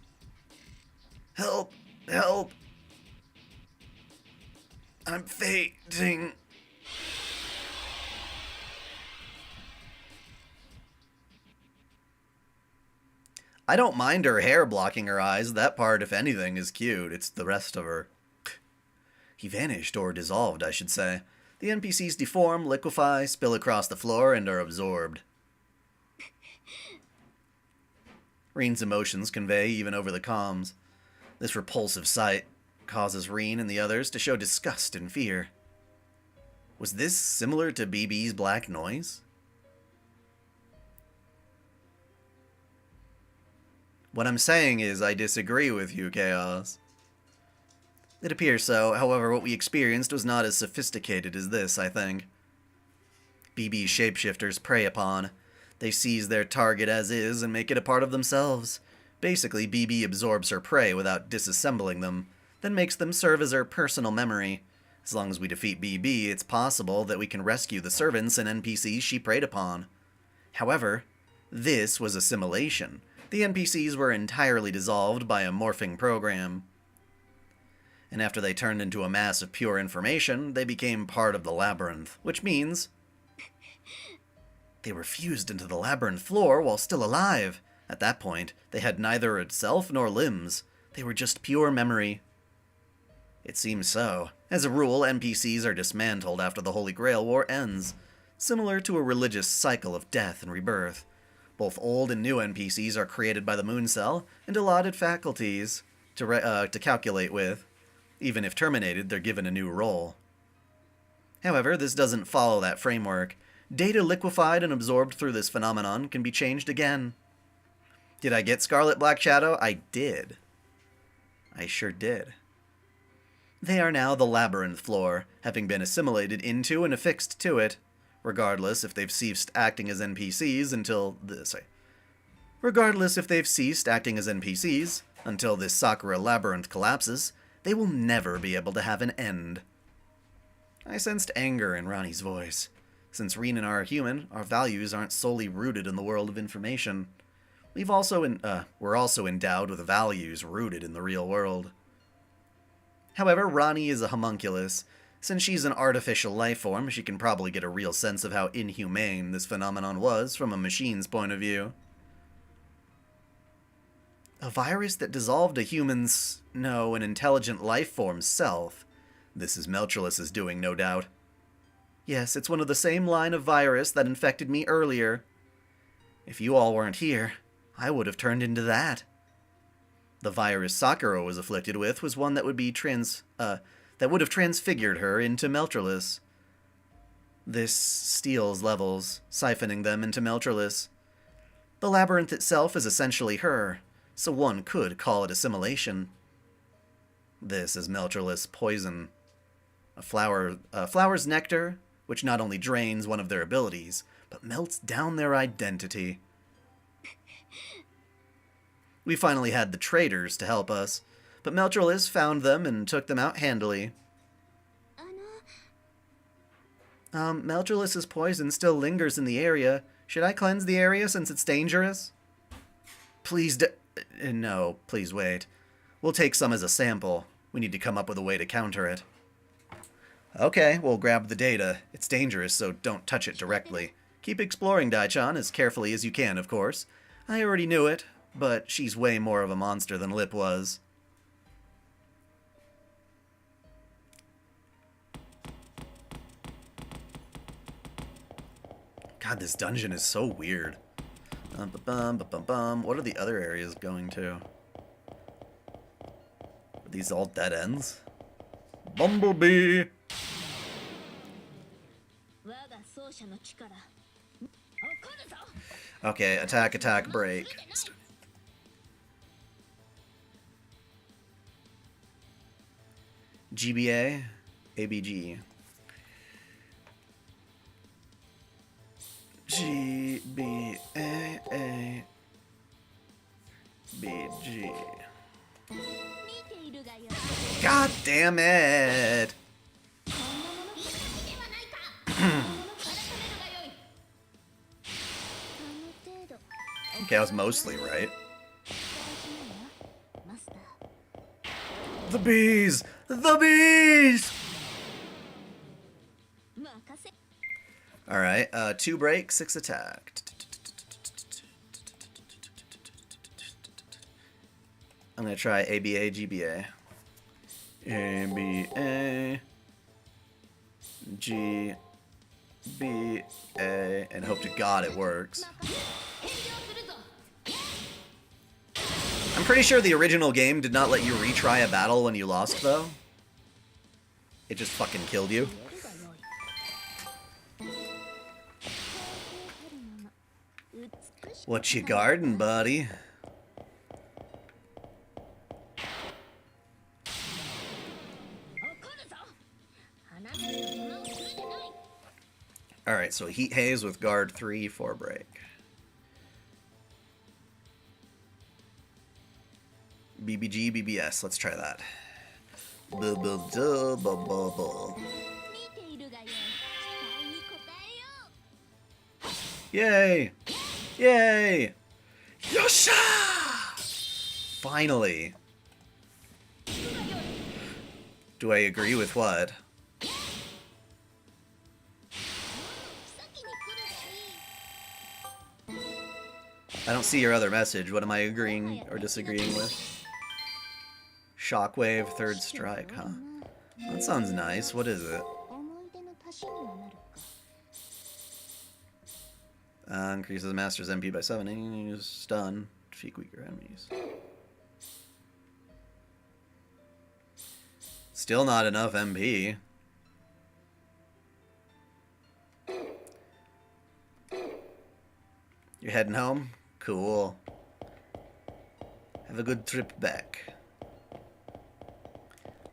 Help, help. I'm fading. I don't mind her hair blocking her eyes. That part, if anything, is cute. It's the rest of her. He vanished, or dissolved, I should say. The NPCs deform, liquefy, spill across the floor, and are absorbed. Reen's emotions convey even over the comms. This repulsive sight causes Reen and the others to show disgust and fear. Was this similar to BB's black noise? What I'm saying is I disagree with you, Chaos. It appears so, however, what we experienced was not as sophisticated as this, I think. BB's shapeshifters prey upon. They seize their target as is and make it a part of themselves. Basically, BB absorbs her prey without disassembling them, then makes them serve as her personal memory. As long as we defeat BB, it's possible that we can rescue the servants and NPCs she preyed upon. However, this was assimilation. The NPCs were entirely dissolved by a morphing program. And after they turned into a mass of pure information, they became part of the Labyrinth, which means they were fused into the Labyrinth floor while still alive. At that point, they had neither itself nor limbs. They were just pure memory. It seems so. As a rule, NPCs are dismantled after the Holy Grail War ends, similar to a religious cycle of death and rebirth. Both old and new NPCs are created by the Moon Cell and allotted faculties to calculate with. Even if terminated, they're given a new role. However, this doesn't follow that framework. Data liquefied and absorbed through this phenomenon can be changed again. Did I get Scarlet Black Shadow? I did. I sure did. They are now the Labyrinth floor, having been assimilated into and affixed to it, regardless if they've ceased acting as NPCs until this. Regardless if they've ceased acting as NPCs until this Sakura Labyrinth collapses, they will never be able to have an end. I sensed anger in Ronnie's voice. Since Rin and I are human, our values aren't solely rooted in the world of information. We're also endowed with values rooted in the real world. However, Ronnie is a homunculus. Since she's an artificial life form, she can probably get a real sense of how inhumane this phenomenon was from a machine's point of view. A virus that dissolved a human's, no, an intelligent life form's self. This is Meltrulus' doing, no doubt. Yes, it's one of the same line of virus that infected me earlier. If you all weren't here, I would have turned into that. The virus Sakura was afflicted with was one that would have transfigured her into Meltrulus. This steals levels, siphoning them into Meltrulus. The labyrinth itself is essentially her, so one could call it assimilation. This is Meltrulus poison. A flower's nectar, which not only drains one of their abilities, but melts down their identity. We finally had the traitors to help us, but Meltrulus found them and took them out handily. Meltrulus' poison still lingers in the area. Should I cleanse the area since it's dangerous? Please no, please wait. We'll take some as a sample. We need to come up with a way to counter it. Okay, we'll grab the data. It's dangerous, so don't touch it directly. Keep exploring, Dai-chan, as carefully as you can, of course. I already knew it, but she's way more of a monster than Lip was. God, this dungeon is so weird. What are the other areas going to? Are these all dead ends? Bumblebee! Okay, attack, break. GBA, ABG. GBA, ABG. God damn it! Okay, I was mostly right. The bees! The bees! Alright, 2 break, 6 attack. I'm gonna try ABA, GBA. ABA, GBA, and hope to God it works. I'm pretty sure the original game did not let you retry a battle when you lost, though. It just fucking killed you. What you guarding, buddy? Alright, so Heat Haze with guard 3, 4 break. BBG, BBS, let's try that. Yay! Yay! Yosha! Finally. Do I agree with what? I don't see your other message. What am I agreeing or disagreeing with? Shockwave, 3rd strike, huh? That sounds nice. What is it? Increases Master's MP by 7. Stun. Defeat weaker enemies. Still not enough MP. You're heading home? Cool. Have a good trip back.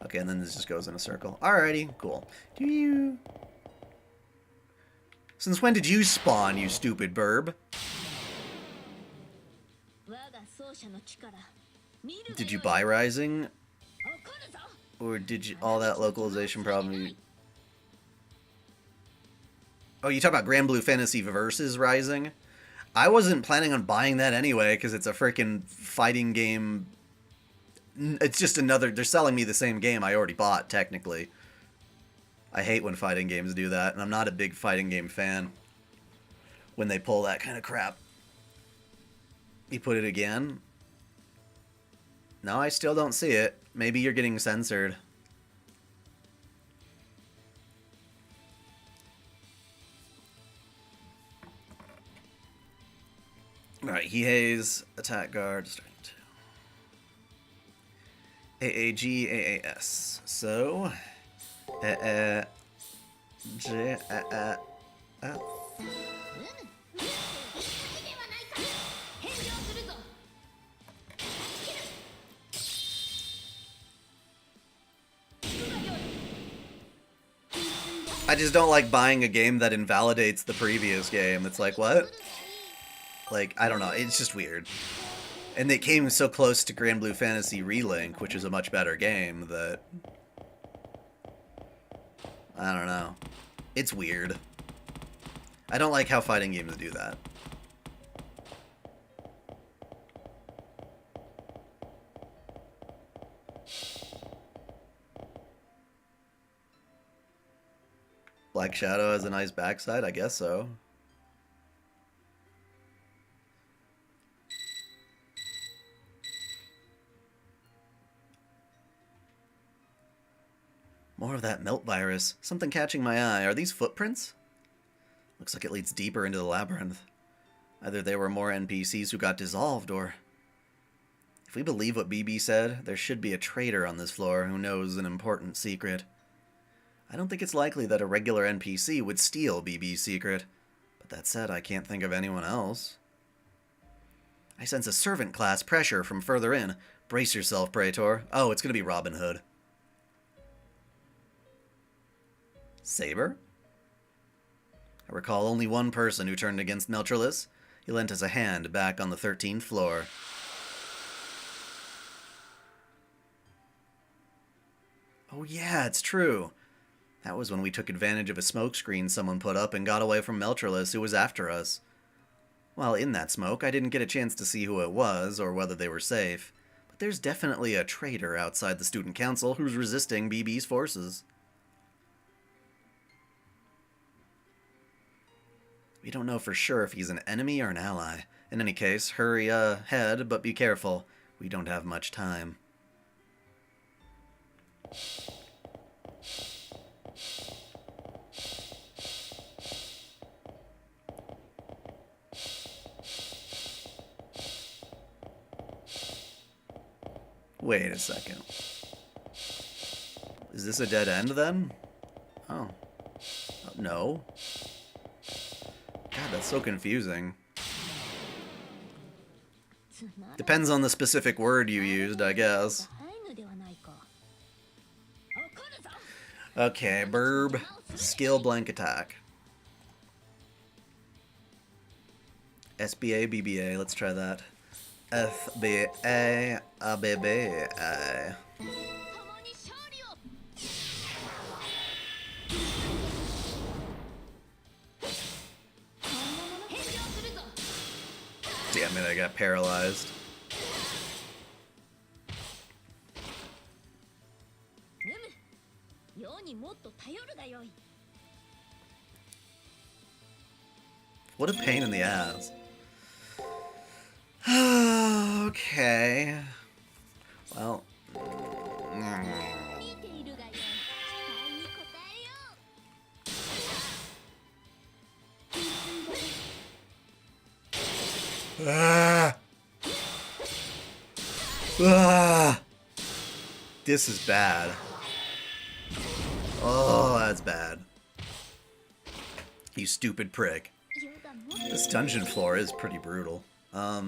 Okay, and then this just goes in a circle. Alrighty, cool. Do you... Since when did you spawn, you stupid burb? Did you buy Rising? Or did you... all that localization problem you... Oh, you talk about Grand Blue Fantasy versus Rising? I wasn't planning on buying that anyway, because it's a freaking fighting game. It's just another... They're selling me the same game I already bought, technically. I hate when fighting games do that, and I'm not a big fighting game fan when they pull that kind of crap. You put it again? No, I still don't see it. Maybe you're getting censored. Alright, Hihei's attack guard starting to AAG AAS. So J I just don't like buying a game that invalidates the previous game. It's like, what? Like, I don't know. It's just weird. And they came so close to Grand Blue Fantasy Relink, which is a much better game, that... I don't know. It's weird. I don't like how fighting games do that. Black Shadow has a nice backside? I guess so. More of that melt virus. Something catching my eye. Are these footprints? Looks like it leads deeper into the labyrinth. Either there were more NPCs who got dissolved, or... If we believe what BB said, there should be a traitor on this floor who knows an important secret. I don't think it's likely that a regular NPC would steal BB's secret. But that said, I can't think of anyone else. I sense a servant class pressure from further in. Brace yourself, Praetor. Oh, it's gonna be Robin Hood. Saber? I recall only one person who turned against Meltrellis. He lent us a hand back on the 13th floor. Oh yeah, it's true. That was when we took advantage of a smokescreen someone put up and got away from Meltrellis, who was after us. While in that smoke, I didn't get a chance to see who it was, or whether they were safe. But there's definitely a traitor outside the student council who's resisting BB's forces. We don't know for sure if he's an enemy or an ally. In any case, hurry ahead, but be careful. We don't have much time. Wait a second. Is this a dead end then? Oh. No. God, that's so confusing. Depends on the specific word you used, I guess. Okay, burb. Skill blank attack. SBA, BBA, let's try that. FBA, ABBA. Damn it, I got paralyzed. What a pain in the ass. Okay. Well. This is bad. Oh, that's bad. You stupid prick. This dungeon floor is pretty brutal. I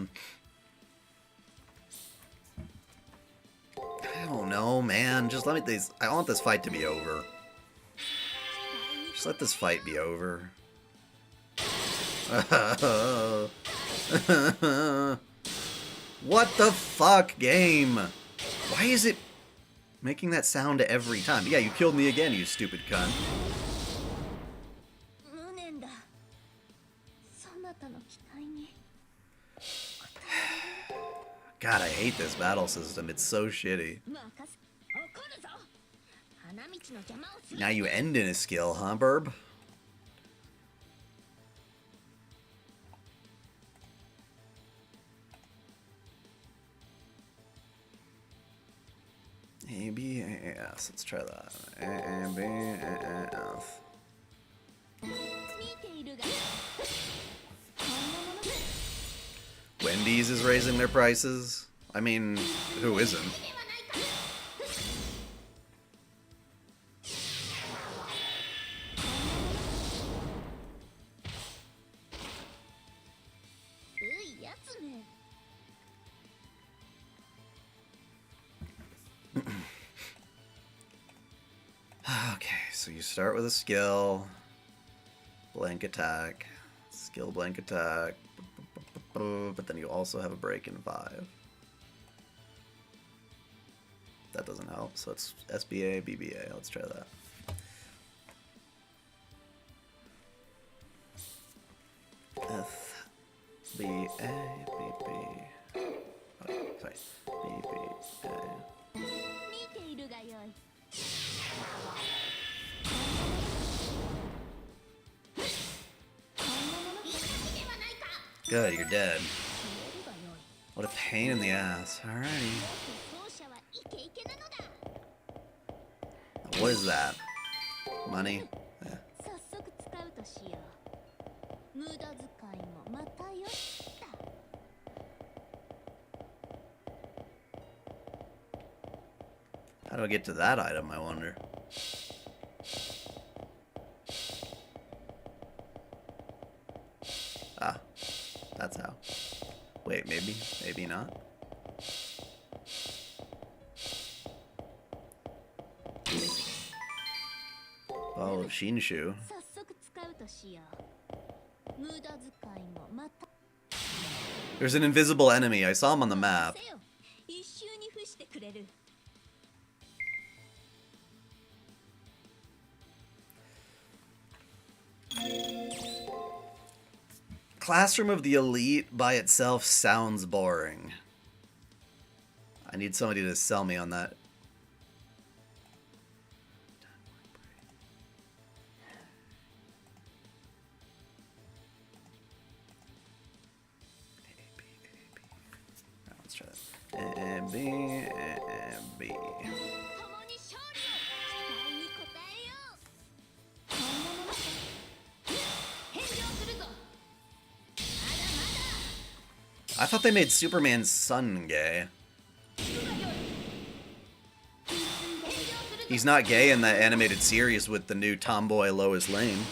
don't know, man. Just let me. I want this fight to be over. Just let this fight be over. What the fuck, game? Why is it making that sound every time? Yeah, you killed me again, you stupid cunt. God, I hate this battle system. It's so shitty. Now you end in a skill, huh, Burb? A, B, A, S. Let's try that. A, B, A, F. Wendy's is raising their prices. I mean, who isn't? Okay, so you start with a skill, blank attack, skill blank attack, but then you also have a break in 5. That doesn't help, so it's SBA, BBA. Let's try that. F, B, A, B, B. Oh, sorry. B, B, A. Good, you're dead. What a pain in the ass. Alrighty. What is that? Money? Yeah. How do I get to that item, I wonder? Ah, that's how. Wait, maybe not. Oh, Shinshu. There's an invisible enemy. I saw him on the map. Classroom of the Elite by itself sounds boring. I need somebody to sell me on that. Let's try that. A, B, A, B. I thought they made Superman's son gay. He's not gay in the animated series with the new tomboy Lois Lane.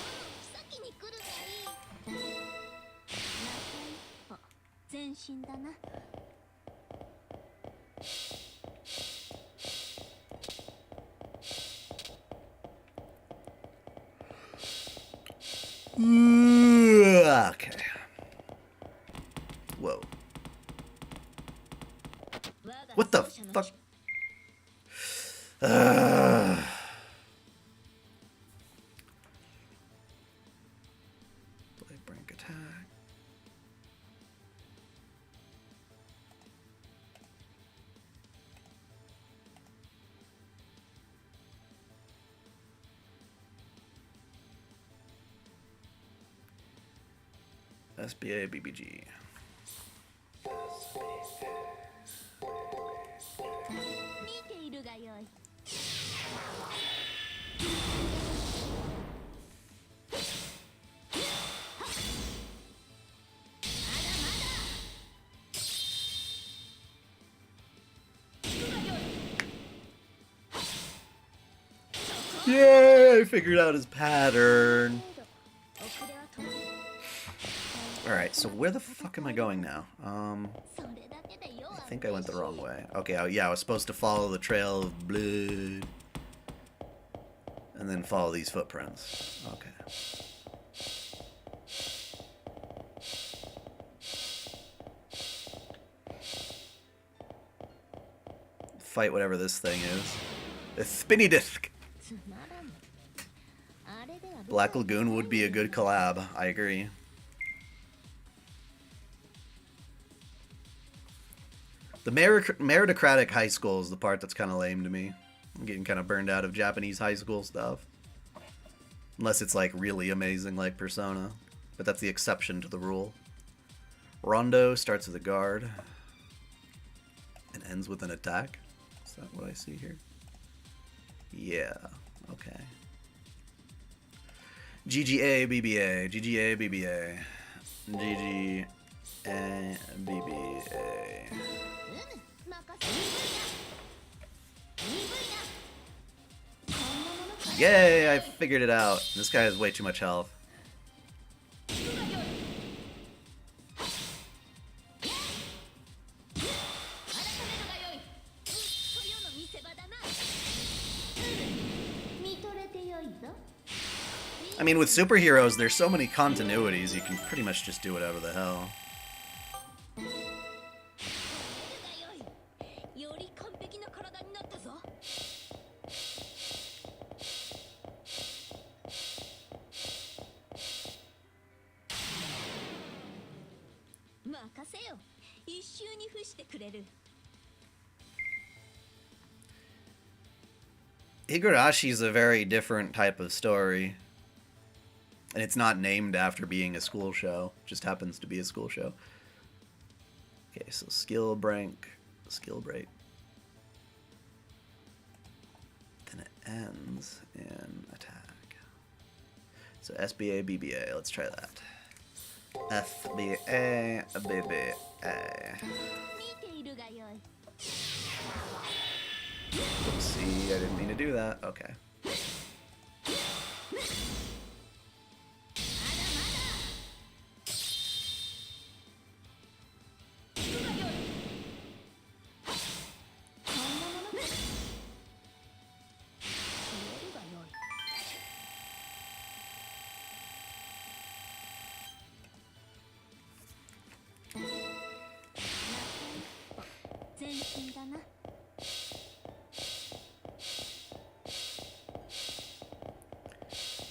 Okay. Whoa. What the fuck? Blade break attack. SBA BBG. Yay! I figured out his pattern. Alright, so where the fuck am I going now? I think I went the wrong way. Okay, yeah, I was supposed to follow the trail of blood. And then follow these footprints. Okay. Fight whatever this thing is. The spinny disc! Black Lagoon would be a good collab, I agree. The meritocratic high school is the part that's kind of lame to me. I'm getting kind of burned out of Japanese high school stuff. Unless it's like really amazing like Persona. But that's the exception to the rule. Rondo starts with a guard. And ends with an attack. Is that what I see here? Yeah, okay. GGA BBA, GGA BBA, GGA BBA. Yay, I figured it out. This guy has way too much health. I mean, with superheroes, there's so many continuities, you can pretty much just do whatever the hell. Higurashi is a very different type of story. And it's not named after being a school show. It just happens to be a school show. Okay, so skill break. Then it ends in attack. So SBA, BBA. Let's try that. SBA, BBA. See, I didn't mean to do that. Okay.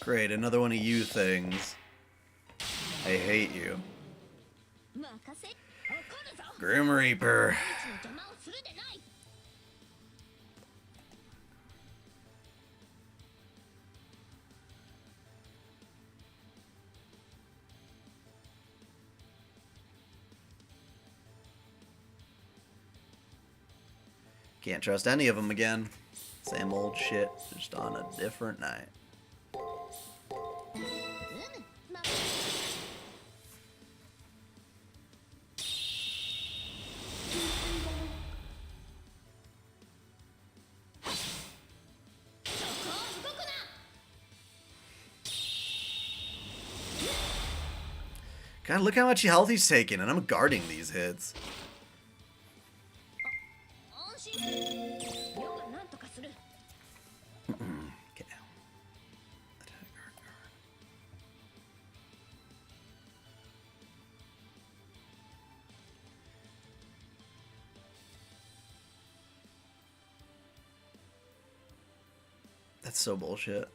Great, another one of you things. I hate you. Grim Reaper. Can't trust any of them again. Same old shit, just on a different night. God, look how much health he's taking, and I'm guarding these hits. Okay. That's so bullshit.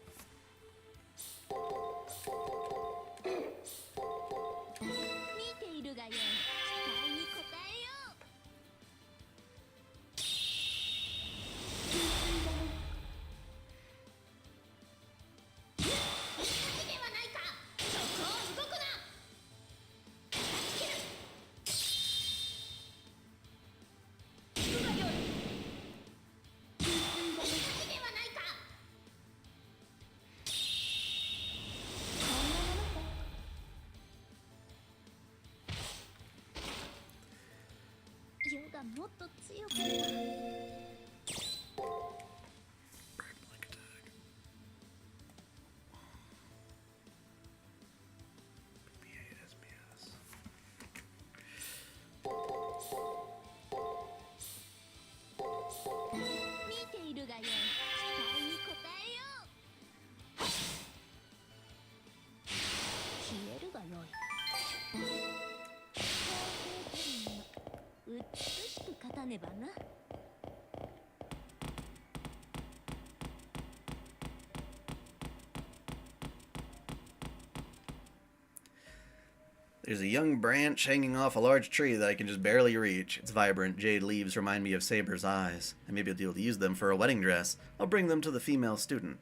There's a young branch hanging off a large tree that I can just barely reach. Its vibrant jade leaves remind me of Saber's eyes. I may be able to use them for a wedding dress. I'll bring them to the female student.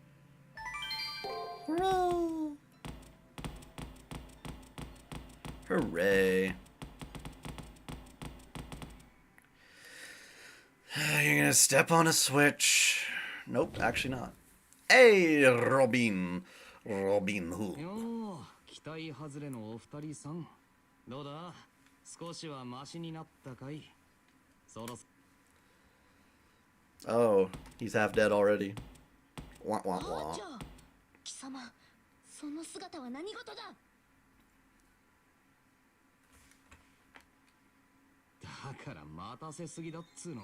Hurrah! Hooray. You're gonna step on a switch. Nope, actually not. Hey, Robin. Robin Hood. よう、期待外れのお二人さん。どうだ、少しはマシになったかい。そろそ Oh, he's half dead already. Wah, wah, あ wah. ーちゃん貴様その姿は何事だ。だから待たせすぎだっつうの。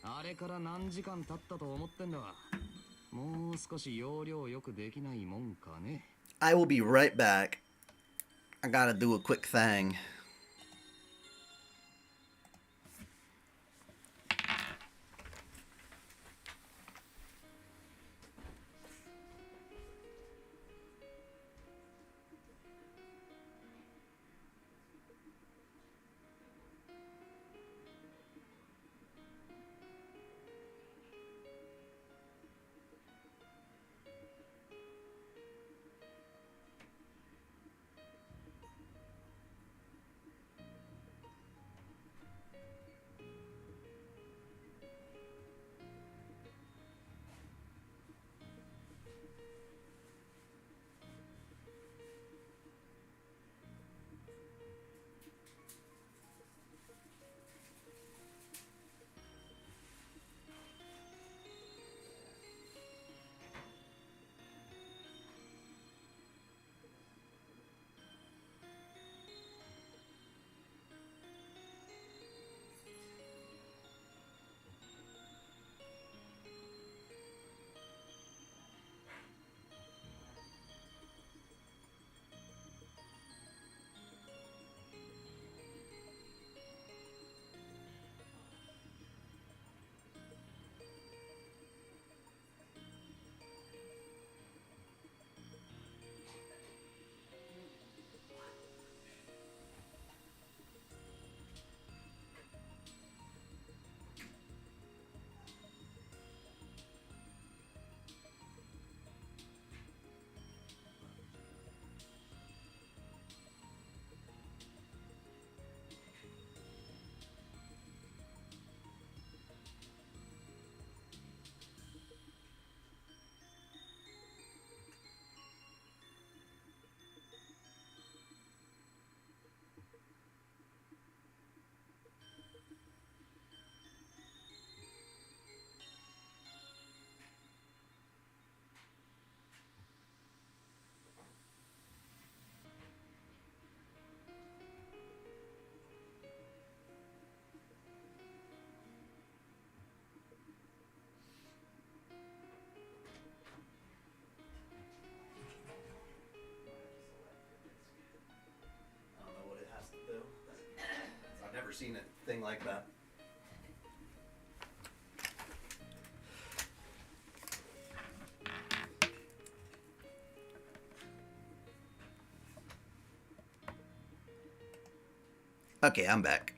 あれから何時間経ったと思ってんだ。もう少し要領よくできないもんかね。 I will be right back. I gotta do a quick thing. Seen a thing like that. Okay, I'm back.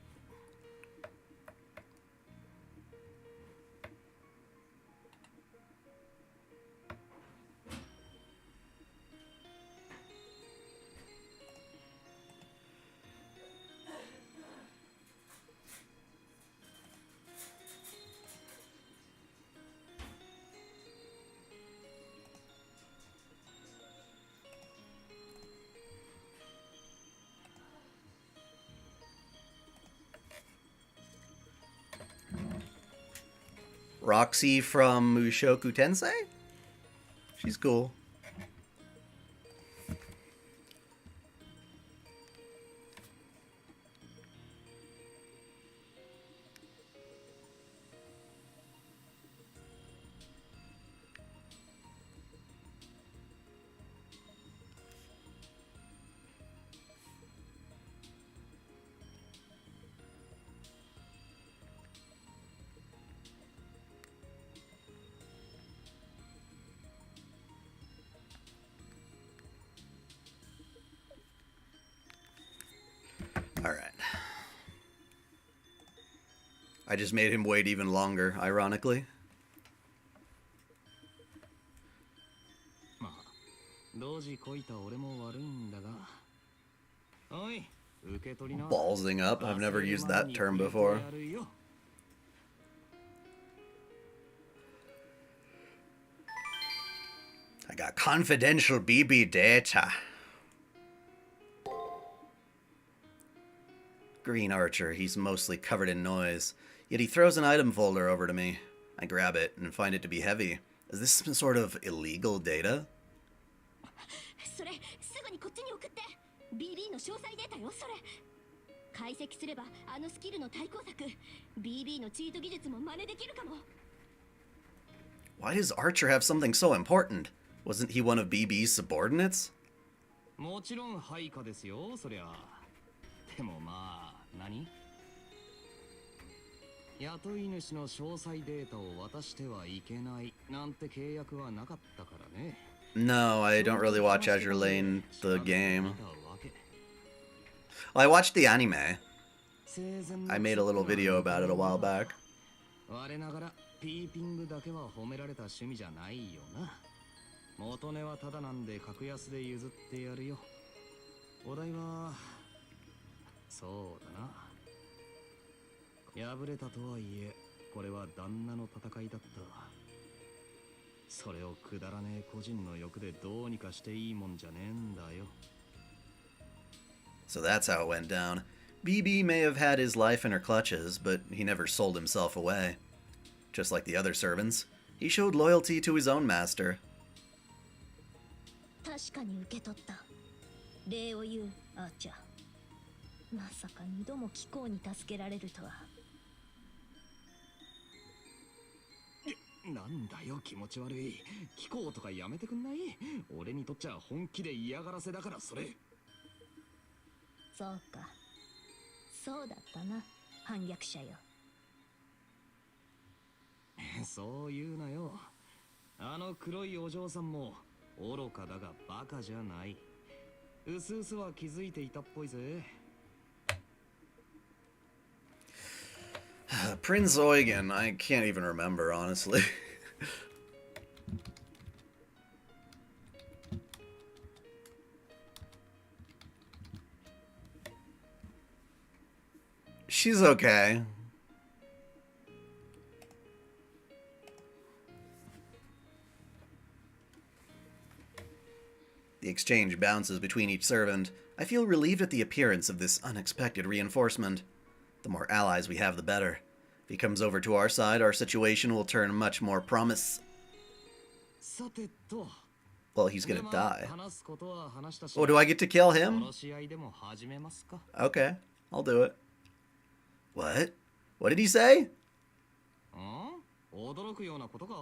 Roxy from Mushoku Tensei? She's cool. Alright. I just made him wait even longer, ironically. Ballsing up? I've never used that term before. I got confidential BB data. Green Archer, he's mostly covered in noise, yet he throws an item folder over to me. I grab it and find it to be heavy. Is this some sort of illegal data? それすぐにこっちに送って BB の詳細データよそれ解析すればあのスキルの対抗策 BB のチート技術も真似できるかも Why does Archer have something so important? Wasn't he one of BB's subordinates? もちろん配下ですよそりゃでもまあ何雇い主の詳細データを渡してはいけないなんて契約はなかったからね No, I don't really watch Azure Lane, the game. Well, I watched the anime. I made a little video about it a while back. 我ながらピーピングだけは褒められた趣味じゃないよな元値はただなんで格安で譲ってやるよお題はそうだな敗れたとはいえこれは旦那の戦いだったそれをくだらねえ個人の欲でどうにかしていいもんじゃねえんだよ So that's how it went down. BB may have had his life in her clutches, but he never sold himself away. Just like the other servants, he showed loyalty to his own master. 確かに受け取った礼を言うアーチャーまさか二度も貴公に助けられるとはなんだよ気持ち悪い気候とかやめてくんない俺にとっちゃ本気で嫌がらせだからそれそうかそうだったな反逆者よそう言うなよあの黒いお嬢さんも愚かだがバカじゃないうすうすは気づいていたっぽいぜPrince Eugen, I can't even remember, honestly. She's okay. The exchange bounces between each servant. I feel relieved at the appearance of this unexpected reinforcement. The more allies we have, the better. If he comes over to our side, our situation will turn much more promise. Well, he's gonna die. Oh, do I get to kill him? Okay, I'll do it. What? What did he say? 驚くようなことか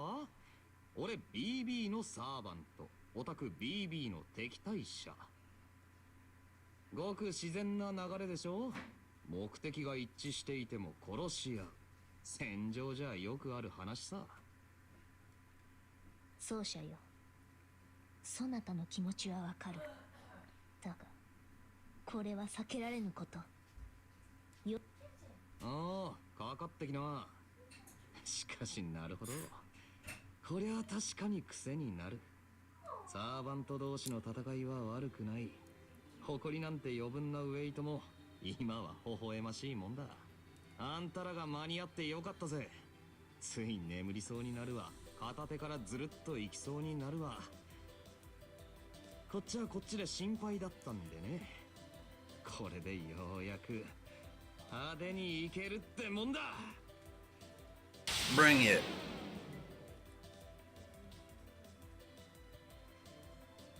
俺 BB のサーバントオタク BB の敵対者ごく自然な流れでしょ目的が一致していても殺し合う戦場じゃよくある話さ奏者よそなたの気持ちはわかるだがこれは避けられぬことよああかかってきなしかしなるほどこりゃ確かに癖になるサーバント同士の戦いは悪くない誇りなんて余分なウェイトも今は微笑ましいもんだあんたらが間に合ってよかったぜつい眠りそうになるわ片手からずるっといきそうになるわこっちはこっちで心配だったんでねこれでようやく派手にいけるってもんだ Bring it.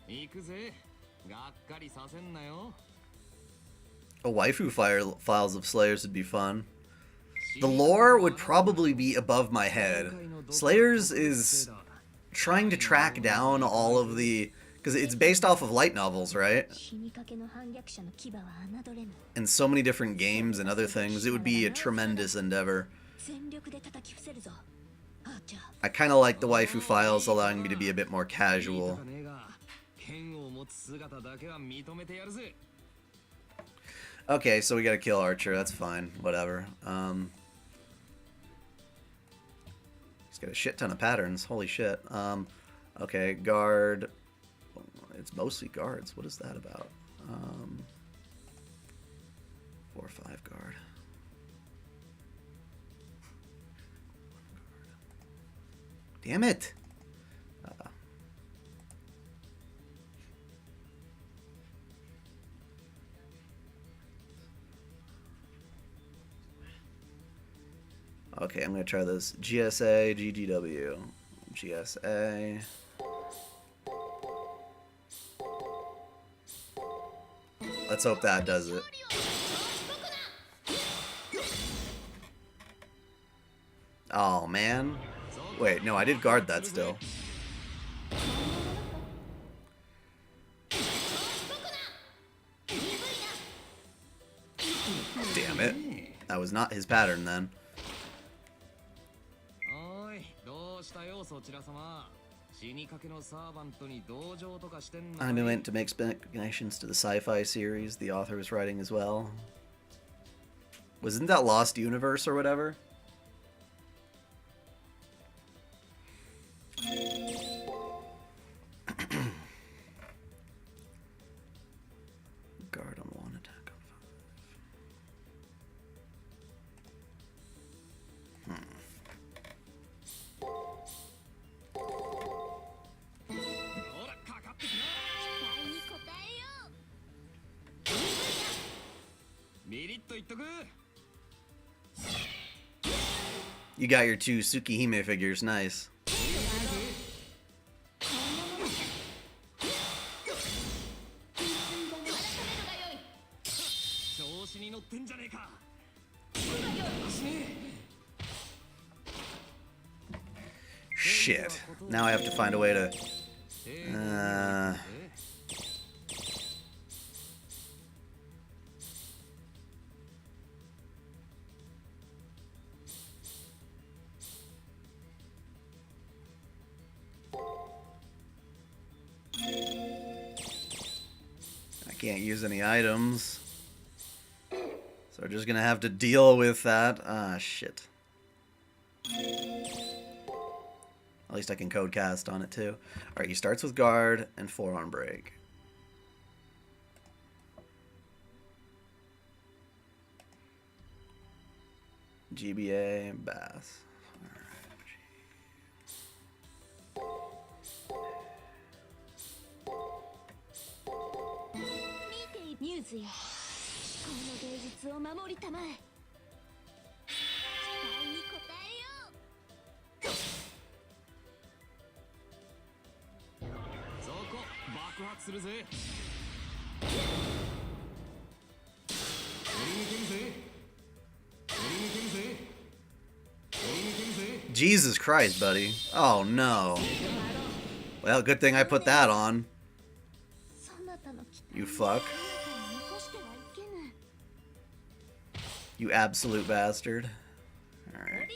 行くぜがっかりさせんなよ A waifu files of Slayers would be fun. The lore would probably be above my head. Slayers is trying to track down all of the... Because it's based off of light novels, right? 死にかけの反逆者の牙は侮れぬ And so many different games and other things. It would be a tremendous endeavor. 全力で叩き伏せるぞアーチャー I kind of like the waifu files, allowing me to be a bit more casual. 剣を持つ姿だけは認めてやるぜ Okay, so we gotta kill Archer. That's fine. Whatever. He's got a shit ton of patterns. Holy shit. Okay, guard. It's mostly guards. What is that about? 4 or 5 guard. Damn it! Okay, I'm gonna try this. GSA, GGW. GSA. Let's hope that does it. Oh, man. Wait, no, I did guard that still. Damn it. That was not his pattern then. I meant to make explanations to the sci-fi series the author was writing as well. Wasn't that Lost Universe or whatever? Guard on 1, attack on 5. You got your 2 Tsukihime figures, nice. Shit. Now I have to find a way to... I can't use any items. So we're just gonna have to deal with that. Ah, shit. At least I can code cast on it too. Alright, he starts with guard and forearm break. GBA and Bass. Jesus Christ, buddy. Oh no. Well, good thing I put that on. You fuck. You absolute bastard. Alright.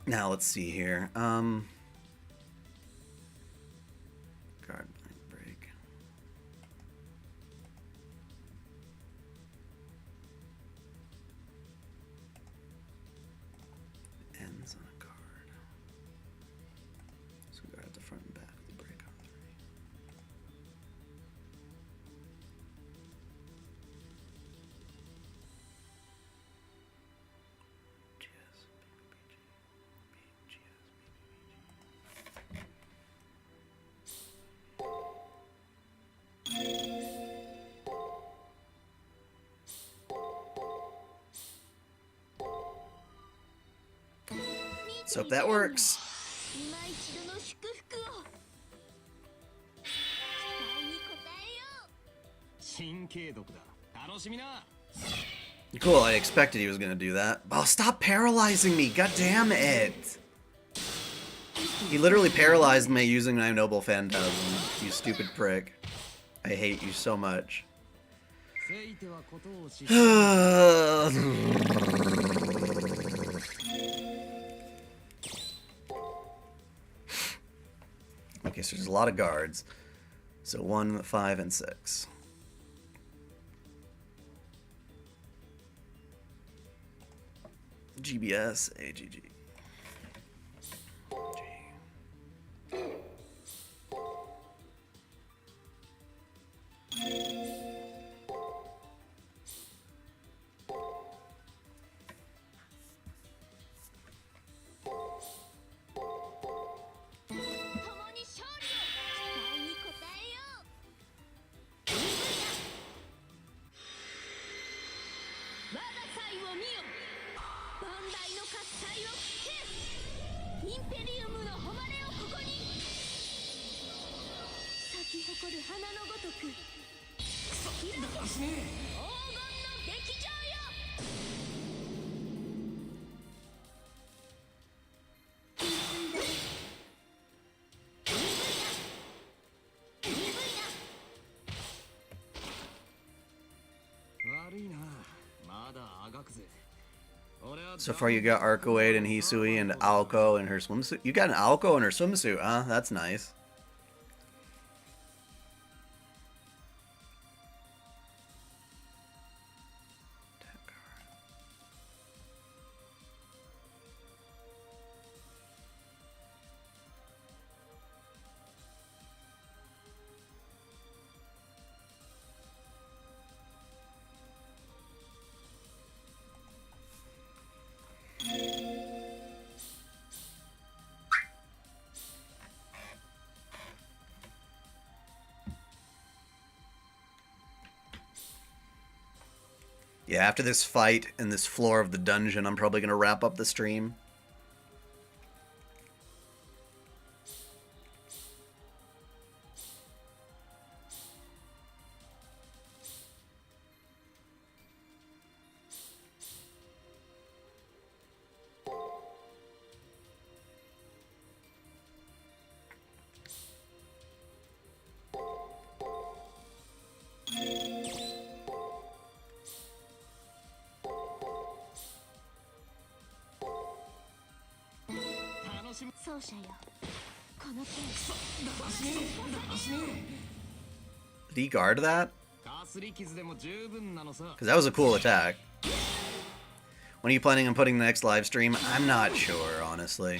Now let's see here. Guard break. Ends on a card. So guard at the front and back with the break on 3. Let's hope that works. Cool, I expected he was gonna do that. Oh, stop paralyzing me, god damn it! He literally paralyzed me using my noble phantasm, you stupid prick. I hate you so much. Okay, so there's a lot of guards. So 1, 5, and 6. GBS, AGG. So far you got Arcoade and Hisui and Aoko in her swimsuit. You got an Aoko in her swimsuit, huh? That's nice. Yeah, after this fight in this floor of the dungeon, I'm probably going to wrap up the stream. Did he guard that? Because that was a cool attack. When are you planning on putting the next live stream? I'm not sure, honestly.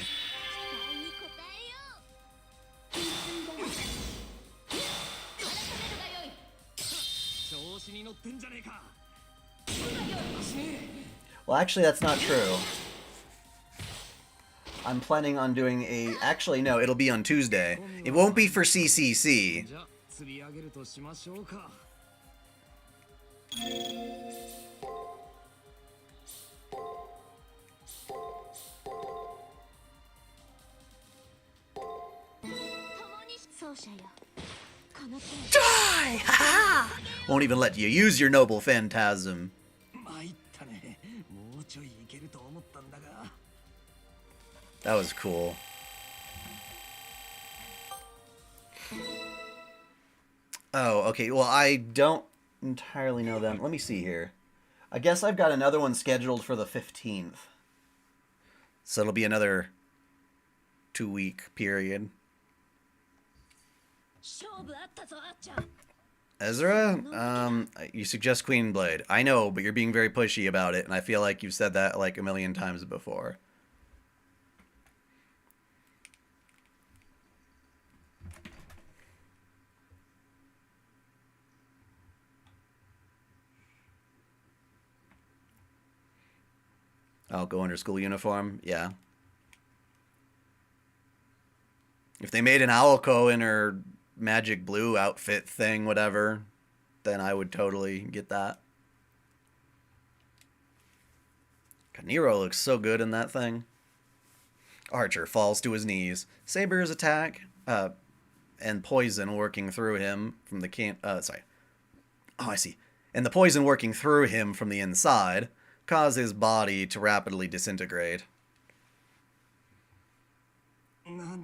Well, actually, that's not true. I'm planning on doing a... Actually, no, it'll be on Tuesday. It won't be for CCC. Die! Ha! Won't even let you use your noble phantasm. That was cool. Oh, okay. Well, I don't entirely know them. Let me see here. I guess I've got another one scheduled for the 15th. So it'll be another 2-week period. Ezra, you suggest Queen Blade. I know, but you're being very pushy about it, and I feel like you've said that like a million times before. I'll go in her school uniform, yeah. If they made an Aoko in her magic blue outfit thing, whatever, then I would totally get that. God, Nero looks so good in that thing. Archer falls to his knees. Saber's attack, and poison working through him from the sorry. Oh, I see. And the poison working through him from the inside cause his body to rapidly disintegrate.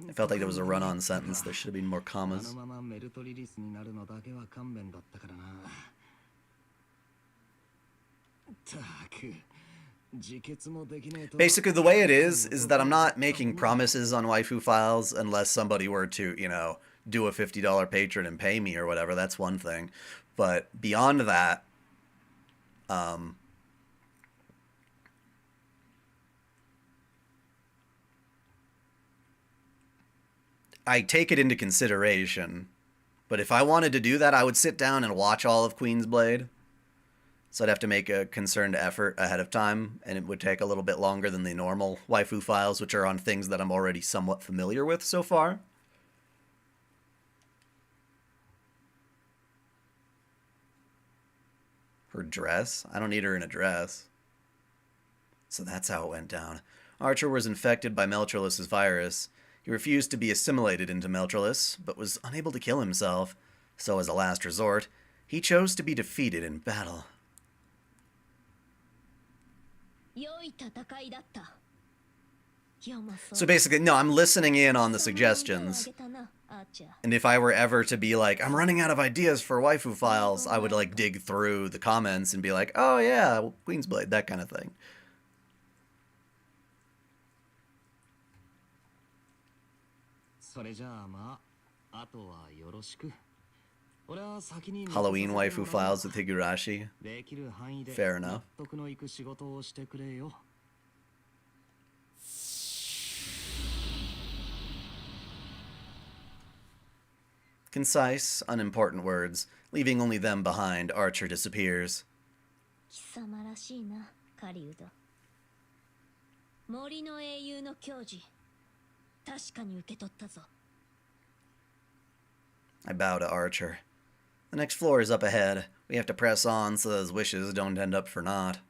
I felt like there was a run-on sentence. There should have been more あ commas. のままメルトリリスになるのだけは勘弁だったからな。たく、自決もできねえと。 Basically, the way it is that I'm not making promises on waifu files unless somebody were to, you know, do a $50 patron and pay me or whatever. That's one thing. But beyond that, I take it into consideration. But if I wanted to do that, I would sit down and watch all of Queen's Blade. So I'd have to make a concerned effort ahead of time, and it would take a little bit longer than the normal waifu files, which are on things that I'm already somewhat familiar with so far. Her dress? I don't need her in a dress. So that's how it went down. Archer was infected by Meltrolus's virus. He refused to be assimilated into Meltrolus, but was unable to kill himself. So as a last resort, he chose to be defeated in battle. 良い戦いだった。 So basically, no, I'm listening in on the suggestions. And if I were ever to be like, I'm running out of ideas for waifu files, I would like dig through the comments and be like, oh yeah, Queen's Blade, that kind of thing. それじゃあまあ、あとはよろしく。俺は先に Halloween waifu files with Higurashi. できる範囲で Fair enough. 納得のいく仕事をしてくれよ。 Concise, unimportant words. Leaving only them behind, Archer disappears. 貴様らしいな、狩人。森の英雄の矜持、確かに受け取ったぞ。 I bow to Archer. The next floor is up ahead. We have to press on so those wishes don't end up for naught.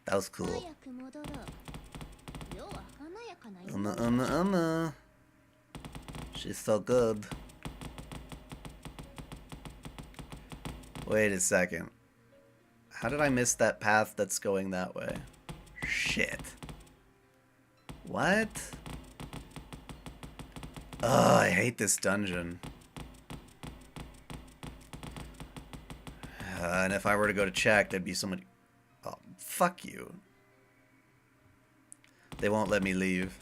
That was cool. 早く戻ろう。世は華やかなよ。She's so good. Wait a second. How did I miss that path that's going that way? Shit. What? Oh, I hate this dungeon. And if I were to go to check, there'd be somebody... Oh, fuck you. They won't let me leave.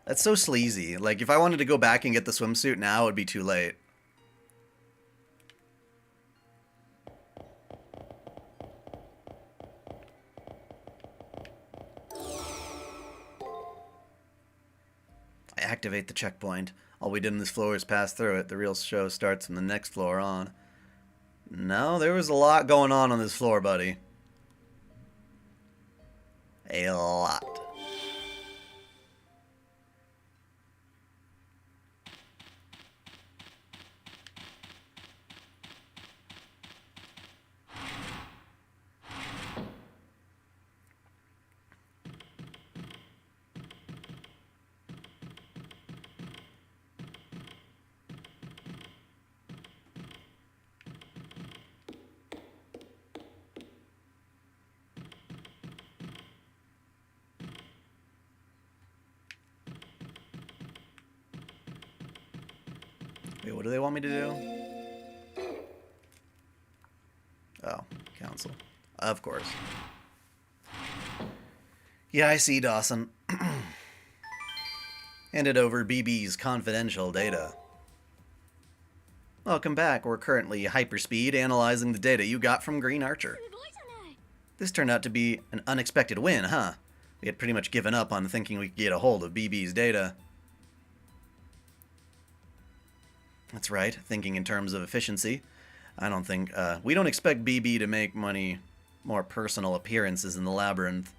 That's so sleazy. Like, if I wanted to go back and get the swimsuit now, it would be too late. I activate the checkpoint. All we did in this floor is pass through it. The real show starts from the next floor on. No, there was a lot going on this floor, buddy. A lot. Wait, what do they want me to do? Oh, council. Of course. Yeah, I see, Dawson. Handed over BB's confidential data. Welcome back. We're currently hyperspeed analyzing the data you got from Green Archer. This turned out to be an unexpected win, huh? We had pretty much given up on thinking we could get a hold of BB's data. That's right, thinking in terms of efficiency. I don't think, we don't expect BB to make more personal appearances in the Labyrinth.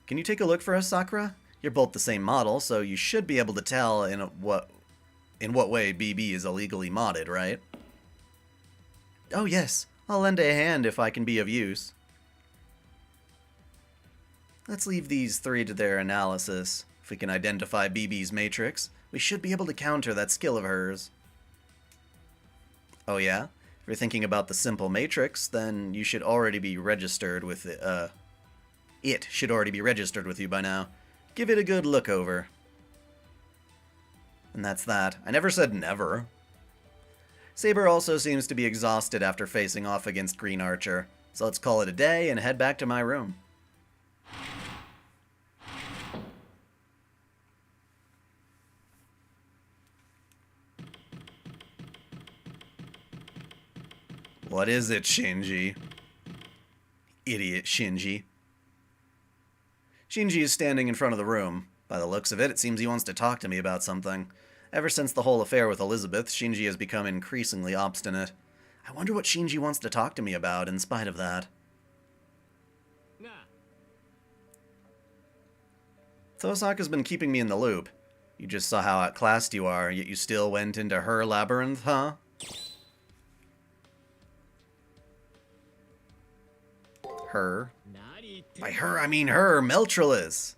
Can you take a look for us, Sakura? You're both the same model, so you should be able to tell in what way BB is illegally modded, right? Oh yes, I'll lend a hand if I can be of use. Let's leave these three to their analysis. If we can identify BB's matrix, we should be able to counter that skill of hers. Oh yeah? If you're thinking about the simple matrix, then you should already be registered with it should already be registered with you by now. Give it a good look over. And that's that. I never said never. Saber also seems to be exhausted after facing off against Green Archer, so let's call it a day and head back to my room. What is it, Shinji? Idiot Shinji. Shinji is standing in front of the room. By the looks of it, it seems he wants to talk to me about something. Ever since the whole affair with Elizabeth, Shinji has become increasingly obstinate. I wonder what Shinji wants to talk to me about in spite of that. Tosaka's been keeping me in the loop. You just saw how outclassed you are, yet you still went into her labyrinth, huh? Her. By her, I mean her, Meltrolis.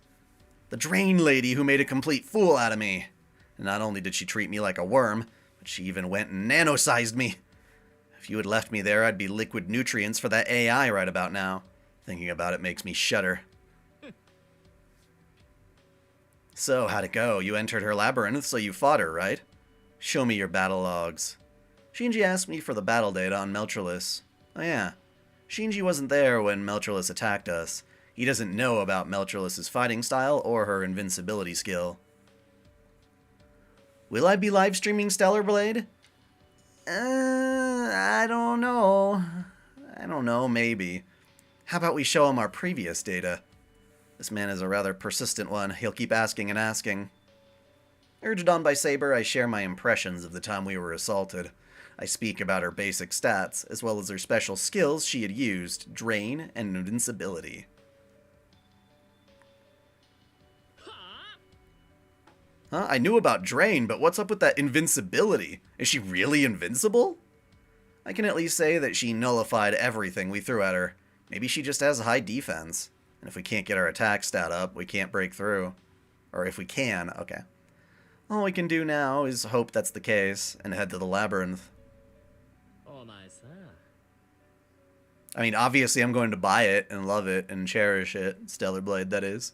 The drain lady who made a complete fool out of me. And not only did she treat me like a worm, but she even went and nano-sized me. If you had left me there, I'd be liquid nutrients for that AI right about now. Thinking about it makes me shudder. So, how'd it go? You entered her labyrinth, so you fought her, right? Show me your battle logs. Shinji asked me for the battle data on Meltrolis. Oh yeah. Shinji wasn't there when Meltrolis attacked us. He doesn't know about Meltrolis' fighting style or her invincibility skill. Will I be live streaming Stellar Blade? I don't know. I don't know, maybe. How about we show him our previous data? This man is a rather persistent one. He'll keep asking and asking. Urged on by Saber, I share my impressions of the time we were assaulted. I speak about her basic stats, as well as her special skills she had used, Drain and Invincibility. Huh? I knew about Drain, but what's up with that Invincibility? Is she really invincible? I can at least say that she nullified everything we threw at her. Maybe she just has high defense. And if we can't get our attack stat up, we can't break through. Or if we can, okay. All we can do now is hope that's the case, and head to the Labyrinth. I mean, obviously I'm going to buy it and love it and cherish it. Stellar Blade, that is.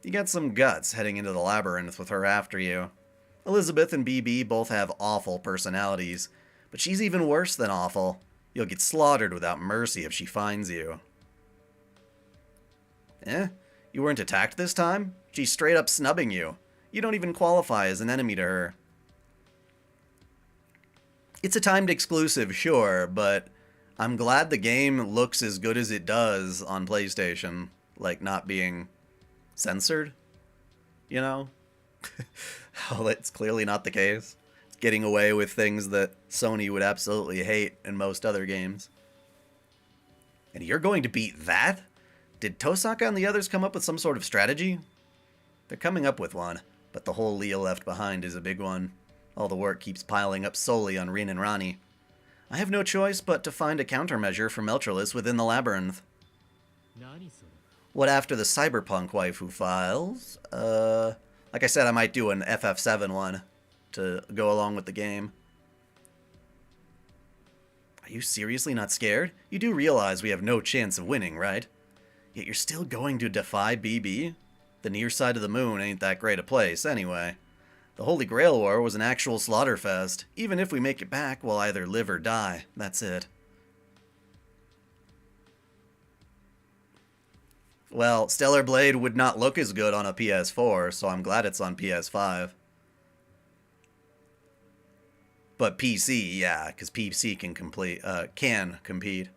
You got some guts heading into the Labyrinth with her after you. Elizabeth and BB both have awful personalities, but she's even worse than awful. You'll get slaughtered without mercy if she finds you. Eh? You weren't attacked this time? She's straight up snubbing you. You don't even qualify as an enemy to her. It's a timed exclusive, sure, but I'm glad the game looks as good as it does on PlayStation. Like, not being censored, you know? Oh, that's clearly not the case. It's getting away with things that Sony would absolutely hate in most other games. And you're going to beat that? Did Tosaka and the others come up with some sort of strategy? They're coming up with one, but the whole Leah left behind is a big one. All the work keeps piling up solely on Rin and Rani. I have no choice but to find a countermeasure for Meltrolis within the Labyrinth. What after the Cyberpunk waifu files? Like I said, I might do an FF7 one to go along with the game. Are you seriously not scared? You do realize we have no chance of winning, right? Yet you're still going to defy BB? The near side of the moon ain't that great a place, anyway. The Holy Grail War was an actual slaughterfest. Even if we make it back, we'll either live or die. That's it. Well, Stellar Blade would not look as good on a PS4, so I'm glad it's on PS5. But PC, yeah, because PC can compete.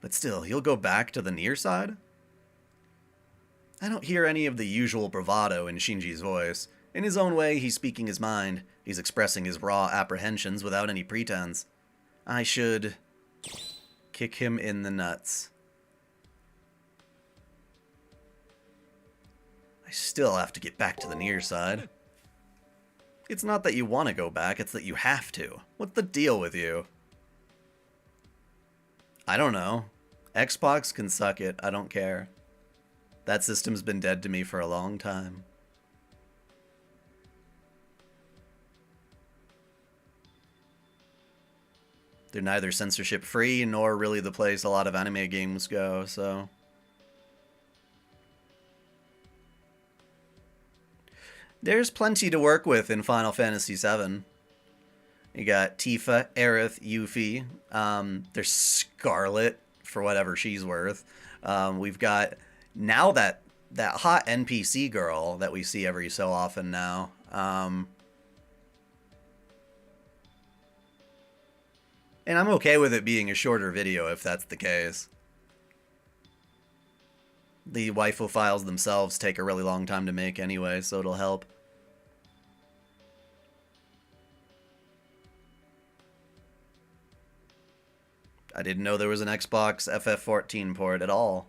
But still, you'll go back to the near side? I don't hear any of the usual bravado in Shinji's voice. In his own way, he's speaking his mind. He's expressing his raw apprehensions without any pretense. I should kick him in the nuts. I still have to get back to the near side. It's not that you want to go back, it's that you have to. What's the deal with you? I don't know. Xbox can suck it, I don't care. That system's been dead to me for a long time. They're neither censorship free nor really the place a lot of anime games go, so. There's plenty to work with in Final Fantasy VII. You got Tifa, Aerith, Yuffie. There's Scarlet, for whatever she's worth. We've got now that hot NPC girl that we see every so often now. And I'm okay with it being a shorter video if that's the case. The waifu files themselves take a really long time to make anyway, so it'll help. I didn't know there was an Xbox FF14 port at all.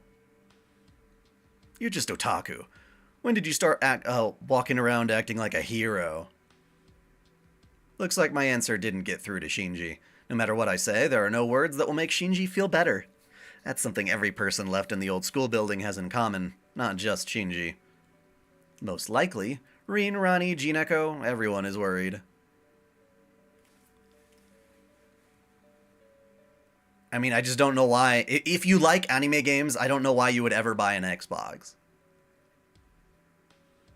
You're just otaku. When did you start walking around acting like a hero? Looks like my answer didn't get through to Shinji. No matter what I say, there are no words that will make Shinji feel better. That's something every person left in the old school building has in common, not just Shinji. Most likely, Rin, Rani, Jineko, everyone is worried. I mean, I just don't know why. If you like anime games, I don't know why you would ever buy an Xbox.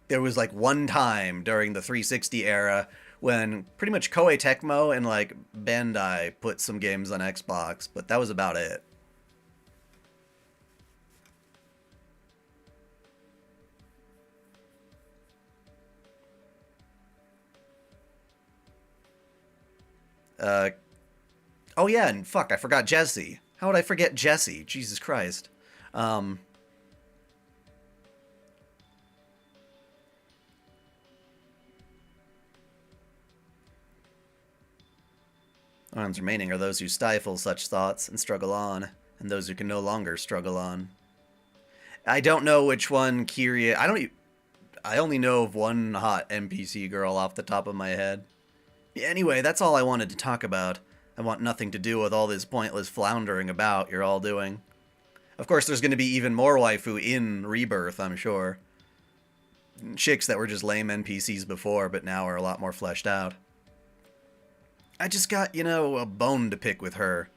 There was like one time during the 360 era when pretty much Koei Tecmo and like Bandai put some games on Xbox, but that was about it. Oh yeah, and fuck, I forgot Jesse. How would I forget Jesse? Jesus Christ. Arms remaining are those who stifle such thoughts and struggle on, and those who can no longer struggle on. I don't know which one Kiria... I only know of one hot NPC girl off the top of my head. Anyway, that's all I wanted to talk about. I want nothing to do with all this pointless floundering about you're all doing. Of course, there's going to be even more waifu in Rebirth, I'm sure. Chicks that were just lame NPCs before, but now are a lot more fleshed out. I just got, you know, a bone to pick with her.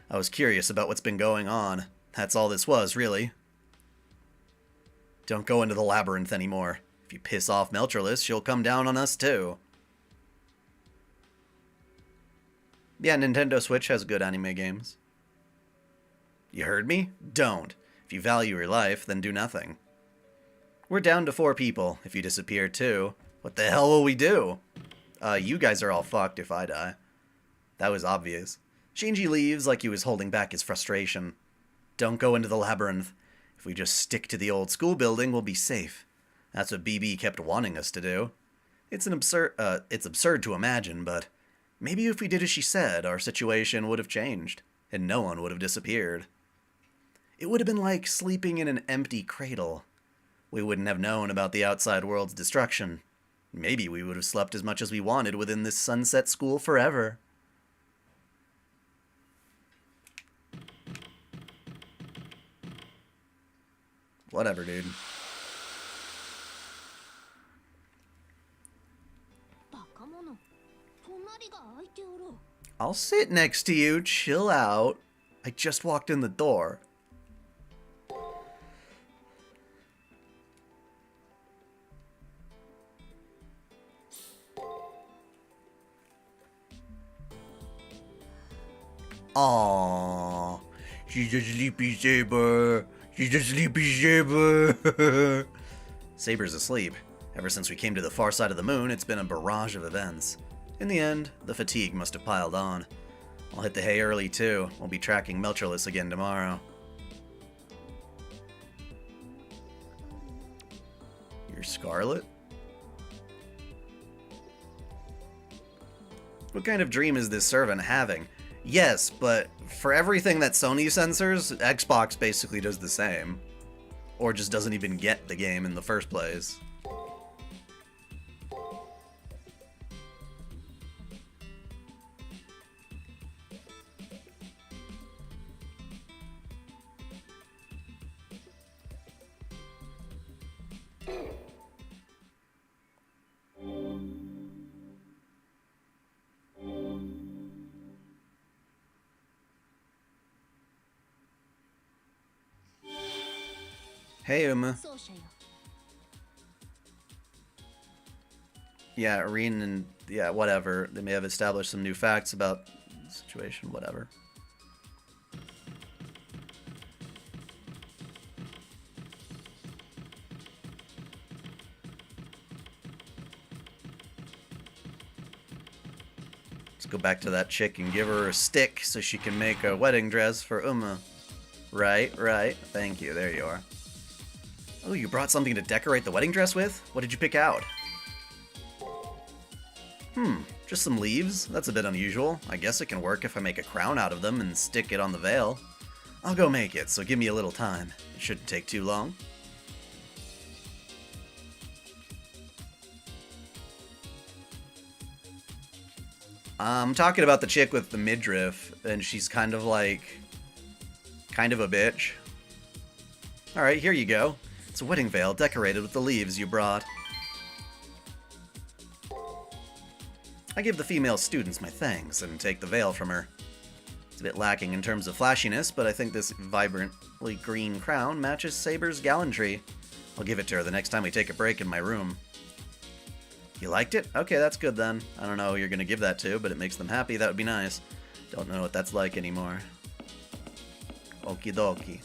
I was curious about what's been going on. That's all this was, really. Don't go into the Labyrinth anymore. If you piss off Meltrellis, she'll come down on us too. Yeah, Nintendo Switch has good anime games. You heard me? Don't. If you value your life, then do nothing. We're down to 4 people. If you disappear too, what the hell will we do? You guys are all fucked if I die. That was obvious. Shinji leaves like he was holding back his frustration. Don't go into the Labyrinth. If we just stick to the old school building, we'll be safe. That's what BB kept wanting us to do. It's absurd to imagine, but maybe if we did as she said, our situation would have changed, and no one would have disappeared. It would have been like sleeping in an empty cradle. We wouldn't have known about the outside world's destruction. Maybe we would have slept as much as we wanted within this sunset school forever. Whatever, dude. I'll sit next to you. Chill out. I just walked in the door. Aww. She's a sleepy Saber. She's a sleepy Saber. Saber's asleep. Ever since we came to the far side of the moon, it's been a barrage of events. In the end, the fatigue must have piled on. I'll hit the hay early too. We'll be tracking Meltrellis again tomorrow. You're Scarlet? What kind of dream is this servant having? Yes, but for everything that Sony censors, Xbox basically does the same. Or just doesn't even get the game in the first place. Hey, Uma. 奏者よ。 Yeah, Irene and yeah, whatever. They may have established some new facts about the situation, whatever. Let's go back to that chick and give her a stick so she can make a wedding dress for Uma. Right, right. Thank you. There you are. Oh, you brought something to decorate the wedding dress with? What did you pick out? Just some leaves? That's a bit unusual. I guess it can work if I make a crown out of them and stick it on the veil. I'll go make it, so give me a little time. It shouldn't take too long. I'm talking about the chick with the midriff, and she's kind of a bitch. Alright, here you go. It's a wedding veil decorated with the leaves you brought. I give the female students my thanks and take the veil from her. It's a bit lacking in terms of flashiness, but I think this vibrantly green crown matches Saber's gallantry. I'll give it to her the next time we take a break in my room. You liked it? Okay, that's good then. I don't know who you're gonna give that to, but it makes them happy. That would be nice. Don't know what that's like anymore. Okie dokie.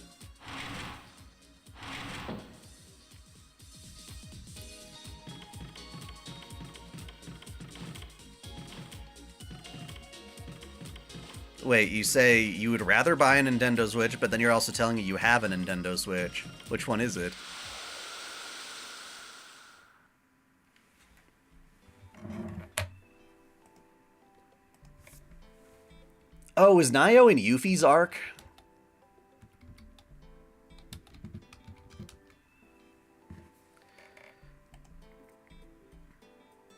Wait, you say you would rather buy a Nintendo Switch, but then you're also telling me you have a Nintendo Switch. Which one is it? Oh, is Nio in Yuffie's arc?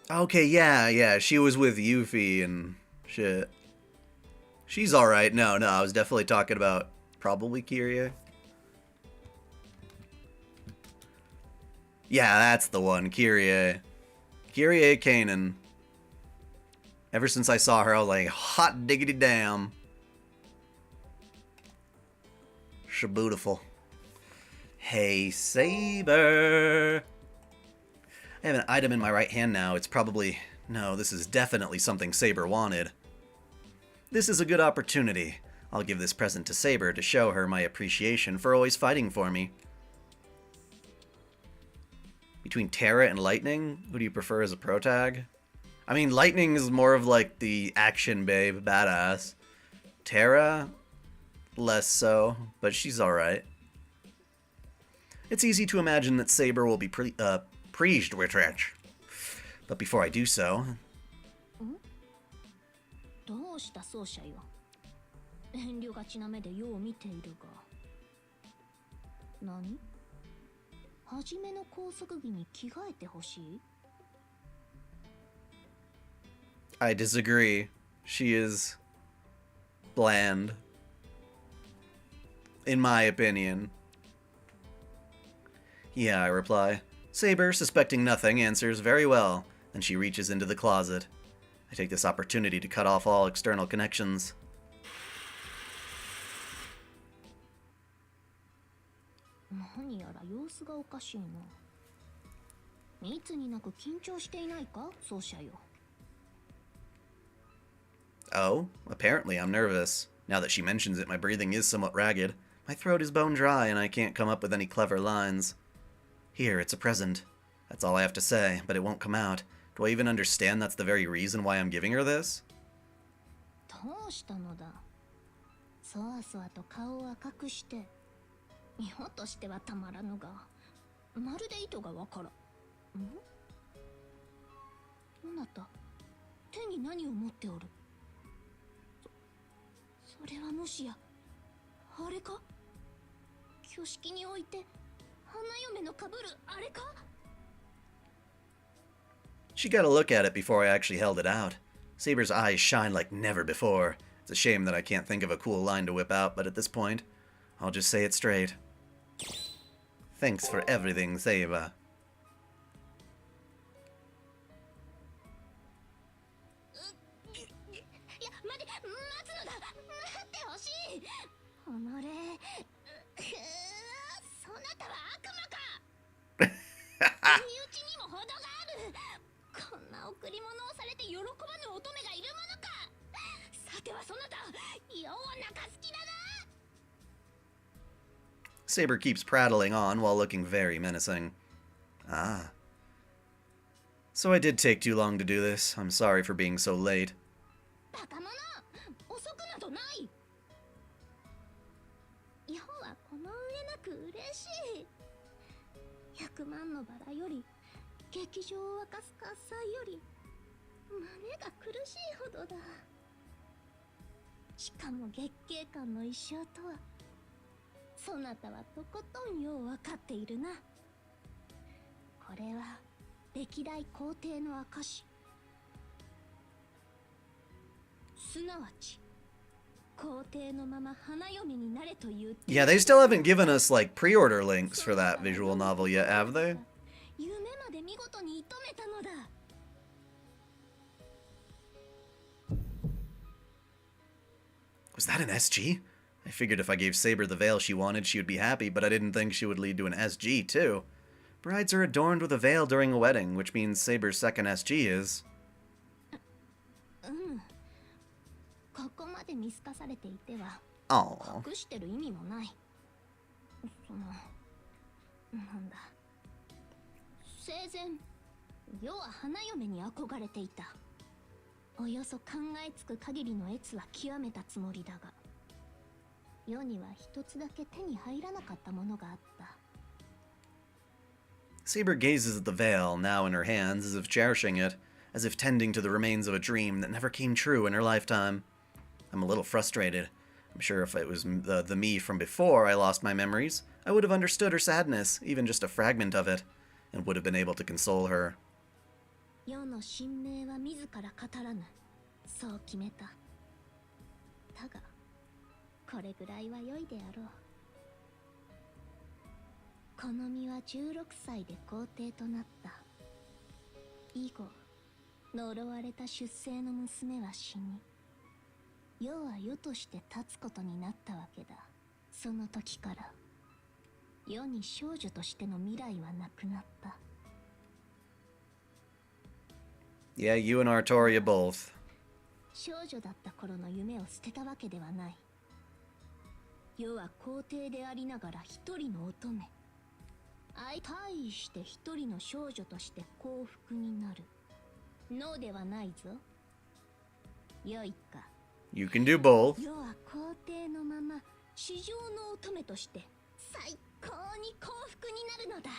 Okay, yeah, she was with Yuffie and shit. She's alright. No, I was definitely talking about probably Kyrie. Yeah, that's the one, Kyrie. Kyrie Kanan. Ever since I saw her, I was like, hot diggity damn. She beautiful. Hey, Saber. I have an item in my right hand now. It's probably... No, this is definitely something Saber wanted. This is a good opportunity. I'll give this present to Saber to show her my appreciation for always fighting for me. Between Terra and Lightning, who do you prefer as a protag? I mean, Lightning is more of like the action babe, badass. Terra, less so, but she's alright. It's easy to imagine that Saber will be pleased with it. But before I do so... どうした奏者よ。遠慮がちな目でよう見ているが。何？はじめの拘束着に着替えてほしい？ I disagree. She is bland. In my opinion. Yeah, I reply. Saber, suspecting nothing, answers very well, and she reaches into the closet. I take this opportunity to cut off all external connections. 何やら様子がおかしいな。いつになく緊張していないか、奏者よ。 Oh, apparently I'm nervous. Now that she mentions it, my breathing is somewhat ragged. My throat is bone dry and I can't come up with any clever lines. Here, it's a present. That's all I have to say, but it won't come out. Do I even understand that's the very reason why I'm giving her this? どうしたのだ。そわそわと顔を赤くして。見ようとしてはたまらぬが、まるで意図がわからん。あなた、手に何を持っておる？それはもしや、あれか？挙式において花嫁のかぶるあれか？ She got a look at it before I actually held it out. Saber's eyes shine like never before. It's a shame that I can't think of a cool line to whip out, but at this point, I'll just say it straight. Thanks for everything, Saber. そなたは悪魔喜ばぬ乙女がいるものか。さてはそなた、世を泣かす気だな。 Saber keeps prattling on while looking very menacing. Ah. So I did take too long to do this. I'm sorry for being so late. バカ者、遅くなどない。世はこの上なく嬉しい。100万のバラより劇場を沸かす喝采より胸が苦しいほどだ。しかも月桂冠の一生とは、そなたはとことんよう分かっているな。これは歴代皇帝の証。すなわち皇帝のまま花嫁になれという。 Yeah, they still haven't given us, like, pre-order links for that visual novel yet, have they? 夢まで見事に射止めたのだ。 Was that an SG? I figured if I gave Saber the veil she wanted, she would be happy, but I didn't think she would lead to an SG, too. Brides are adorned with a veil during a wedding, which means Saber's second SG is... ここまで見透かされていては Aww. 隠してる意味もない。そのなんだ、生前世は花嫁に憧れていた。およそ考えつく限りの悦は極めたつもりだが、世には一つだけ手に入らなかったものがあった。 Saber gazes at the veil, now in her hands, as if cherishing it, as if tending to the remains of a dream that never came true in her lifetime. I'm a little frustrated. I'm sure if it was the me from before I lost my memories, I would have understood her sadness, even just a fragment of it, and would have been able to console her. 世の神明は自ら語らぬ、そう決めた。だがこれぐらいは良いであろう。この身は16歳で皇帝となった。以後呪われた出生の娘は死に、世は世として立つことになったわけだ。その時から世に少女としての未来はなくなった。 Yeah, you and Artoria both. 少女だった頃の夢を捨てたわけではない。世は皇帝でありながら一人の乙女。対して一人の少女として幸福になるのではないぞ。よいか。 You can do both. 世は皇帝のまま地上の乙女として最高に幸福になるのだ。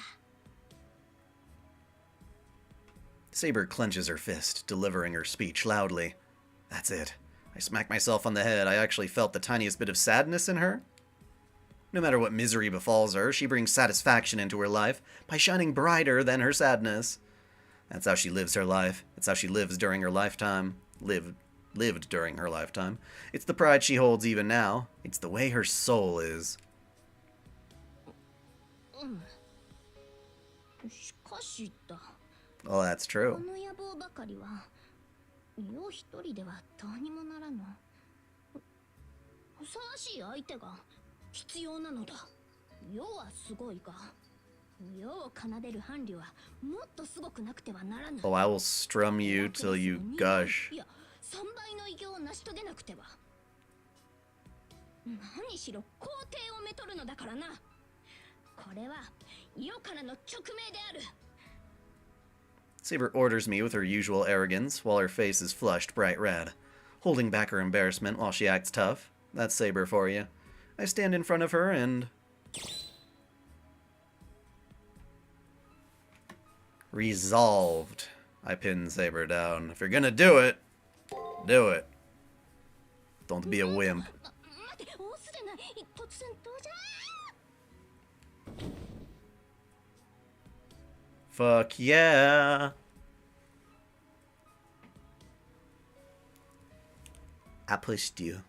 Saber clenches her fist, delivering her speech loudly. That's it. I smacked myself on the head. I actually felt the tiniest bit of sadness in her. No matter what misery befalls her, she brings satisfaction into her life by shining brighter than her sadness. That's how she lives her life. It's how she lives during her lifetime. Lived during her lifetime. It's the pride she holds even now. It's the way her soul is. しかしだ。 Well, that's こ true. の野望ばかりは世一人ではどうにもならぬ。ふさわしい相手が必要なのだ。世はすごいが、世を奏でる伴侶はもっとすごくなくてはならぬ。 Oh, I will strum you till you gush. いや、3倍の偉業を成し遂げなくては。何しろ皇帝をめとるのだからな。これは世からの勅命である。 Saber orders me with her usual arrogance, while her face is flushed bright red, holding back her embarrassment while she acts tough. That's Saber for you. I stand in front of her and... Resolved. I pin Saber down. If you're gonna do it, do it. Don't be a wimp. 待て、大すでない。突然どうじゃ。 Fuck yeah. I pushed you.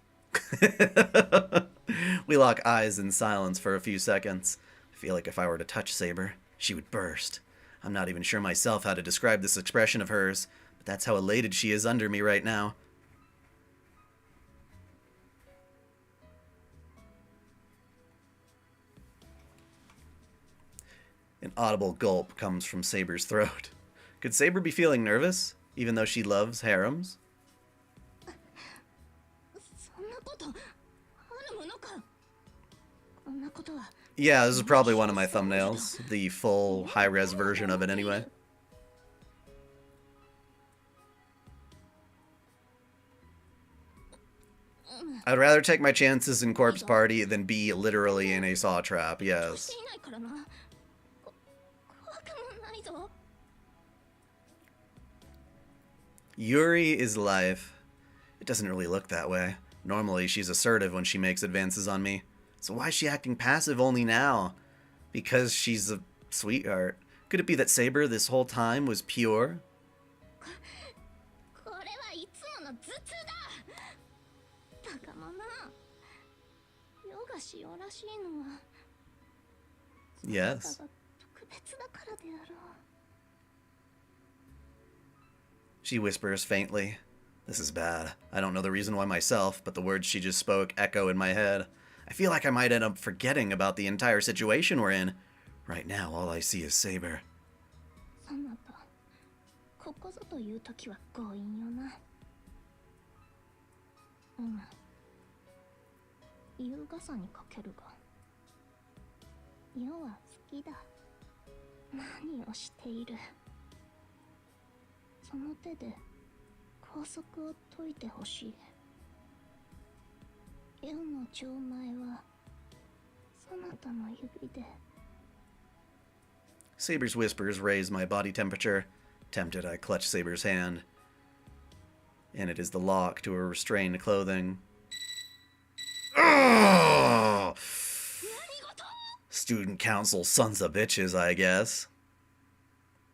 We lock eyes in silence for a few seconds. I feel like if I were to touch Saber, she would burst. I'm not even sure myself how to describe this expression of hers, but that's how elated she is under me right now. An audible gulp comes from Saber's throat. Could Saber be feeling nervous? even though she loves harems. そんなことあるものか。こんなことは Yeah, this is probably one of my thumbnails. The full high-res version of it anyway. I'd rather take my chances in Corpse Party than be literally in a saw trap, し yes. ていないからな。怖くもないぞ。 Yuri is life. It doesn't really look that way. Normally, she's assertive when she makes advances on me. So why is she acting passive only now? Because she's a sweetheart. Could it be that Saber this whole time was pure? これはいつもの頭痛だ。だがもな、世がしおらしいのは Yes. だが特別だからであろう。 She whispers faintly. This is bad. I don't know the reason why myself, but the words she just spoke echo in my head. I feel like I might end up forgetting about the entire situation we're in. Right now, all I see is Saber. そなた、ここぞという時は強引よな。優雅さにかけるが、世は好きだ。何をしている。その手で拘束を解いてほしい。世の錠前はそなたの指で。 Saber's whispers raise my body temperature. Tempted, I clutch Saber's hand. And it is the lock to her restrained clothing. Ugh! Student council sons of bitches, I guess.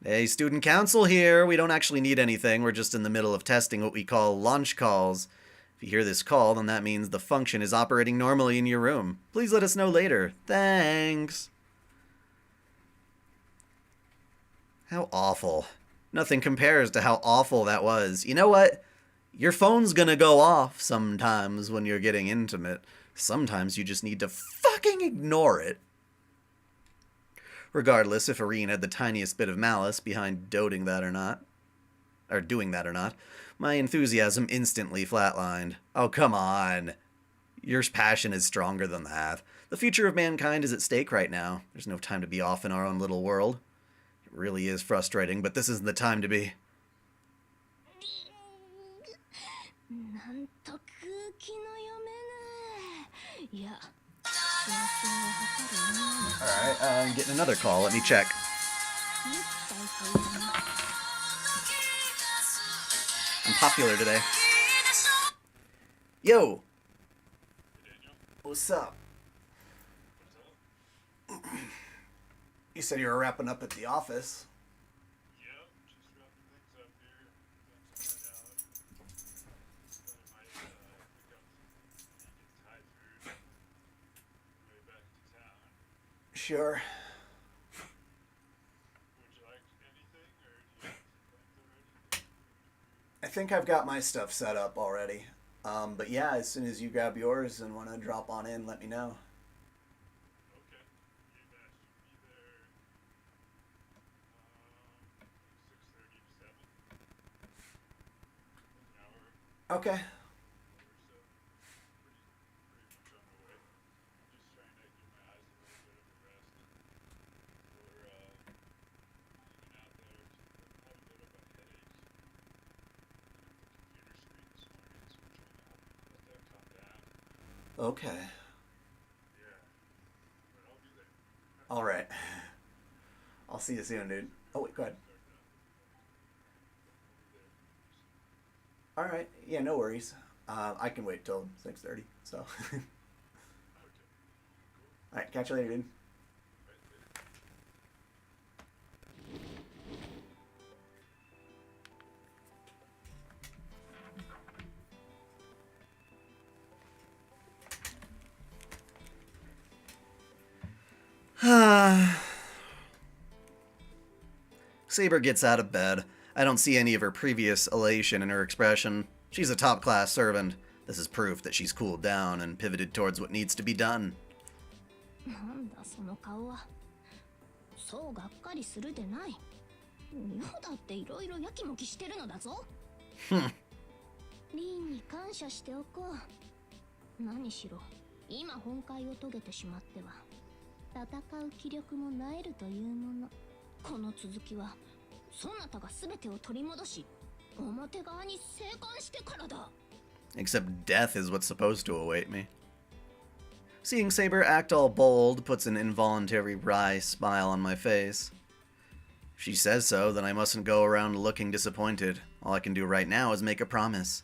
Hey, student council here. We don't actually need anything. We're just in the middle of testing what we call launch calls. If you hear this call, then that means the function is operating normally in your room. Please let us know later. Thanks. How awful. Nothing compares to how awful that was. You know what? Your phone's gonna go off sometimes when you're getting intimate. Sometimes you just need to fucking ignore it. Regardless if Irene had the tiniest bit of malice behind doing that or not, my enthusiasm instantly flatlined. Oh, come on. Your passion is stronger than that. The future of mankind is at stake right now. There's no time to be off in our own little world. It really is frustrating, but this isn't the time to be. なんと空気の読めぬ。いや、 Alright, I'm getting another call. Let me check. I'm popular today. Yo! What's up? You said you were wrapping up at the office. Yep, just wrapping things up here. Things out. Thought I might pick up some Thai food on the way back to town. Sure. Would you like anything, or do you have some plans already? I think I've got my stuff set up already. But yeah, as soon as you grab yours and want to drop on in, let me know. Okay. You bet. Should be there 6:30 to 7. An hour Okay. or so. Pretty much on our way. Just trying to give my eyes a little bit of a rest before leaving out there. Had a bit of a headache at the computer screen this morning, so we're trying to help let that calm down. Okay. Yeah. But I'll be there. Alright. I'll see you soon, dude. Oh, wait, go ahead. Alright. Yeah, no worries. I can wait till 6:30, so. Okay. Alright, catch you later, dude. Saber gets out of bed. I don't see any of her previous elation in her expression. She's a top-class servant. This is proof that she's cooled down and pivoted towards what needs to be done. なんだその顔は。そうがっかりするでない。妙だっていろいろやきもきしてるのだぞ。リンに感謝しておこう。何しろ今本会を遂げてしまっては戦う気力もなえるというもの。この続きはそなたが全てを取り戻し表側に生還してからだ。 Except death is what's supposed to await me. Seeing Saber act all bold puts an involuntary wry smile on my face. If she says so, then I mustn't go around looking disappointed. All I can do right now is make a promise.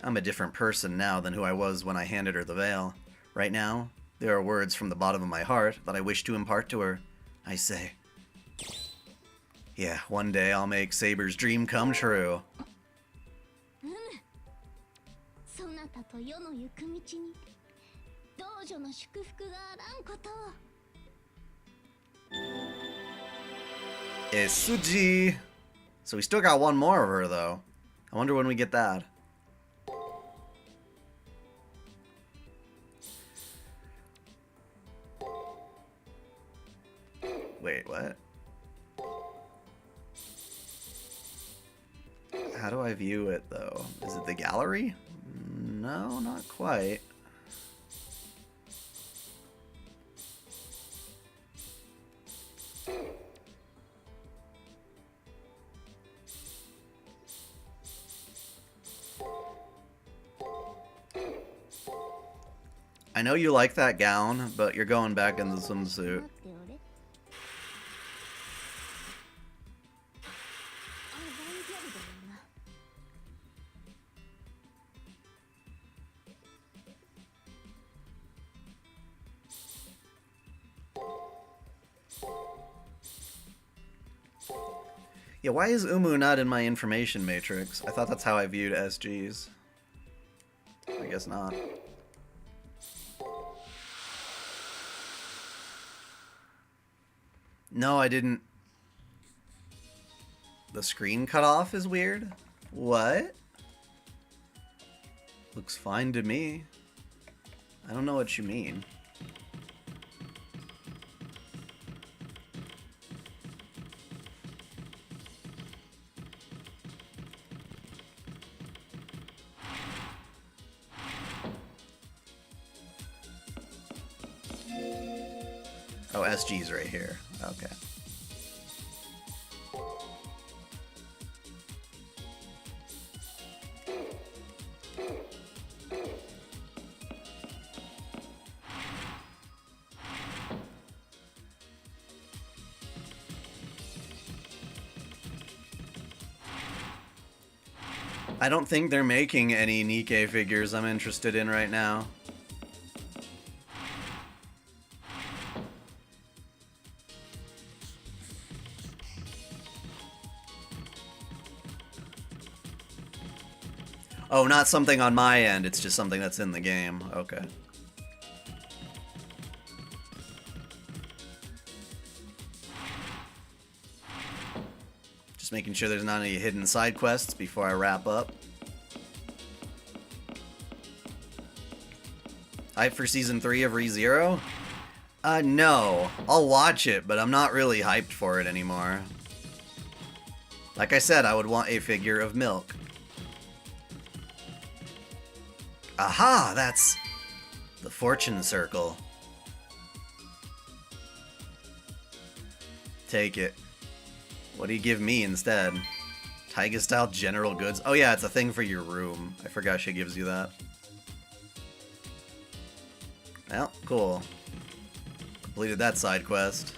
I'm a different person now than who I was when I handed her the veil. Right now, there are words from the bottom of my heart that I wish to impart to her. I say, yeah, one day I'll make Saber's dream come true. そなたと世の行く道に道女の祝福があらんことを。 Suji. So we still got one more of her, though. I wonder when we get that. Wait, what? How do I view it, though? Is it the gallery? No, not quite. I know you like that gown, but you're going back in the swimsuit. 待っておれ。アバンギャルドだな。Yeah, why is Umu not in my information matrix? I thought that's how I viewed SGs. I guess not. No, I didn't. The screen cut off is weird? What? Looks fine to me. I don't know what you mean. Oh, SG's right here. Okay. I don't think they're making any Nikkei figures I'm interested in right now. Oh, not something on my end, it's just something that's in the game. Okay. Just making sure there's not any hidden side quests before I wrap up. Hype for Season 3 of ReZero? No. I'll watch it, but I'm not really hyped for it anymore. Like I said, I would want a figure of Milk. Aha! That's the fortune circle. Take it. What do you give me instead? Taiga style general goods? Oh yeah, it's a thing for your room. I forgot she gives you that. Well, cool. Completed that side quest.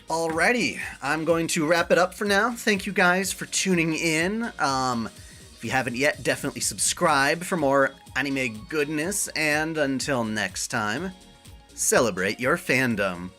Alrighty, I'm going to wrap it up for now. Thank you guys for tuning in. If you haven't yet, definitely subscribe for more anime goodness, and until next time, celebrate your fandom.